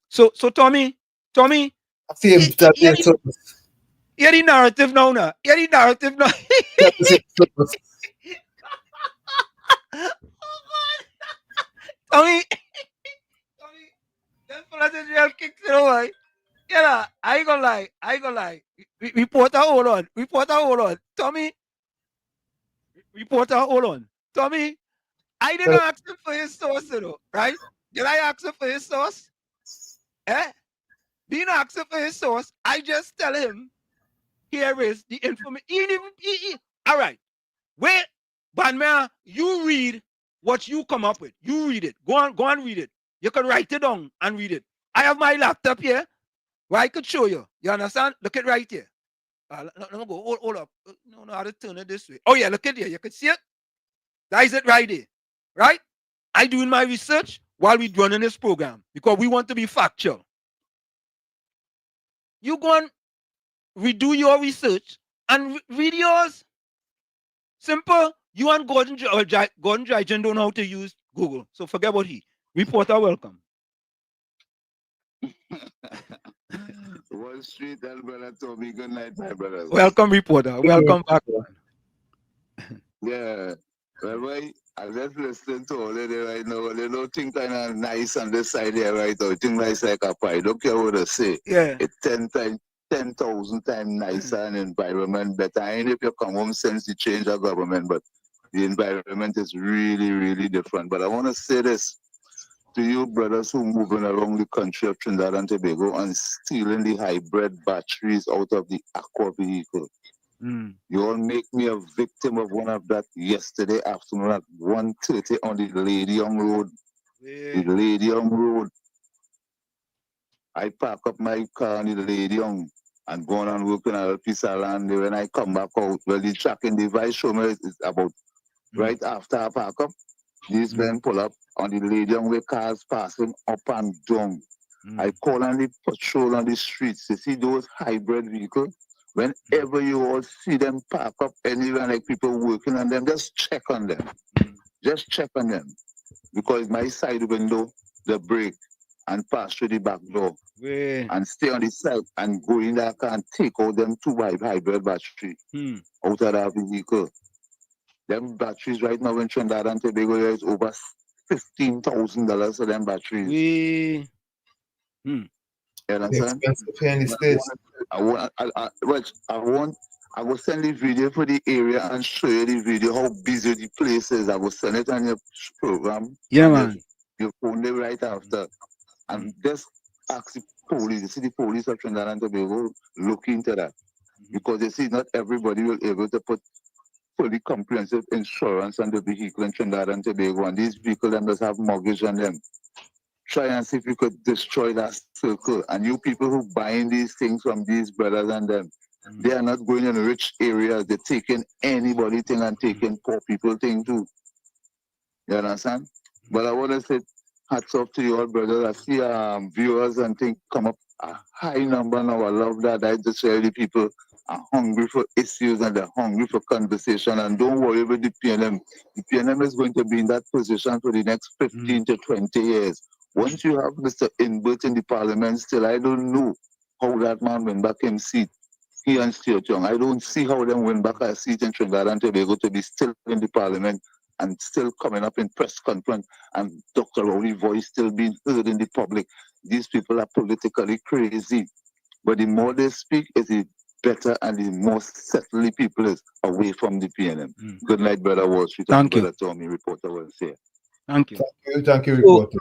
So Tommy, Same, hear the narrative now, now. Hear the narrative now. Tommy, them fellas is real kicks, you know why? Yeah, I ain't gonna lie. I ain't gonna lie. Reporter, hold on. Reporter, hold on. Tommy, reporter, hold on. Tommy, I didn't ask him for his source, you know, right? Did I ask him for his source? Eh? Didn't ask him for his source. I just tell him, here is the information. All right. Wait, Banmea, you read what you come up with. You read it. Go on, read it. You can write it down and read it. I have my laptop here where I could show you. You understand? Look at right here. Let me go. Hold up. No, how to turn it this way. Oh, yeah, look at here. You can see it. That is it right there. Right? I doing my research while we running this program because we want to be factual. You go and redo your research and read yours. Simple. You and Gordon Dryden don't know how to use Google. So forget about he. Reporter, welcome. Wall Street, El brother Tommy, good night, my brothers. Welcome, reporter. Welcome back. Yeah. Well, boy, I just listening to all of them right now. They don't think kind of nice on this side here right now. Think nice like a pie. Don't care what they say. Yeah. It's 10,000 times nicer and environment better. And if you come home since the change of government, but the environment is really, really different. But I want to say this to you brothers who moving around the country of Trinidad and Tobago and stealing the hybrid batteries out of the aqua vehicle. You all make me a victim of one of that yesterday afternoon at 1:30 on the Lady Young Road. The Lady Young Road. I park up my car on the Lady Young and go on and work on a piece of land. When I come back out, well, the tracking device show me it's about right after I park up. These men pull up on the Lady Young with cars passing up and down. I call on the patrol on the streets. You see those hybrid vehicles? Whenever you all see them park up anywhere, like people working on them, just check on them. Just check on them. Because my side window, the brake, and pass through the back door. And stay on the side and go in there and take out them two hybrid batteries out of that vehicle. Them batteries right now in Trinidad and Tobago is over $15,000 for them batteries. You understand? I will send the video for the area and show you the video how busy the place is. I will send it on your program. Yeah, man. You phone it right after. And just ask the police. You see the police of Trinidad and Tobago look into that. Because you see, not everybody will be able to put fully comprehensive insurance on the vehicle in Trinidad and Tobago. And these vehicles them just have mortgage on them. Try and see if you could destroy that circle. And you people who buying these things from these brothers and them, they are not going in rich areas. They're taking anybody thing and taking poor people thing too. You understand? But I want to say hats off to you all, brothers. I see viewers and things come up a high number now. I love that. I just say the people are hungry for issues and they're hungry for conversation. And don't worry about the PNM. The PNM is going to be in that position for the next 15 to 20 years. Once you have Mr. Inbert in the parliament still, I don't know how that man went back in seat. He and Stuart Young. I don't see how them went back a seat in Trinidad and Tobago to be still in the parliament and still coming up in press conference and Dr. Rowley's voice still being heard in the public. These people are politically crazy. But the more they speak, the better and the more settled people is away from the PNM. Good night, Brother Wall Street. Thank you. Brother Tommy, reporter was here. Thank you. Thank you, reporter.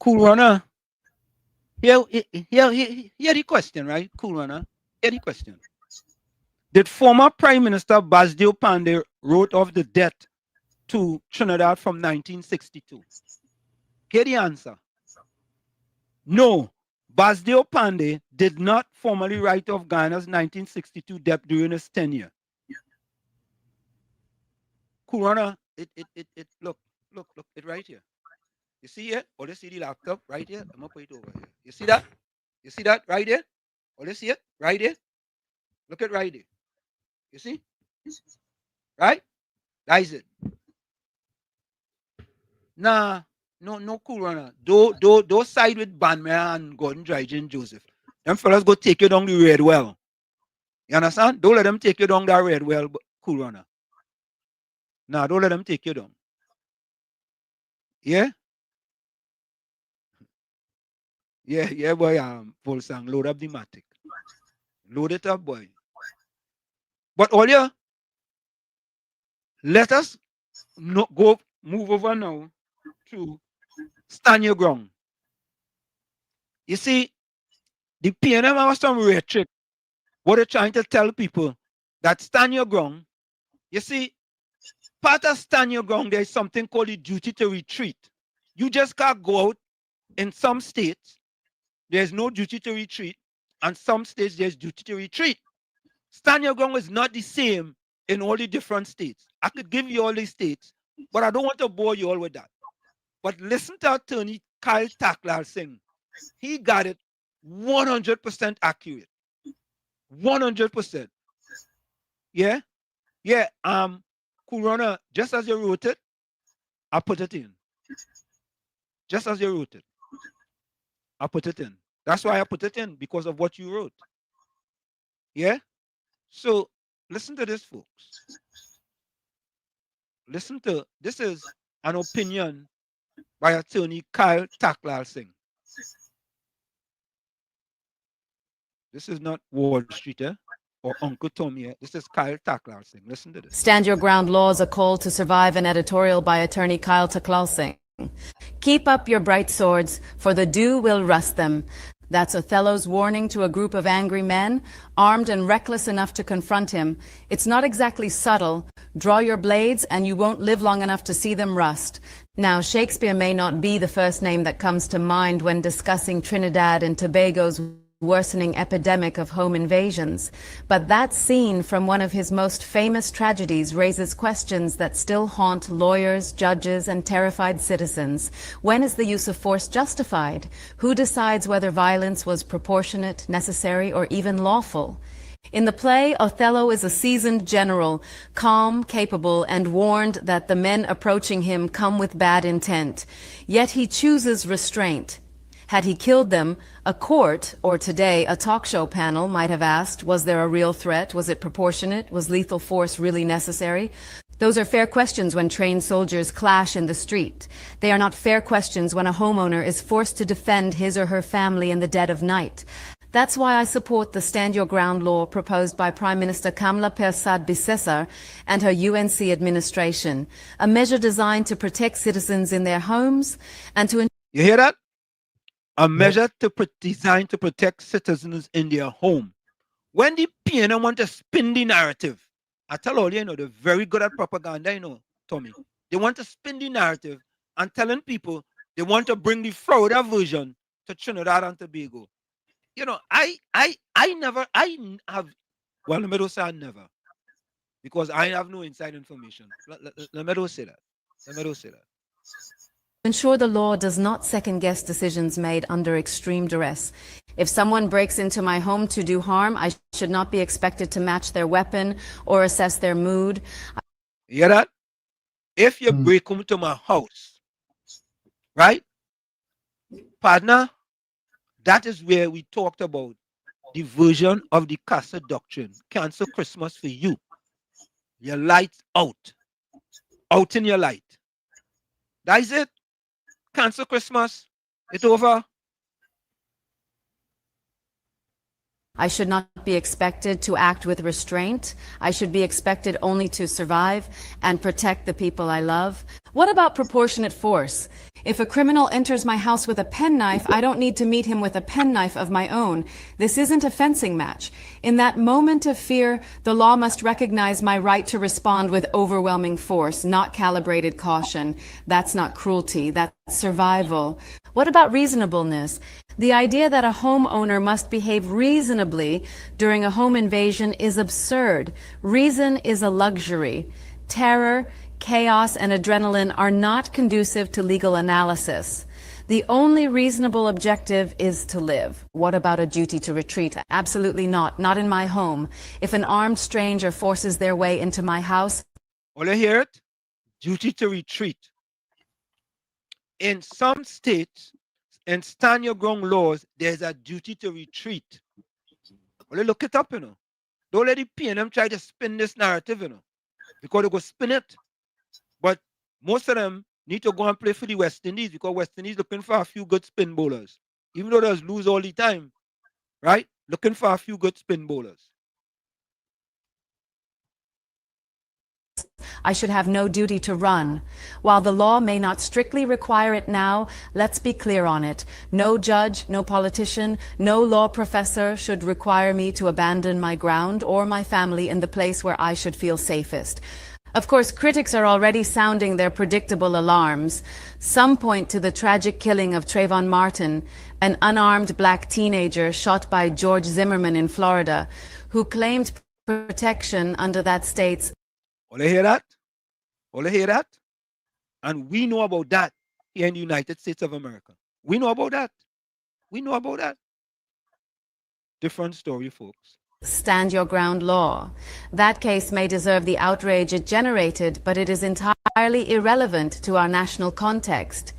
Cool runner. Here the question, right? Cool runner. Here the question. Did former Prime Minister Basdeo Panday wrote off the debt to Trinidad from 1962? Here the answer. No, Basdeo Panday did not formally write off Ghana's 1962 debt during his tenure. Kurana, look, it right here. You see it? Or you see the laptop right here? I'm gonna put it over here. You see that? You see that right there? Or you see it right there? Look at right there. You see? Right? That is it. Now, No cool runner. Don't side with Banmer and Gordon Dry Gin Joseph. Them fellas go take you down the red well. You understand? Don't let them take you down that red well, cool runner. Nah, don't let them take you down. Yeah? Yeah, boy, full sang. Load up the matic. Load it up, boy. But all you, let us move over now to stand your ground. You see, the PNM have some rhetoric. What they're trying to tell people that stand your ground. You see, part of stand your ground, there is something called the duty to retreat. You just can't go out. In some states, there's no duty to retreat, and some states there's duty to retreat. Stand your ground is not the same in all the different states. I could give you all these states, but I don't want to bore you all with that. But listen to attorney Kyle Taklar sing. He got it 100% accurate. 100%. Yeah? Yeah. Corona, just as you wrote it, I put it in. Just as you wrote it, I put it in. That's why I put it in, because of what you wrote. Yeah? So listen to this, folks. Listen to this is an opinion by attorney Kyle Taklar Singh. This is not Wall Street or Uncle Tommy. This is Kyle Taklar Singh. Listen to this. Stand Your Ground Laws, a call to survive, an editorial by attorney Kyle Taklar Singh. Keep up your bright swords, for the dew will rust them. That's Othello's warning to a group of angry men, armed and reckless enough to confront him. It's not exactly subtle. Draw your blades and you won't live long enough to see them rust. Now, Shakespeare may not be the first name that comes to mind when discussing Trinidad and Tobago's worsening epidemic of home invasions, but that scene from one of his most famous tragedies raises questions that still haunt lawyers, judges, and terrified citizens. When is the use of force justified? Who decides whether violence was proportionate, necessary, or even lawful? In the play, Othello is a seasoned general, calm, capable, and warned that the men approaching him come with bad intent. Yet he chooses restraint. Had he killed them, a court, or today a talk show panel, might have asked, was there a real threat? Was it proportionate? Was lethal force really necessary? Those are fair questions when trained soldiers clash in the street. They are not fair questions when a homeowner is forced to defend his or her family in the dead of night. That's why I support the Stand Your Ground law proposed by Prime Minister Kamla Persad-Bissessar and her UNC administration, a measure designed to protect citizens in their homes and to... You hear that? A measure designed to protect citizens in their home. When the PNM want to spin the narrative, I tell all you, they're very good at propaganda, Tommy. They want to spin the narrative and telling people they want to bring the Florida version to Trinidad and Tobago. I have, well, let me don't say I never, because I have no inside information. Let me don't say that. Let me don't say that. Ensure the law does not second-guess decisions made under extreme duress. If someone breaks into my home to do harm, I should not be expected to match their weapon or assess their mood. You hear that? If you break into my house, right? Partner, that is where we talked about the version of the Casa Doctrine. Cancel Christmas for you. Your lights out. Out in your light. That is it. Cancel Christmas. It's over. I should not be expected to act with restraint. I should be expected only to survive and protect the people I love. What about proportionate force? If a criminal enters my house with a penknife, I don't need to meet him with a penknife of my own. This isn't a fencing match. In that moment of fear, the law must recognize my right to respond with overwhelming force, not calibrated caution. That's not cruelty, that's survival. What about reasonableness? The idea that a homeowner must behave reasonably during a home invasion is absurd. Reason is a luxury. Terror, chaos, and adrenaline are not conducive to legal analysis. The only reasonable objective is to live. What about a duty to retreat? Absolutely not. Not in my home. If an armed stranger forces their way into my house... All you hear it? Duty to retreat. in some states, in stand your ground laws, there's a duty to retreat. Well, look it up, Don't let the PNM try to spin this narrative, because they go spin it. But most of them need to go and play for the West Indies because West Indies looking for a few good spin bowlers. Even though they lose all the time, right? Looking for a few good spin bowlers. I should have no duty to run. While the law may not strictly require it now, let's be clear on it. No judge, no politician, no law professor should require me to abandon my ground or my family in the place where I should feel safest. Of course, critics are already sounding their predictable alarms. Some point to the tragic killing of Trayvon Martin, an unarmed black teenager shot by George Zimmerman in Florida, who claimed protection under that state's. All you hear that? All you hear that? And we know about that here in the United States of America. We know about that. We know about that. Different story, folks. Stand your ground law. That case may deserve the outrage it generated, but it is entirely irrelevant to our national context.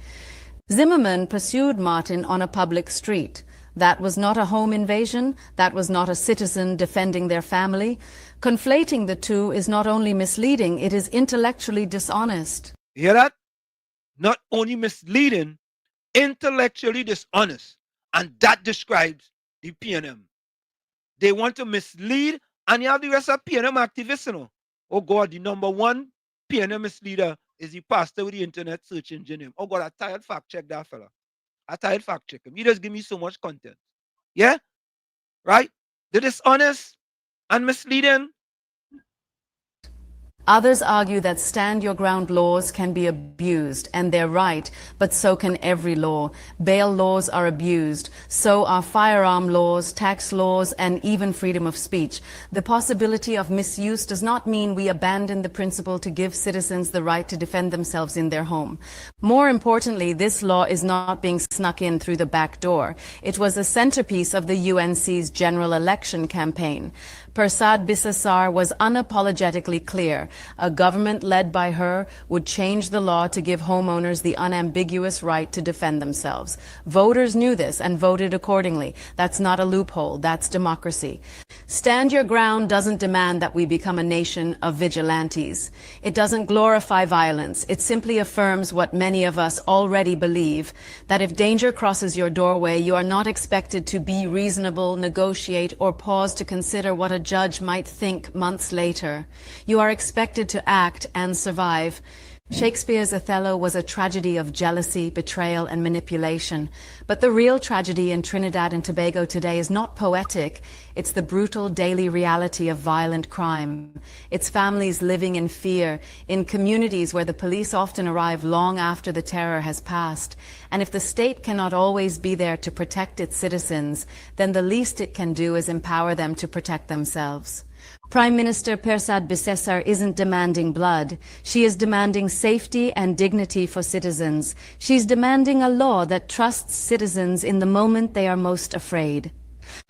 Zimmerman pursued Martin on a public street. That was not a home invasion. That was not a citizen defending their family. Conflating the two is not only misleading, it is intellectually dishonest. You hear that? Not only misleading, intellectually dishonest. And that describes the PNM. They want to mislead, and you have the rest of PNM activists, Oh God, the number one PNM misleader is the pastor with the internet search engine. Oh God, I tired fact check that fella. I tired fact check him. He just give me so much content. Yeah? Right? The dishonest and misleading. Others argue that stand your ground laws can be abused, and they're right, but so can every law. Bail laws are abused, so are firearm laws, tax laws, and even freedom of speech. The possibility of misuse does not mean we abandon the principle to give citizens the right to defend themselves in their home. More importantly, this law is not being snuck in through the back door. It was a centerpiece of the UNC's general election campaign. Persad Bissessar was unapologetically clear. A government led by her would change the law to give homeowners the unambiguous right to defend themselves. Voters knew this and voted accordingly. That's not a loophole. That's democracy. Stand your ground doesn't demand that we become a nation of vigilantes. It doesn't glorify violence. It simply affirms what many of us already believe, that if danger crosses your doorway, you are not expected to be reasonable, negotiate, or pause to consider what a judge might think months later. You are expected to act and survive. Shakespeare's Othello was a tragedy of jealousy, betrayal, and manipulation. But the real tragedy in Trinidad and Tobago today is not poetic. It's the brutal daily reality of violent crime. It's families living in fear, in communities where the police often arrive long after the terror has passed. And if the state cannot always be there to protect its citizens, then the least it can do is empower them to protect themselves. Prime Minister Persad Bissessar isn't demanding blood. She is demanding safety and dignity for citizens. She's demanding a law that trusts citizens in the moment they are most afraid.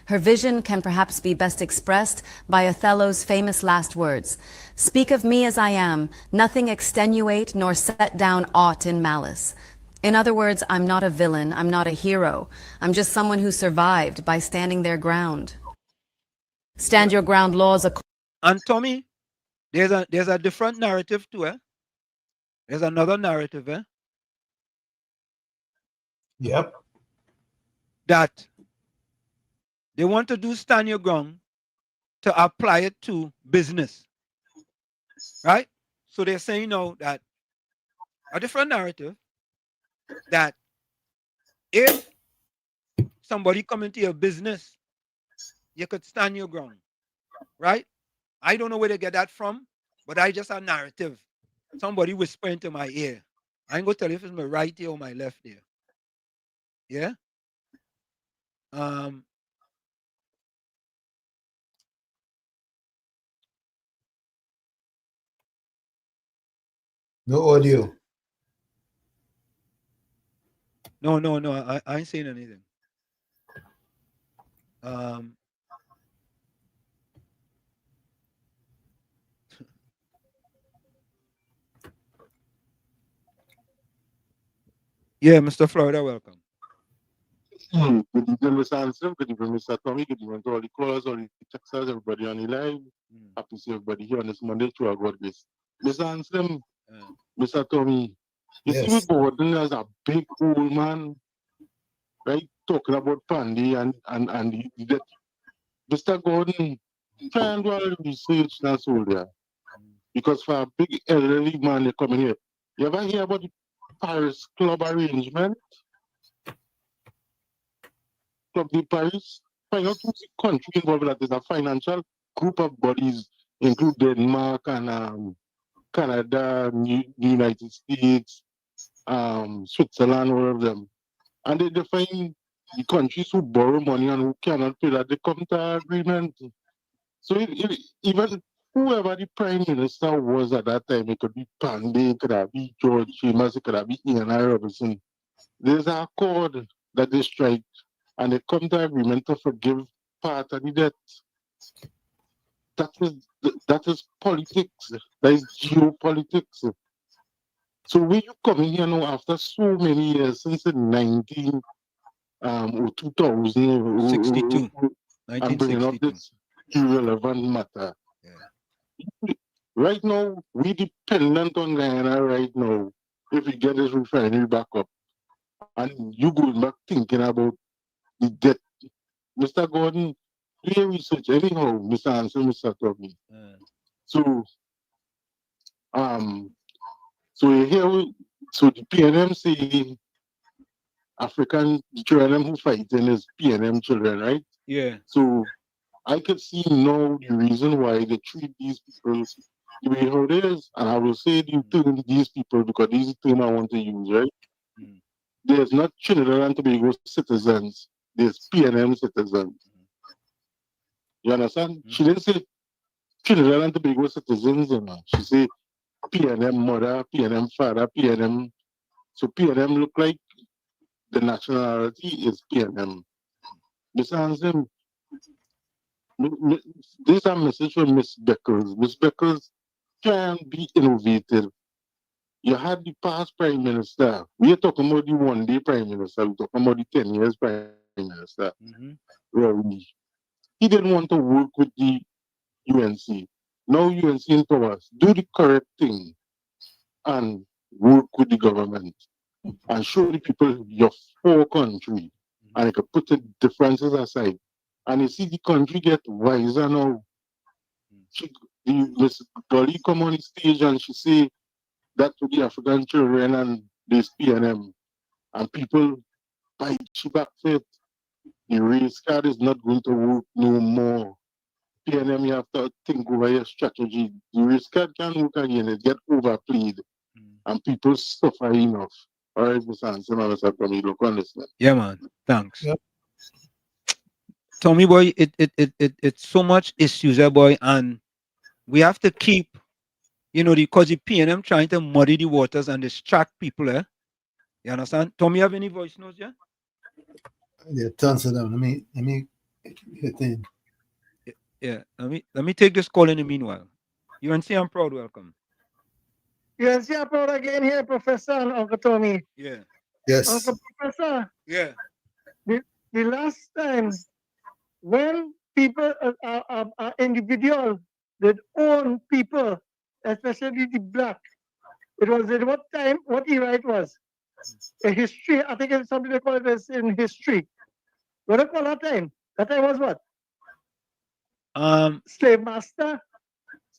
Her vision can perhaps be best expressed by Othello's famous last words. Speak of me as I am, nothing extenuate nor set down aught in malice. In other words, I'm not a villain, I'm not a hero. I'm just someone who survived by standing their ground. Stand your ground laws. And Tommy, there's a different narrative too, eh? There's another narrative, eh? Yep. That they want to do stand your ground to apply it to business. Right? So they're saying now that a different narrative that if somebody come into your business, you could stand your ground. Right? I don't know where they get that from, but I just a narrative. Somebody whisper into my ear. I ain't gonna tell you if it's my right ear or my left ear. Yeah? No audio. No. I ain't saying anything. Yeah, Mr. Florida, welcome. Good evening, Mr. Anselm. Good evening, Mr. Tommy. Good evening to all the callers, all the texters, everybody on the line. Happy to see everybody here on this Monday through our God grace. Mr. Anselm, Mr. Tommy, you see me Yes. Gordon as a big old man, right? Talking about Pandy and that. Mr. Gordon, try and do a little research now, soldier. Because for a big elderly man, they come in here. You ever hear about the Paris Club arrangement? Club de Paris? Find out who's the country involved in that. There's a financial group of bodies, including Denmark and Canada, the United States, Switzerland, all of them. And they define the countries who borrow money and who cannot pay that. They come to an agreement. So even whoever the prime minister was at that time, it could be Pandey, it could have been George Chambers, it could have been Ian I. Robinson. There's an accord that they strike, and they come to agreement to forgive part of the debt. That is politics. That is geopolitics. So when you come in here now after so many years, since the 2000, I'm bringing up this irrelevant matter. Right now, we dependent on Guyana right now. If we get this refinery back up, and you going back thinking about the debt, Mr. Gordon, do your research anyhow, Mr. Ansel, Mr. Tommy. So, so the PNM say African children who fighting is PNM children, right? Yeah. So I could see now the reason why they treat these people the way how it is, and I will say the term these people because these are the term I want to use, right? There's not Trinidad and Tobago citizens, there's PNM citizens. You understand? She didn't say Trinidad and Tobago citizens, you know. She said PNM mother, PNM father, PNM. So PNM look like the nationality is PNM. This answer, this is a message for Miss Beckles. Miss Beckles can be innovative. You had the past prime minister. We are talking about the one-day prime minister. We're talking about the 10 years prime minister. Rowley. He didn't want to work with the UNC. Now UNC in powers. Do the correct thing and work with the government and show the people your poor country. And you can put the differences aside. And you see the country get wiser now. Miss Dolly come on the stage and she say that to the African children and this PNM. And people bite she back fit. The race card is not going to work no more. PNM, you have to think over your strategy. The race card can't work again. It get overplayed. And people suffer enough. All right, Mr. Hansen, Mr. Tommy, look on this. Yeah, man. Thanks. Yep. Tommy boy, it's so much issues there, boy, and we have to keep, because the PNM trying to muddy the waters and distract people, eh? You understand? Tommy, have any voice notes, yeah? Yeah, tons of them. Let me hit in. Yeah, let me take this call in the meanwhile. UNC, I'm proud, welcome. UNC, I'm proud again here, Professor and Uncle Tommy. Yeah. Yes. Uncle Professor. Yeah. The last time when people are individual that own people, especially the black, it was at what time, what era it was? A history, I think it's something they call it as in history. What do you call that time? That time was what? Slave master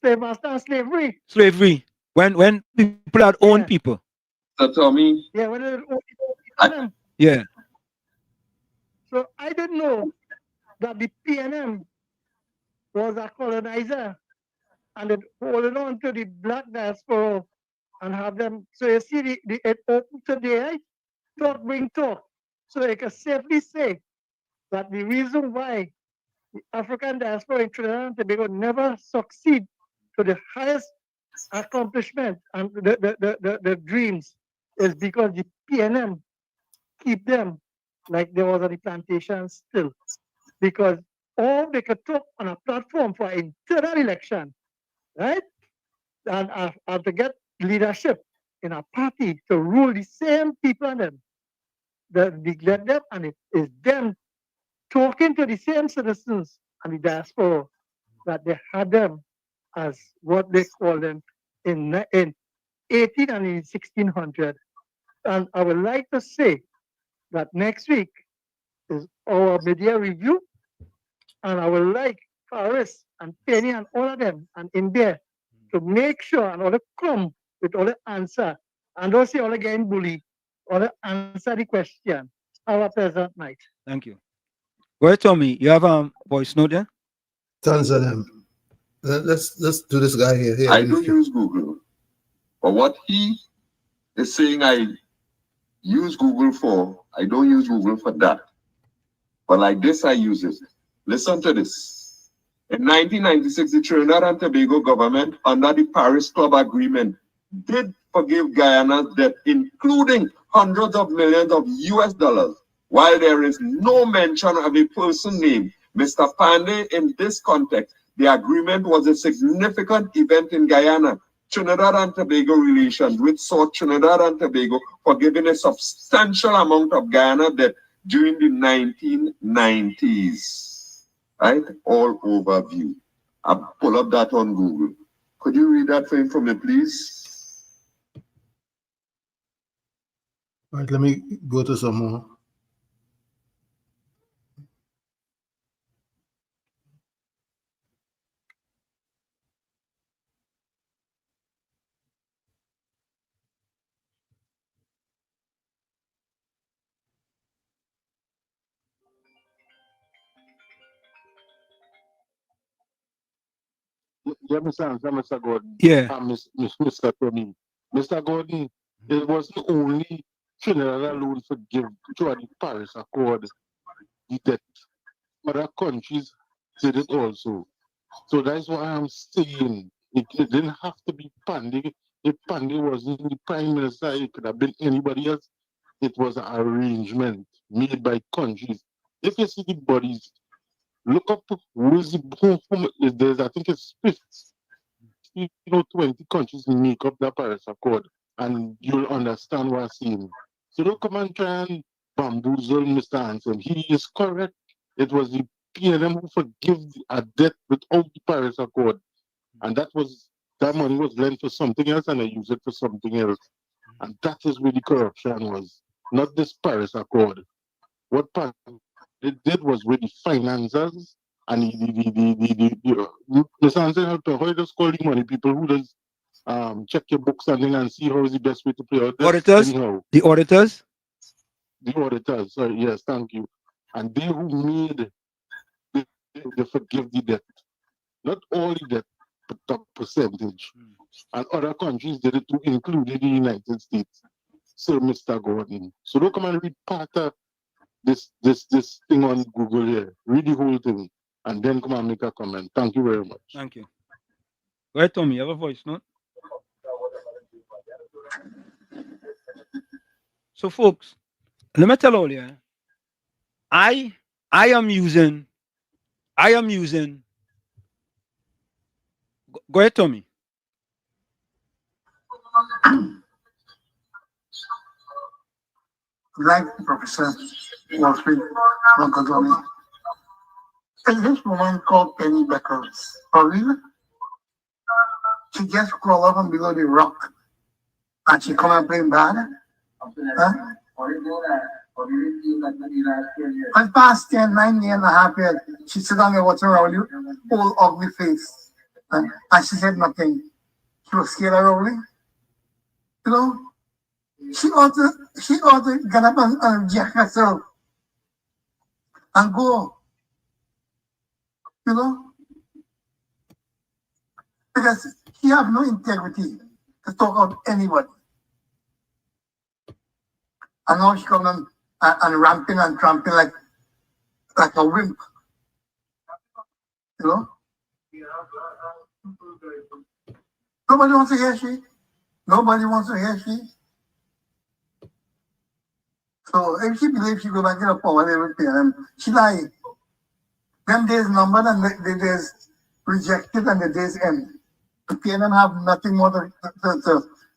and slavery. Slavery. When people had own people. So Tommy. Yeah, when they own them. Yeah. So I didn't know that the PNM was a colonizer and it holding on to the black diaspora and have them. So you see, it open today, talk bring talk. So you can safely say that the reason why the African diaspora in Trinidad and Tobago never succeed to the highest accomplishment and the dreams is because the PNM keep them like there was on the plantation still. Because all they could talk on a platform for internal election, right? And to get leadership in a party to rule the same people and them. the neglect them, and it is them talking to the same citizens and the diaspora that they had them as what they call them in 18 and in 1600. And I would like to say that next week is our media review, and I would like Paris and Penny and all of them and in there to make sure and all the come with all the answer and don't say all the getting bullied, all the answer the question. Have a pleasant night. Thank you. Go ahead, Tommy. You have a voice note there? Tons of them. Let's do this guy here. I do use Google. But what he is saying I use Google for, I don't use Google for that. But like this, I use it. Listen to this. In 1996, the Trinidad and Tobago government, under the Paris Club Agreement, did forgive Guyana's debt, including hundreds of millions of US dollars, while there is no mention of a person named Mr. Pandey in this context. The agreement was a significant event in Guyana, Trinidad and Tobago relations, which saw Trinidad and Tobago forgiving a substantial amount of Guyana debt during the 1990s. Right? All overview. I'll pull up that on Google. Could you read that for me, please? All right, let me go to some more. Yeah, Mr. Gordon. Yeah. Mr. Tommy. Mr. Gordon, it wasn't only Trinidad alone forgive through the Paris Accord the debt. Other countries did it also. So that's what I'm saying. It didn't have to be Pandey. If Pandey wasn't the prime minister, it could have been anybody else. It was an arrangement made by countries. If you see the bodies, look up who's there's, I think it's 20 countries make up the Paris Accord, and you'll understand what I'm saying. So don't come and try and bamboozle Mr. Hanson. He is correct. It was the PNM who forgive a debt without the Paris Accord. And that money was lent for something else, and they use it for something else. And that is where the corruption was, not this Paris Accord. What it did was with the finances and Mr. Hanson, how you just call the money people who does check your books and see how is the best way to play out this. Auditors? Anyhow. The auditors? The auditors, sorry, yes, thank you. And they who made they forgive the debt. Not all the debt, but the percentage. And other countries did it too, including the United States. So, Mr. Gordon. So don't come and read part of this thing on Google here. Read the whole thing and then come and make a comment. Thank you very much. Thank you. Go ahead, Tommy. You have a voice note? So, folks, let me tell all you, I am using. Go ahead, Tommy. Like Professor Wall Street, Uncle Tommy. There's this woman called Penny Beckles. She just crawl up from below the rock and she come and play bad. Huh? And past 9 and a half years, she sit down there watching Rowley, whole ugly face. And she said nothing. She was scared of Rowley. You know, she ought to get up and reject herself and go. You know? Because she have no integrity to talk about anybody. And now she come and ramping and tramping like a wimp. You know? Nobody wants to hear she. Nobody wants to hear she. So if she believes she go back to the power, they will pay them. She lie. Them days numbered and the days rejected and the days end. The PNM have nothing more to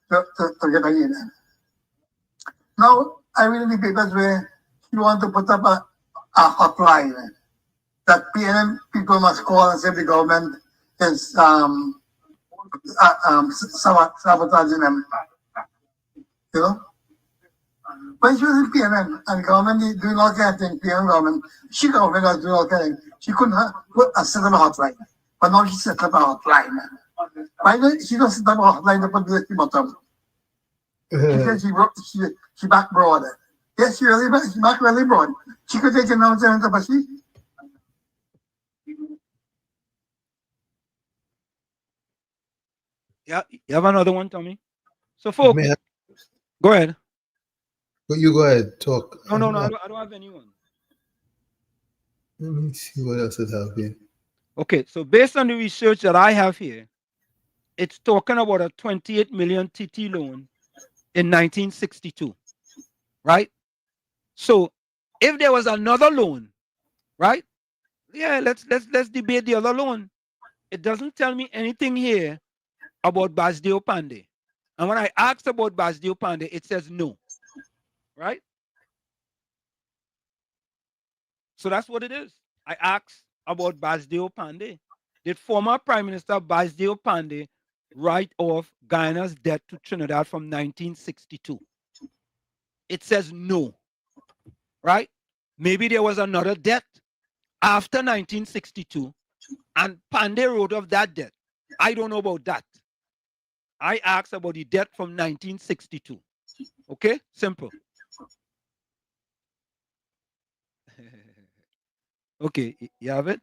get again. Now, I read in the papers where she want to put up a hotline that PNM people must call and say the government is sabotaging them. You know? When she was in PNM and government doing all kind of things, PNM government, she government was doing all kind of things. She couldn't set up a hotline. But now she set up a hotline. Why don't she don't set up a hotline to put the bottom? She said she back broad. Yes, she back really broad. She could take an announcement, but she. Yeah, you have another one, Tommy? So, folks, go ahead. But you go ahead, talk. No, I don't have anyone. Let me see what else is out here. Okay, so based on the research that I have here, it's talking about a 28 million TT loan in 1962, right? So if there was another loan, right? Yeah, let's debate the other loan. It doesn't tell me anything here about Basdeo Pandey. And when I asked about Basdeo Pandey, it says no, right? So that's what it is. I asked about Basdeo Pandey. Did former Prime Minister Basdeo Pandey write off Guyana's debt to Trinidad from 1962? It says no, right? Maybe there was another debt after 1962 and Pandey wrote off that debt. I don't know about that. I asked about the debt from 1962. Okay, simple. Okay, you have it?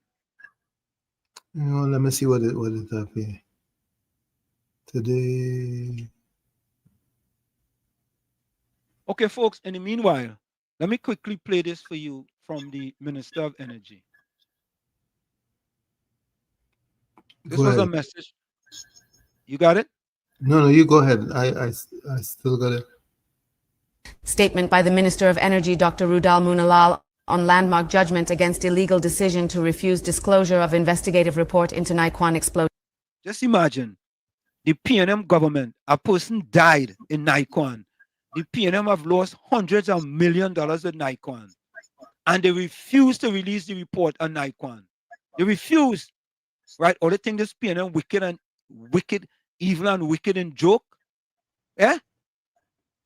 Let me see what it up here. Today. Okay, folks, in the meanwhile, let me quickly play this for you from the Minister of Energy. This was a message. You got it? No, you go ahead. I still got it. Statement by the Minister of Energy, Dr. Rudal Munalal, on landmark judgment against illegal decision to refuse disclosure of investigative report into Naikwan explosion. Just imagine the PNM government, a person died in Naikwan. The PNM have lost hundreds of $millions with Naikwan. And they refuse to release the report on Naikwan. They refuse, right? Or they think this PNM wicked, evil and wicked and joke. Yeah?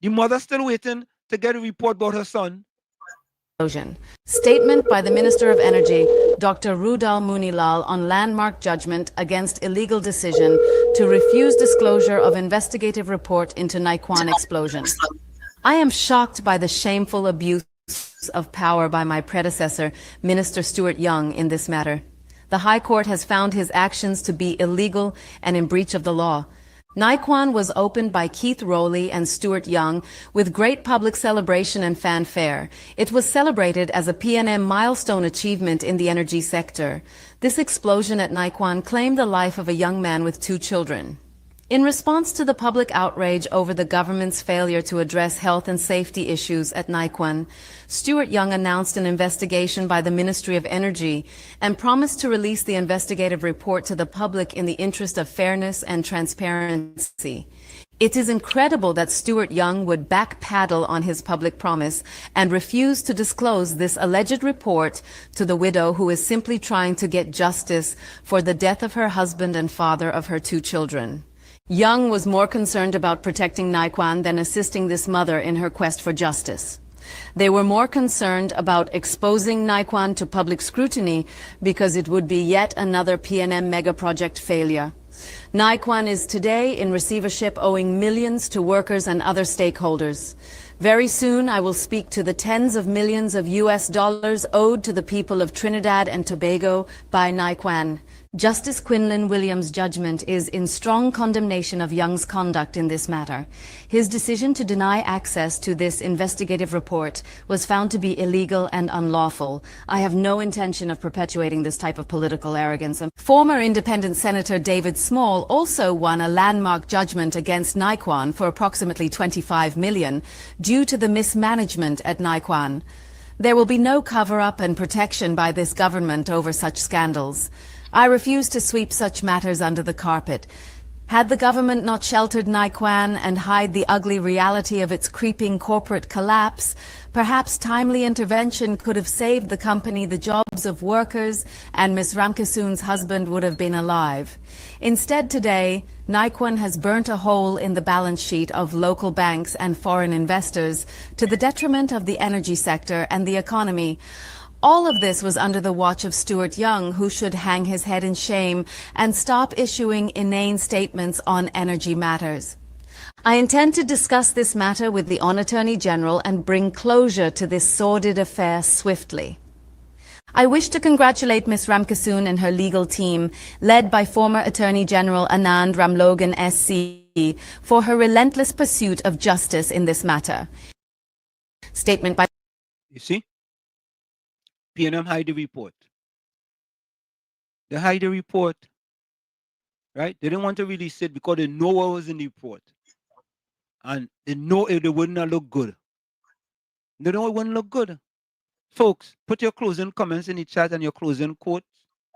The mother still waiting to get a report about her son. Statement by the Minister of Energy, Dr. Rudal Munilal, on landmark judgment against illegal decision to refuse disclosure of investigative report into Naikwan explosion. I am shocked by the shameful abuse of power by my predecessor, Minister Stuart Young, in this matter. The High Court has found his actions to be illegal and in breach of the law. Naikwan was opened by Keith Rowley and Stuart Young with great public celebration and fanfare. It was celebrated as a PNM milestone achievement in the energy sector. This explosion at Naikwan claimed the life of a young man with 2 children. In response to the public outrage over the government's failure to address health and safety issues at Naikwan, Stuart Young announced an investigation by the Ministry of Energy and promised to release the investigative report to the public in the interest of fairness and transparency. It is incredible that Stuart Young would backpedal on his public promise and refuse to disclose this alleged report to the widow who is simply trying to get justice for the death of her husband and father of her 2 children. Young was more concerned about protecting Naikwan than assisting this mother in her quest for justice. They were more concerned about exposing Naikwan to public scrutiny because it would be yet another PNM mega project failure. Naikwan is today in receivership, owing millions to workers and other stakeholders. Very soon I will speak to the tens of millions of US dollars owed to the people of Trinidad and Tobago by Naikwan. Justice Quinlan Williams' judgment is in strong condemnation of Young's conduct in this matter. His decision to deny access to this investigative report was found to be illegal and unlawful. I have no intention of perpetuating this type of political arrogance. Former independent Senator David Small also won a landmark judgment against Naikwan for approximately $25 million due to the mismanagement at Naikwan. There will be no cover-up and protection by this government over such scandals. I refuse to sweep such matters under the carpet. Had the government not sheltered Naikwan and hide the ugly reality of its creeping corporate collapse, perhaps timely intervention could have saved the company the jobs of workers, and Ms. Ramkissoon's husband would have been alive. Instead today, Naikwan has burnt a hole in the balance sheet of local banks and foreign investors to the detriment of the energy sector and the economy. All of this was under the watch of Stuart Young, who should hang his head in shame and stop issuing inane statements on energy matters. I intend to discuss this matter with the On Attorney General and bring closure to this sordid affair swiftly. I wish to congratulate Ms. Ramkissoon and her legal team, led by former Attorney General Anand Ramlogan SC, for her relentless pursuit of justice in this matter. Statement by... You see? PNM hide the report. They hide the report, right? They didn't want to release it because they know what was in the report. And they know it would not look good. They know it wouldn't look good. Folks, put your closing comments in the chat and your closing quotes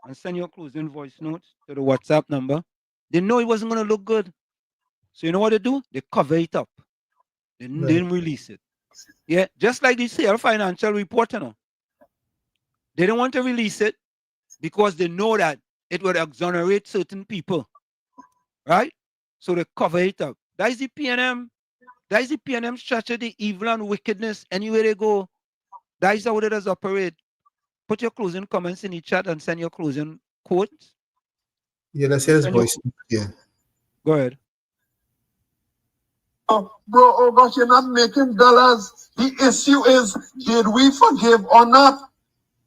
and send your closing voice notes to the WhatsApp number. They know it wasn't going to look good. So you know what they do? They cover it up. They didn't release it. Yeah, just like the CL financial report, you know. They don't want to release it because they know that it would exonerate certain people, right? So they cover it up. That is the PNM. That is the PNM strategy, evil and wickedness. Anywhere they go, that is how they does operate. Put your closing comments in the chat and send your closing quotes. Yeah, let's hear his voice. Yeah. Go ahead. Oh, bro, oh gosh, you're not making dollars. The issue is, did we forgive or not?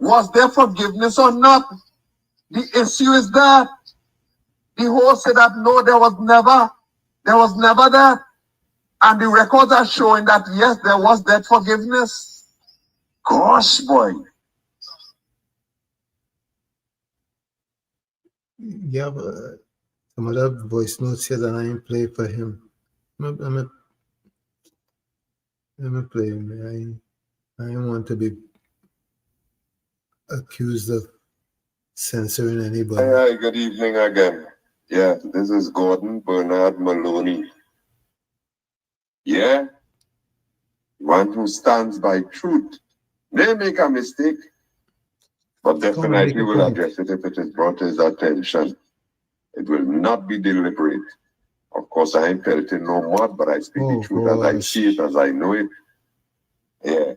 Was there forgiveness or not? The issue is that the host said that no, there was never that. And the records are showing that yes, there was that forgiveness. Gosh, boy. Yeah, but some of that voice notes here that I ain't play for him. Let me play him. I don't want to be accused of censoring anybody. Hi, good evening again. Yeah, this is Gordon Bernard Maloney. Yeah, one who stands by truth. May make a mistake, but definitely will address it if it is brought to his attention. It will not be deliberate. Of course, I ain't pelting no mud, but I speak the truth as I see it, as I know it. Yeah.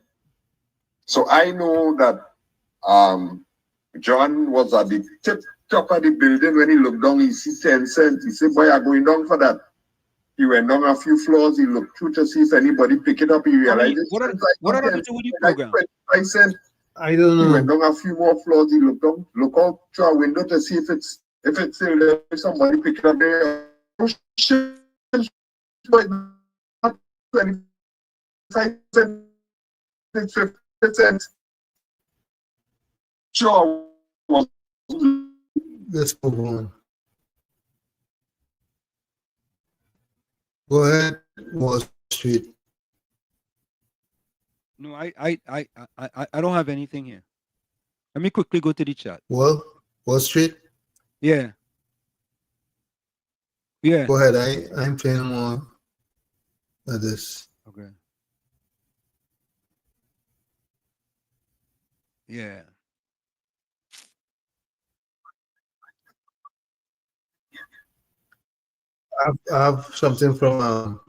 So I know that John was at the top of the building. When he looked down, he see 10 cents. He said, boy, I'm going down for that. He went down a few floors. He looked through to see if anybody pick it up. He realized what are the do with the program? I don't know. He went down a few more floors. He looked down, look out through a window to see if it's still there. Somebody pick it up there. But not 25 cents, 50 cents. Sure. Let's move on. Go ahead, Wall Street. No, I don't have anything here. Let me quickly go to the chat. Wall Street? Yeah. Yeah. Go ahead. I'm playing more of this. Okay. Yeah. I have something from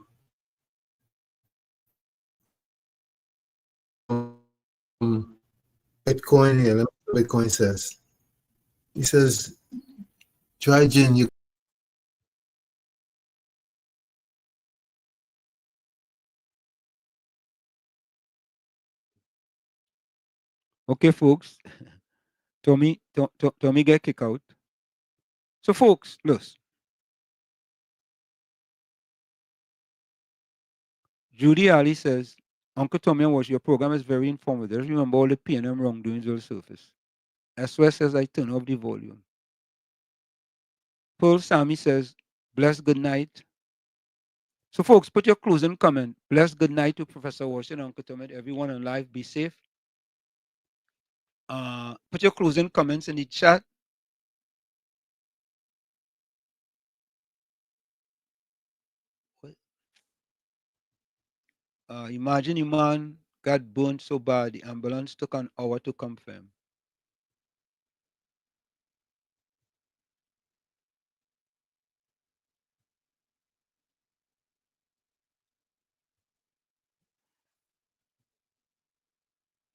Bitcoin here. Let me see what Bitcoin says. He says, try gin. You okay, folks. Tommy get kicked out. So, folks, look. Judy Ali says, Uncle Tommy, watch your program is very informative. Remember all the PNM wrongdoings will surface. SOS says, I turn off the volume. Pearl Sammy says, bless good night. So, folks, put your closing comment. Bless good night to Professor Washington, Uncle Tommy, everyone on live. Be safe. Put your closing comments in the chat. Imagine a man got burnt so bad, the ambulance took an hour to come for him.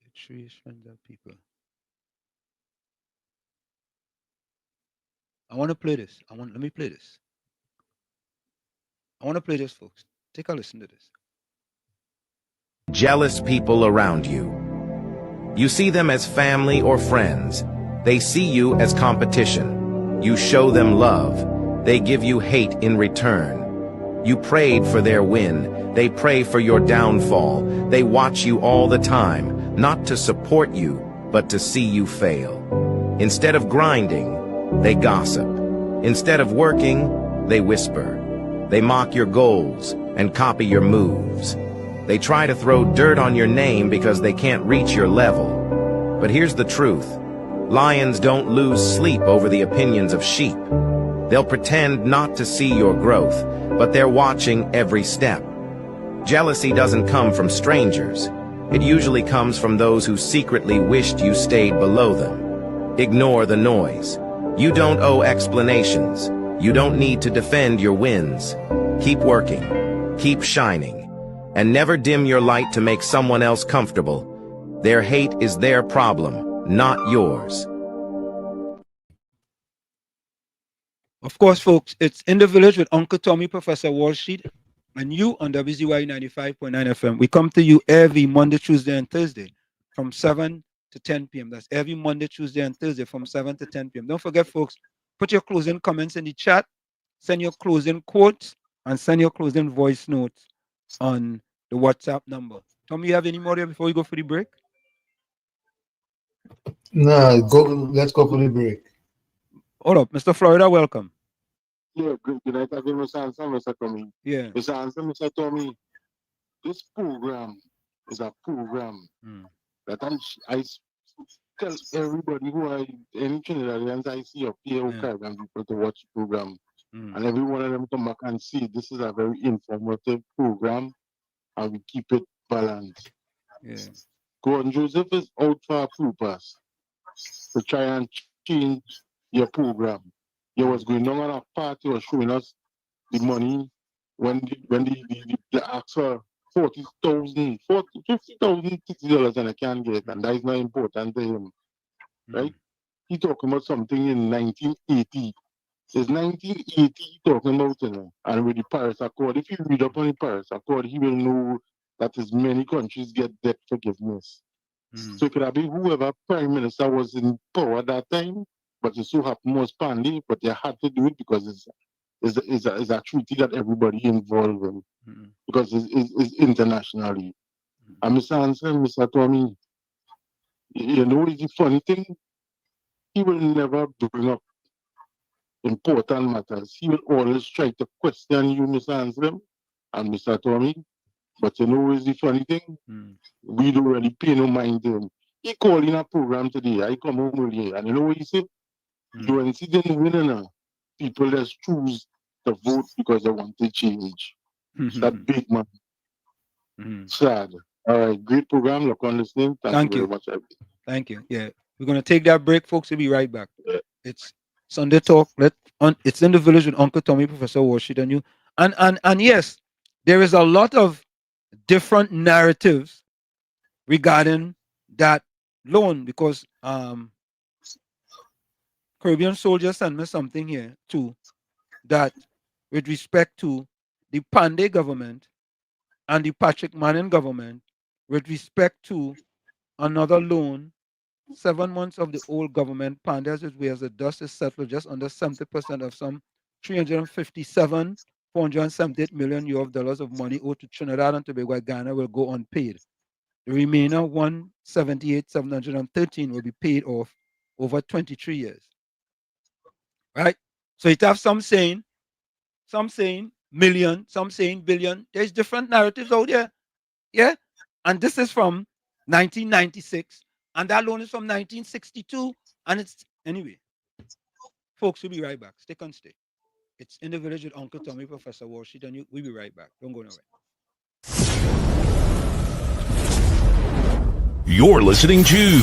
The three strands of people. I want to play this. Let me play this. I want to play this, folks. Take a listen to this. Jealous people around you. You see them as family or friends. They see you as competition. You show them love. They give you hate in return. You prayed for their win. They pray for your downfall. They watch you all the time, not to support you, but to see you fail. Instead of grinding, they gossip. Instead of working, they whisper. They mock your goals and copy your moves. They try to throw dirt on your name because they can't reach your level. But here's the truth. Lions don't lose sleep over the opinions of sheep. They'll pretend not to see your growth, but they're watching every step. Jealousy doesn't come from strangers. It usually comes from those who secretly wished you stayed below them. Ignore the noise. You don't owe explanations. You don't need to defend your wins. Keep working. Keep shining. And never dim your light to make someone else comfortable. Their hate is their problem, not yours. Of course, folks, it's In the Village with Uncle Tommy, Professor Wall Street, and you on WZYE 95.9 FM. We come to you every Monday, Tuesday, and Thursday from 7 to 10 p.m. That's every Monday, Tuesday, and Thursday from 7 to 10 p.m. Don't forget, folks, put your closing comments in the chat, send your closing quotes, and send your closing voice notes on the WhatsApp number. Tommy, you have any more there before we go for the break? No, let's go for the break. Hold up, Mr. Florida, welcome. Yeah, good night again, Mr. Anson, Mr. Tommy. Yeah. Mr. Anson, Mr. Tommy, this program is a program that I tell everybody who are any Trinidadians I see up here who Caribbean people to watch the program. And every one of them come back and see this is a very informative program and we keep it balanced. Yeah. Gordon Joseph is out for a purpose to try and change your program. You was going on at a party was showing us the money when the ask for $40,000, $50,000, $60 and I can't get it, and that is not important to him. Right? He talking about something in 1980. It's 1980 he talking about, you know, and with the Paris Accord. If you read up on the Paris Accord, he will know that as many countries get debt forgiveness. So it could have been whoever prime minister was in power at that time, but it so happened was Pandy, but they had to do it because it's a treaty that everybody involved in, because it's internationally. And Mr. Hansen, Mr. Tommy, you know, the funny thing, he will never bring up important matters. He will always try to question you, Mr. Hansen and Mr. Tommy. But you know what's the funny thing? We don't really pay no mind to him. He called in a program today. I come home early, and you know what he said? UNC didn't win enough. People just choose to vote because they want to change. That big man. Sad. All right, great program. Look on listening. Thank you very much. Thank you. Yeah, we're gonna take that break, folks. We'll be right back. It's Sunday Talk. It's In the Village with Uncle Tommy, Professor Washington, and you. And yes, there is a lot of different narratives regarding that loan, because Caribbean soldiers sent me something here too, that with respect to the Pandey government and the Patrick Manning government, with respect to another loan, 7 months of the old government, Pandey as way as the dust is settled, just under 70% of some 357 $478 million US of money owed to Trinidad and Tobago and Ghana will go unpaid. The remainder 178,713 will be paid off over 23 years. Right? So it have some saying million, some saying billion. There's different narratives out there. Yeah? And this is from 1996. And that loan is from 1962. And it's anyway. Folks, we'll be right back. Stick on stay. It's In the Village with Uncle Tommy, Professor Washington. We'll be right back. Don't go nowhere. You're listening to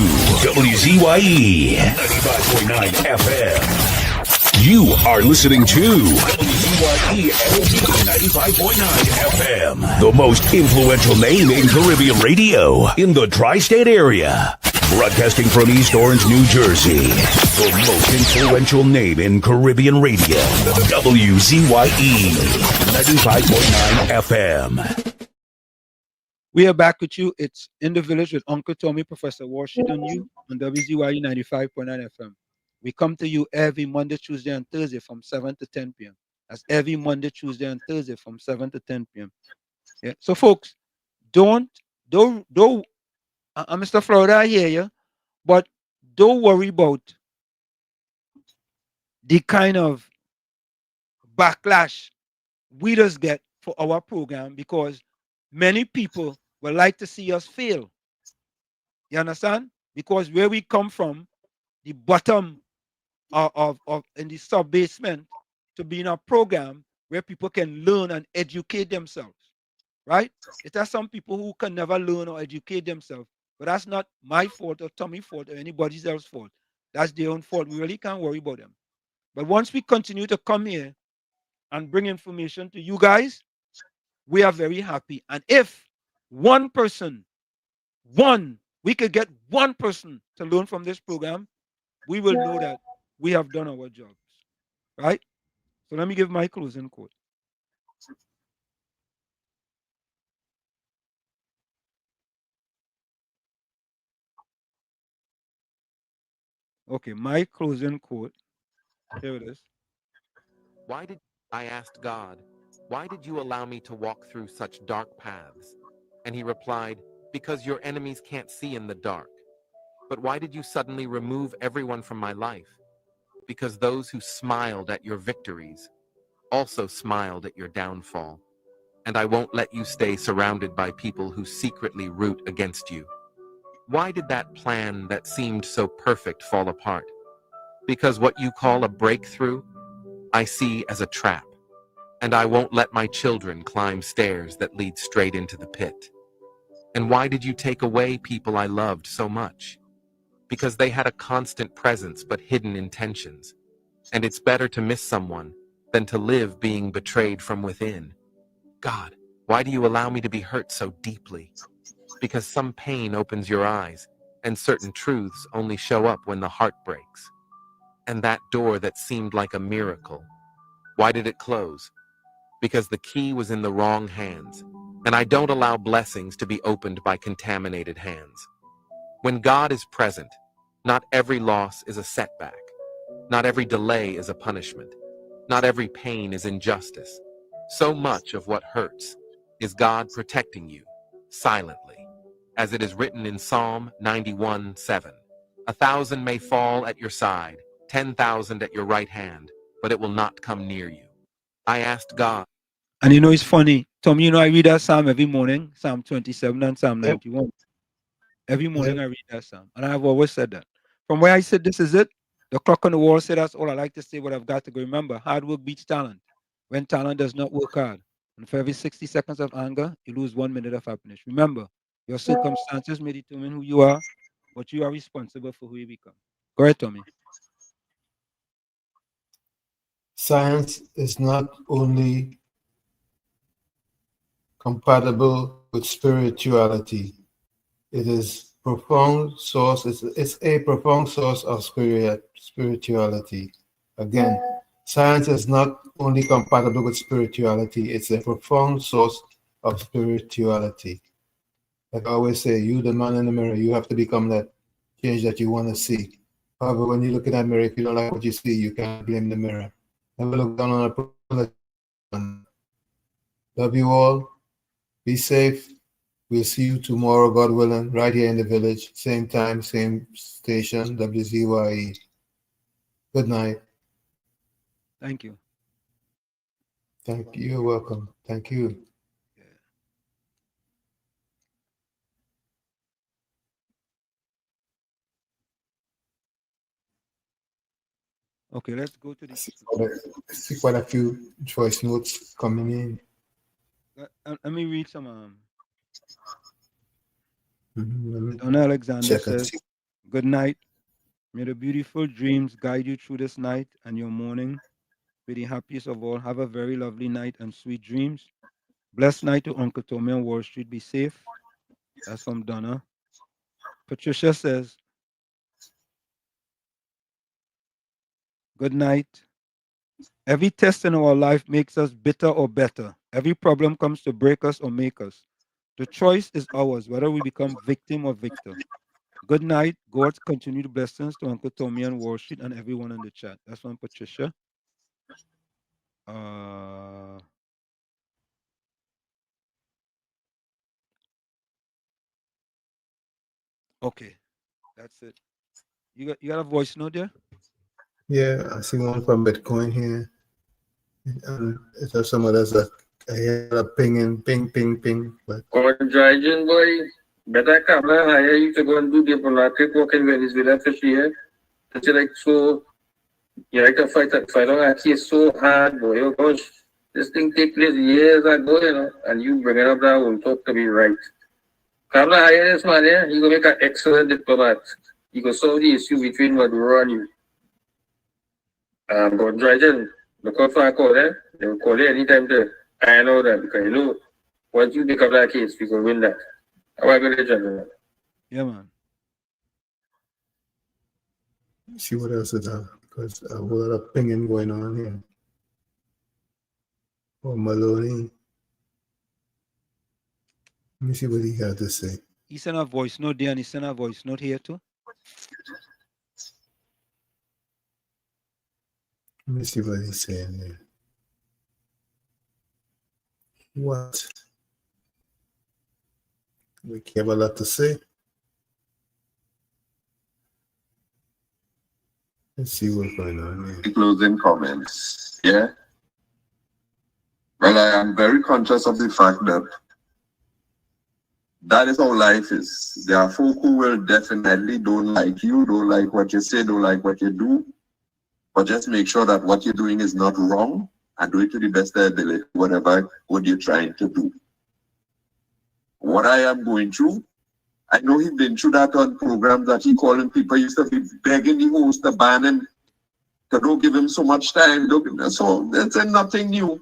WZYE 95.9 FM. You are listening to WZYE 95.9 FM. The most influential name in Caribbean radio in the tri-state area. Broadcasting from East Orange, New Jersey. The most influential name in Caribbean radio. WZYE 95.9 FM. We are back with you. It's In the Village with Uncle Tommy, Professor Washington, you on WZYE 95.9 FM. We come to you every Monday, Tuesday, and Thursday from 7 to 10 p.m. That's every Monday, Tuesday, and Thursday from 7 to 10 p.m. Yeah. So, folks, don't, Mr. Florida, I hear you, but don't worry about the kind of backlash we just get for our program, because many people would like to see us fail. You understand? Because where we come from, the bottom of in the sub-basement, to be in a program where people can learn and educate themselves, right? It has some people who can never learn or educate themselves, but that's not my fault or Tommy's fault or anybody else's fault. That's their own fault. We really can't worry about them. But once we continue to come here and bring information to you guys, we are very happy. And if one person, we could get one person to learn from this program, we will know that we have done our jobs, right? So let me give my closing quote. Okay, my closing quote. Here it is. I asked God, why did you allow me to walk through such dark paths? And he replied, because your enemies can't see in the dark. But why did you suddenly remove everyone from my life? Because those who smiled at your victories also smiled at your downfall. And I won't let you stay surrounded by people who secretly root against you. Why did that plan that seemed so perfect fall apart? Because what you call a breakthrough, I see as a trap. And I won't let my children climb stairs that lead straight into the pit. And why did you take away people I loved so much? Because they had a constant presence but hidden intentions. And it's better to miss someone than to live being betrayed from within. God, why do you allow me to be hurt so deeply? Because some pain opens your eyes, and certain truths only show up when the heart breaks. And that door that seemed like a miracle, why did it close? Because the key was in the wrong hands, and I don't allow blessings to be opened by contaminated hands. When God is present, not every loss is a setback. Not every delay is a punishment. Not every pain is injustice. So much of what hurts is God protecting you, silently, as it is written in Psalm 91:7. 1,000 may fall at your side, 10,000 at your right hand, but it will not come near you. I asked God. And you know, it's funny, Tom, you know, I read that Psalm every morning, Psalm 27 and Psalm 91. Every morning I read that Psalm. And I've always said that. From where I said, this is it, the clock on the wall said, that's all I like to say, but I've got to go. Remember, hard work beats talent. When talent does not work hard. And for every 60 seconds of anger, you lose 1 minute of happiness. Remember, your circumstances may determine who you are, but you are responsible for who you become. Go ahead, Tommy. Science is not only compatible with spirituality, it is profound source. It's a profound source of spirituality. Again, science is not only compatible with spirituality, it's a profound source of spirituality. Like I always say, you the man in the mirror, you have to become that change that you want to see. However, when you look in that mirror, if you don't like what you see, you can't blame the mirror. Never look down on a problem. Love you all. Be safe. We'll see you tomorrow, God willing, right here in the village. Same time, same station, WZYE. Good night. Thank you. Thank you. You're welcome. Thank you. Okay, let's go to the. I see quite a few voice notes coming in. Let me read some. Donna Alexander Check and says, see. good night. May the beautiful dreams guide you through this night and your morning. Be the happiest of all. Have a very lovely night and sweet dreams. Blessed night to Uncle Tommy on Wall Street. Be safe. That's from Donna. Patricia says, good night. Every test in our life makes us bitter or better. Every problem comes to break us or make us. The choice is ours, whether we become victim or victor. Good night. God's continued blessings to Uncle Tommy and Wall Street and everyone in the chat. That's from Patricia. Okay, that's it. You got a voice note there? Yeah, I see one from Bitcoin here. And it has some others that I hear a ping, ping. But Judging boy, better camera hire you to go and do diplomatic work in Venezuela for year. It's like so, you like to fight on a case so hard, boy. Oh gosh, this thing take place years ago, you know, and you bring it up that will talk to be right. Camera hire this man here, he gonna make an excellent diplomat. He gonna solve the issue between Maduro and you. But Dryden, look out for a call there. They will call you anytime to I know that because you know once you pick up that case, we can win that. How are you going to gentlemen? Yeah, man. see what else is up because a whole lot of pinging going on here. Oh, Maloney. Let me see what he got to say. He sent a voice note there and he sent a voice note here too. Let me see what he's saying there. What? We have a lot to say. Let's see what's going on here. Closing comments. Yeah. Well, I am very conscious of the fact that is how life is. There are folk who will definitely don't like you, don't like what you say, don't like what you do. But just make sure that what you're doing is not wrong and do it to the best of your ability, whatever what you're trying to do. What I am going through, I know he's been through that on programs that he calling people used to be begging the host to ban him, to don't give him so much time. So that's nothing new.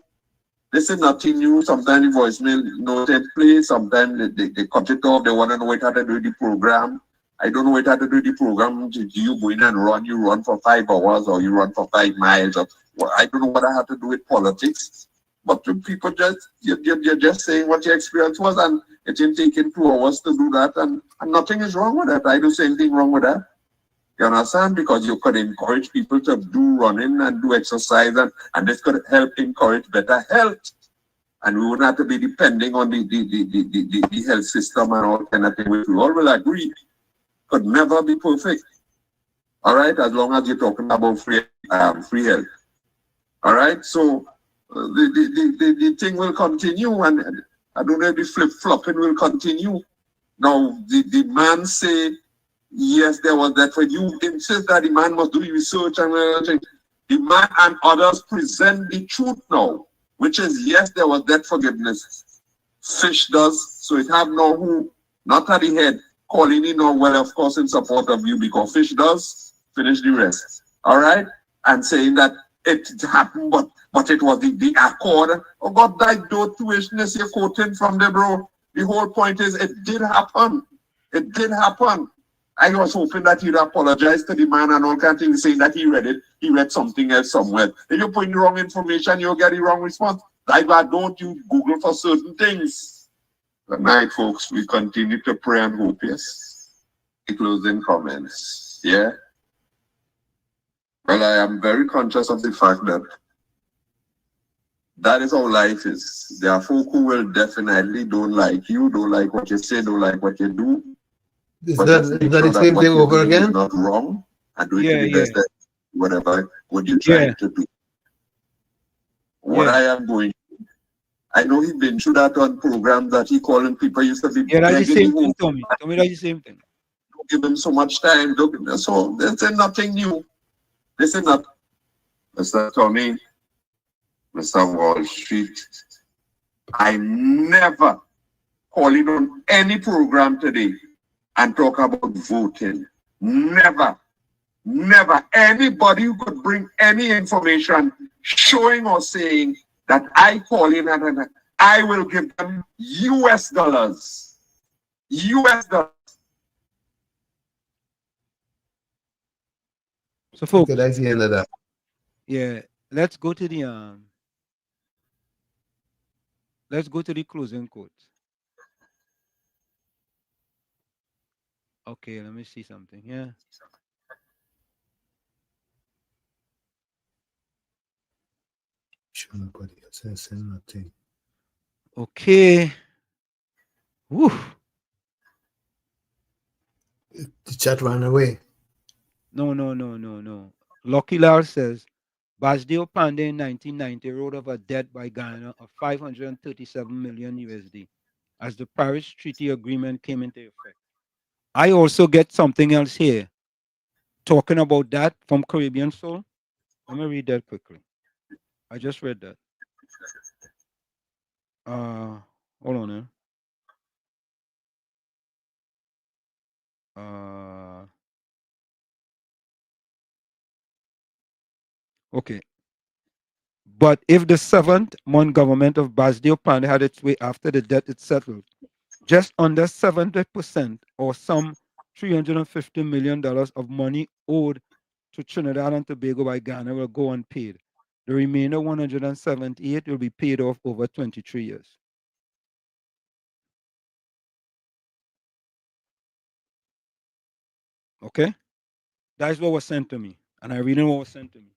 This is nothing new. Sometimes the voicemail noted play, sometimes they cut it off, they want to know what how to do the program. I don't know what how to do the program. Do you go in and run? You run for 5 hours or you run for 5 miles? Or well, I don't know what I have to do with politics. But people just, you're just saying what your experience was, and it's taking 2 hours to do that, and nothing is wrong with that. I don't see anything wrong with that. You understand? Because you could encourage people to do running and do exercise, and this could help encourage better health. And we wouldn't have to be depending on the health system and all kind of thing, which we all will agree could never be perfect. All right, as long as you're talking about free health. All right, so the thing will continue, and I don't know if the flip-flopping will continue. Now, the man say, yes, there was that. When you insist that the man must do research and everything, the man and others present the truth now, which is, yes, there was debt forgiveness. Fish does, so it have no who, not at the head, calling in or well, of course, in support of you, because Fish does finish the rest. All right? And saying that it happened, but it was the accord. Oh God, that don't tuishness you're quoting from there, bro. The whole point is it did happen. It did happen. I was hoping that he'd apologize to the man and all kind of things, saying that he read it. He read something else somewhere. If you put in the wrong information, you'll get the wrong response. Like that, don't you Google for certain things. Good night, folks. We continue to pray and hope, yes. Closing comments. Yeah. Well, I am very conscious of the fact that is how life is. There are folk who will definitely don't like you, don't like what you say, don't like what you do. Is that the same thing over again? Not wrong, and do it to the best, whatever what you're trying to do. What I am going, I know he's been through that on programs that he calling people used to be. Yeah, that's the same thing, Tommy. Tommy, that's the same thing. Don't give him so much time. So this is nothing new. This is not, Mr. Tommy, Mr. Wall Street. I never calling on any program today and talk about voting. Never, never. Anybody who could bring any information showing or saying that I call in and I will give them US dollars. US dollars. So folks, Okay, that's the end of that. yeah, let's go to the closing quote. Okay, let me see something here. Nobody says nothing. Okay. Woo. The chat ran away. No. Lucky Lar says Basdio Pandey in 1990 wrote of a debt by Ghana of 537 million USD as the Paris Treaty Agreement came into effect. I also get something else here talking about that from Caribbean Soul. Let me read that quickly. I just read that. Hold on here. Okay. But if the seventh month government of Basdio Pandey had its way after the debt is settled, just under 70% or some $350 million of money owed to Trinidad and Tobago by Ghana will go unpaid. The remainder 178 will be paid off over 23 years. Okay? That is what was sent to me. And I read what was sent to me.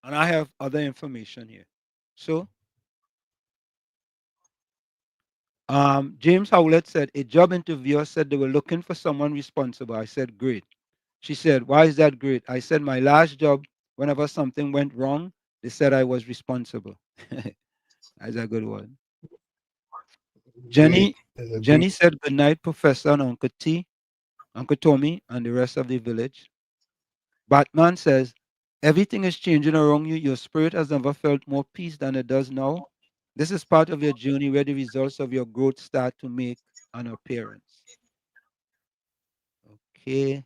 And I have other information here. So, James Howlett said, a job interviewer said they were looking for someone responsible. I said, great. She said, why is that great? I said, my last job, whenever something went wrong, they said I was responsible. That's a good one. Jenny said, good night, Professor and Uncle T, Uncle Tommy, and the rest of the village. Batman says, everything is changing around you. Your spirit has never felt more peace than it does now. This is part of your journey where the results of your growth start to make an appearance. Okay.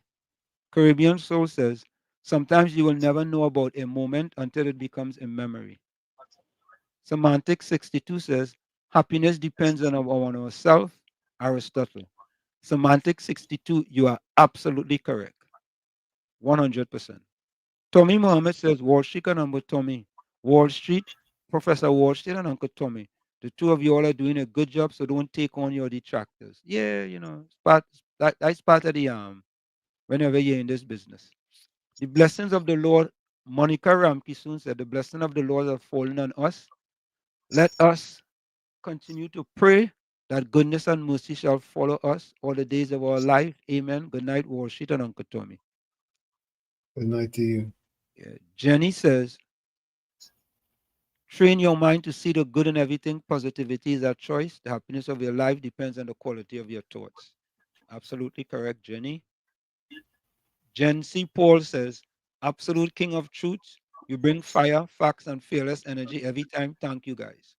Caribbean Soul says, sometimes you will never know about a moment until it becomes a memory. Semantic 62 says, happiness depends on ourselves. Aristotle. Semantic 62, you are absolutely correct. 100%. Tommy Mohammed says, Wall Street and Uncle Tommy. Wall Street, Professor Wall Street and Uncle Tommy. The two of you all are doing a good job, so don't take on your detractors. Yeah, that's part of the whenever you're in this business. The blessings of the Lord, Monica Ramke soon said, the blessing of the Lord are falling on us. Let us continue to pray that goodness and mercy shall follow us all the days of our life. Amen. Good night, Wall Street and Uncle Tommy. Good night to you. Yeah. Jenny says, train your mind to see the good in everything. Positivity is a choice. The happiness of your life depends on the quality of your thoughts. Absolutely correct, Jenny. Jen C. Paul says, absolute king of truth. You bring fire, facts, and fearless energy every time. Thank you, guys.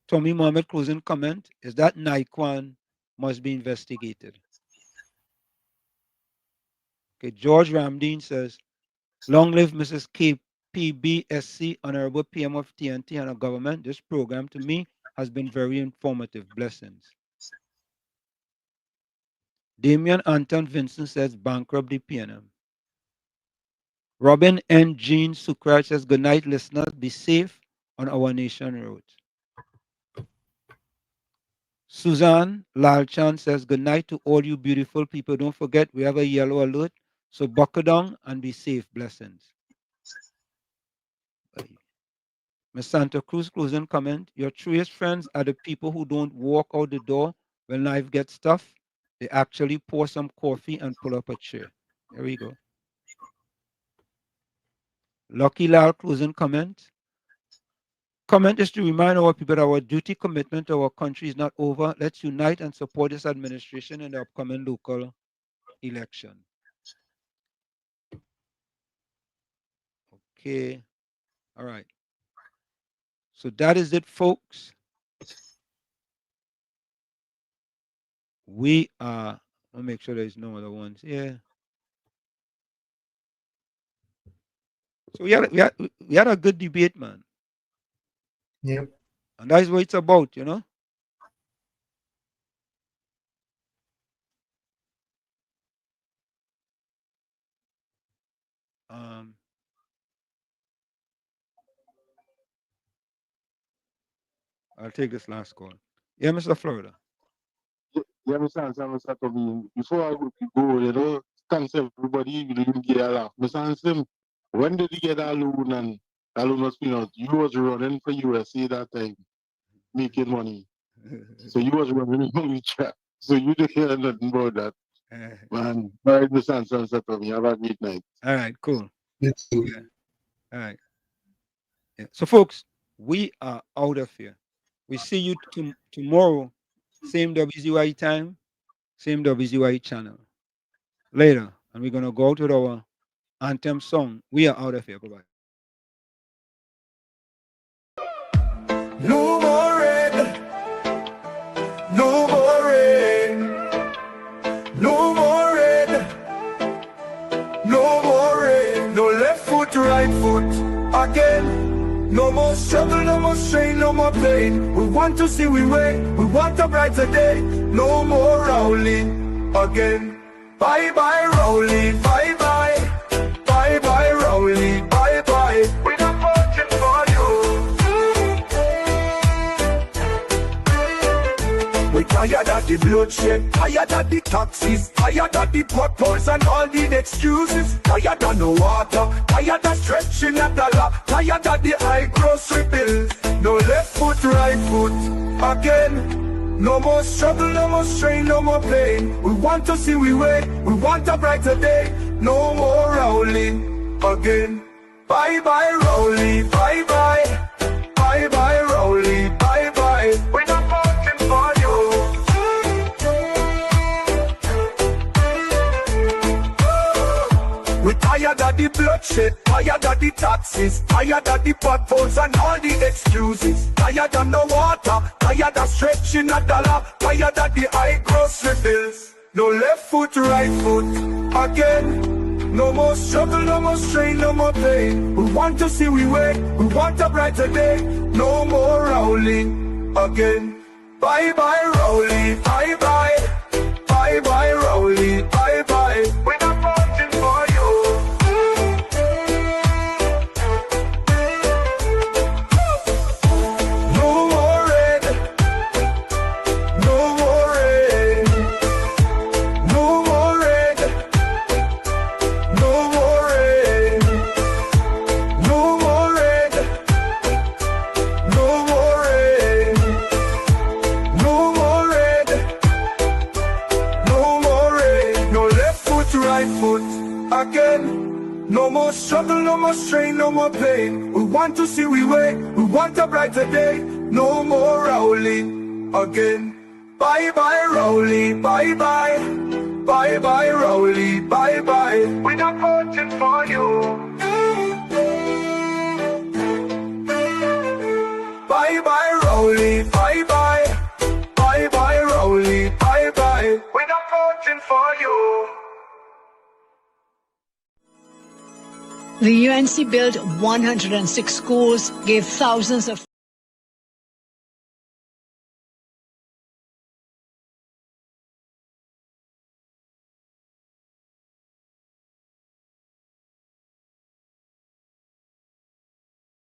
Tommy Mohammed closing comment is that Naikwan must be investigated. Okay, George Ramdeen says, long live Mrs. KPBSC, Honorable PM of TNT and our government. This program to me has been very informative. Blessings. Damian Anton Vincent says, bankrupt the PNM. Robin N. Jean Sukraj says, good night, listeners. Be safe on our nation roads. Suzanne Lalchan says, good night to all you beautiful people. Don't forget, we have a yellow alert. So buckle down and be safe. Blessings. Miss Santa Cruz closing comment. Your truest friends are the people who don't walk out the door when life gets tough. They actually pour some coffee and pull up a chair. There we go. Lucky Lal closing comment. Comment is to remind our people that our duty commitment to our country is not over. Let's unite and support this administration in the upcoming local election. Okay. All right. So that is it, folks. We are, I'll make sure there's no other ones. Yeah. So we had a good debate, man. Yep. And that's what it's about, you know. I'll take this last call. Yeah, Mr. Florida. Yeah, Mr. Answer, Mr. Tommy. Before I go, you know, thanks everybody. You didn't get a laugh. Mr. Answer, when did you get a loan and a loan was paying out? You was running for USA that time, making money. So you was running money trap. So you didn't hear nothing about that. Man, all right, Mr. Answer, Mr. Tommy. Have a great night. All right, cool. You too. Yeah. All right. Yeah. So, folks, we are out of here. We see you tomorrow, same WZYE time, same WZYE channel. Later, and we're gonna go out with our anthem song. We are out of here. Bye-bye. No more red, no more rain, no more red, no more rain, no left foot, right foot, again. No more struggle, no more strain, no more pain. We want to see we way, we want a brighter day. No more Rowley again. Bye bye Rowley, bye bye. Bye bye Rowley, bye bye. We're not voting for you. We tired of the bloodshed, tired of the taxes, tired of the potholes and all the excuses. Tired of no water, tired of stretching at the law, tired of the high grocery bills. No left foot, right foot, again. No more struggle, no more strain, no more pain. We want to see we way, we want a brighter day. No more Rowley again. Bye bye Rowley, bye bye. Bye bye Rowley, bye bye. We're not voting for you. We're tired of the bloodshed, tired of the taxes, tired of the potholes and all the excuses. Tired of no water, tired of stretching a dollar, tired of the high grocery bills. No left foot, right foot, again. No more struggle, no more strain, no more pain. We want to see we way, we want a brighter day. No more Rowley again. Bye bye Rowley, bye bye. Bye bye Rowley, bye bye. We're not voting for you. No more red, no more rain, no more red, no more rain, no more red, no more rain, no more red, no more rain, no left foot, right foot, again. No more struggle, no more strain, no more pain. We want to see we way, we want a brighter day. No more Rowley again. Bye bye Rowley, bye bye. Bye bye Rowley, bye bye. We're not voting for you. Bye bye Rowley, bye bye. Bye bye Rowley, bye bye. We're not voting for you. The UNC built 106 schools, gave thousands of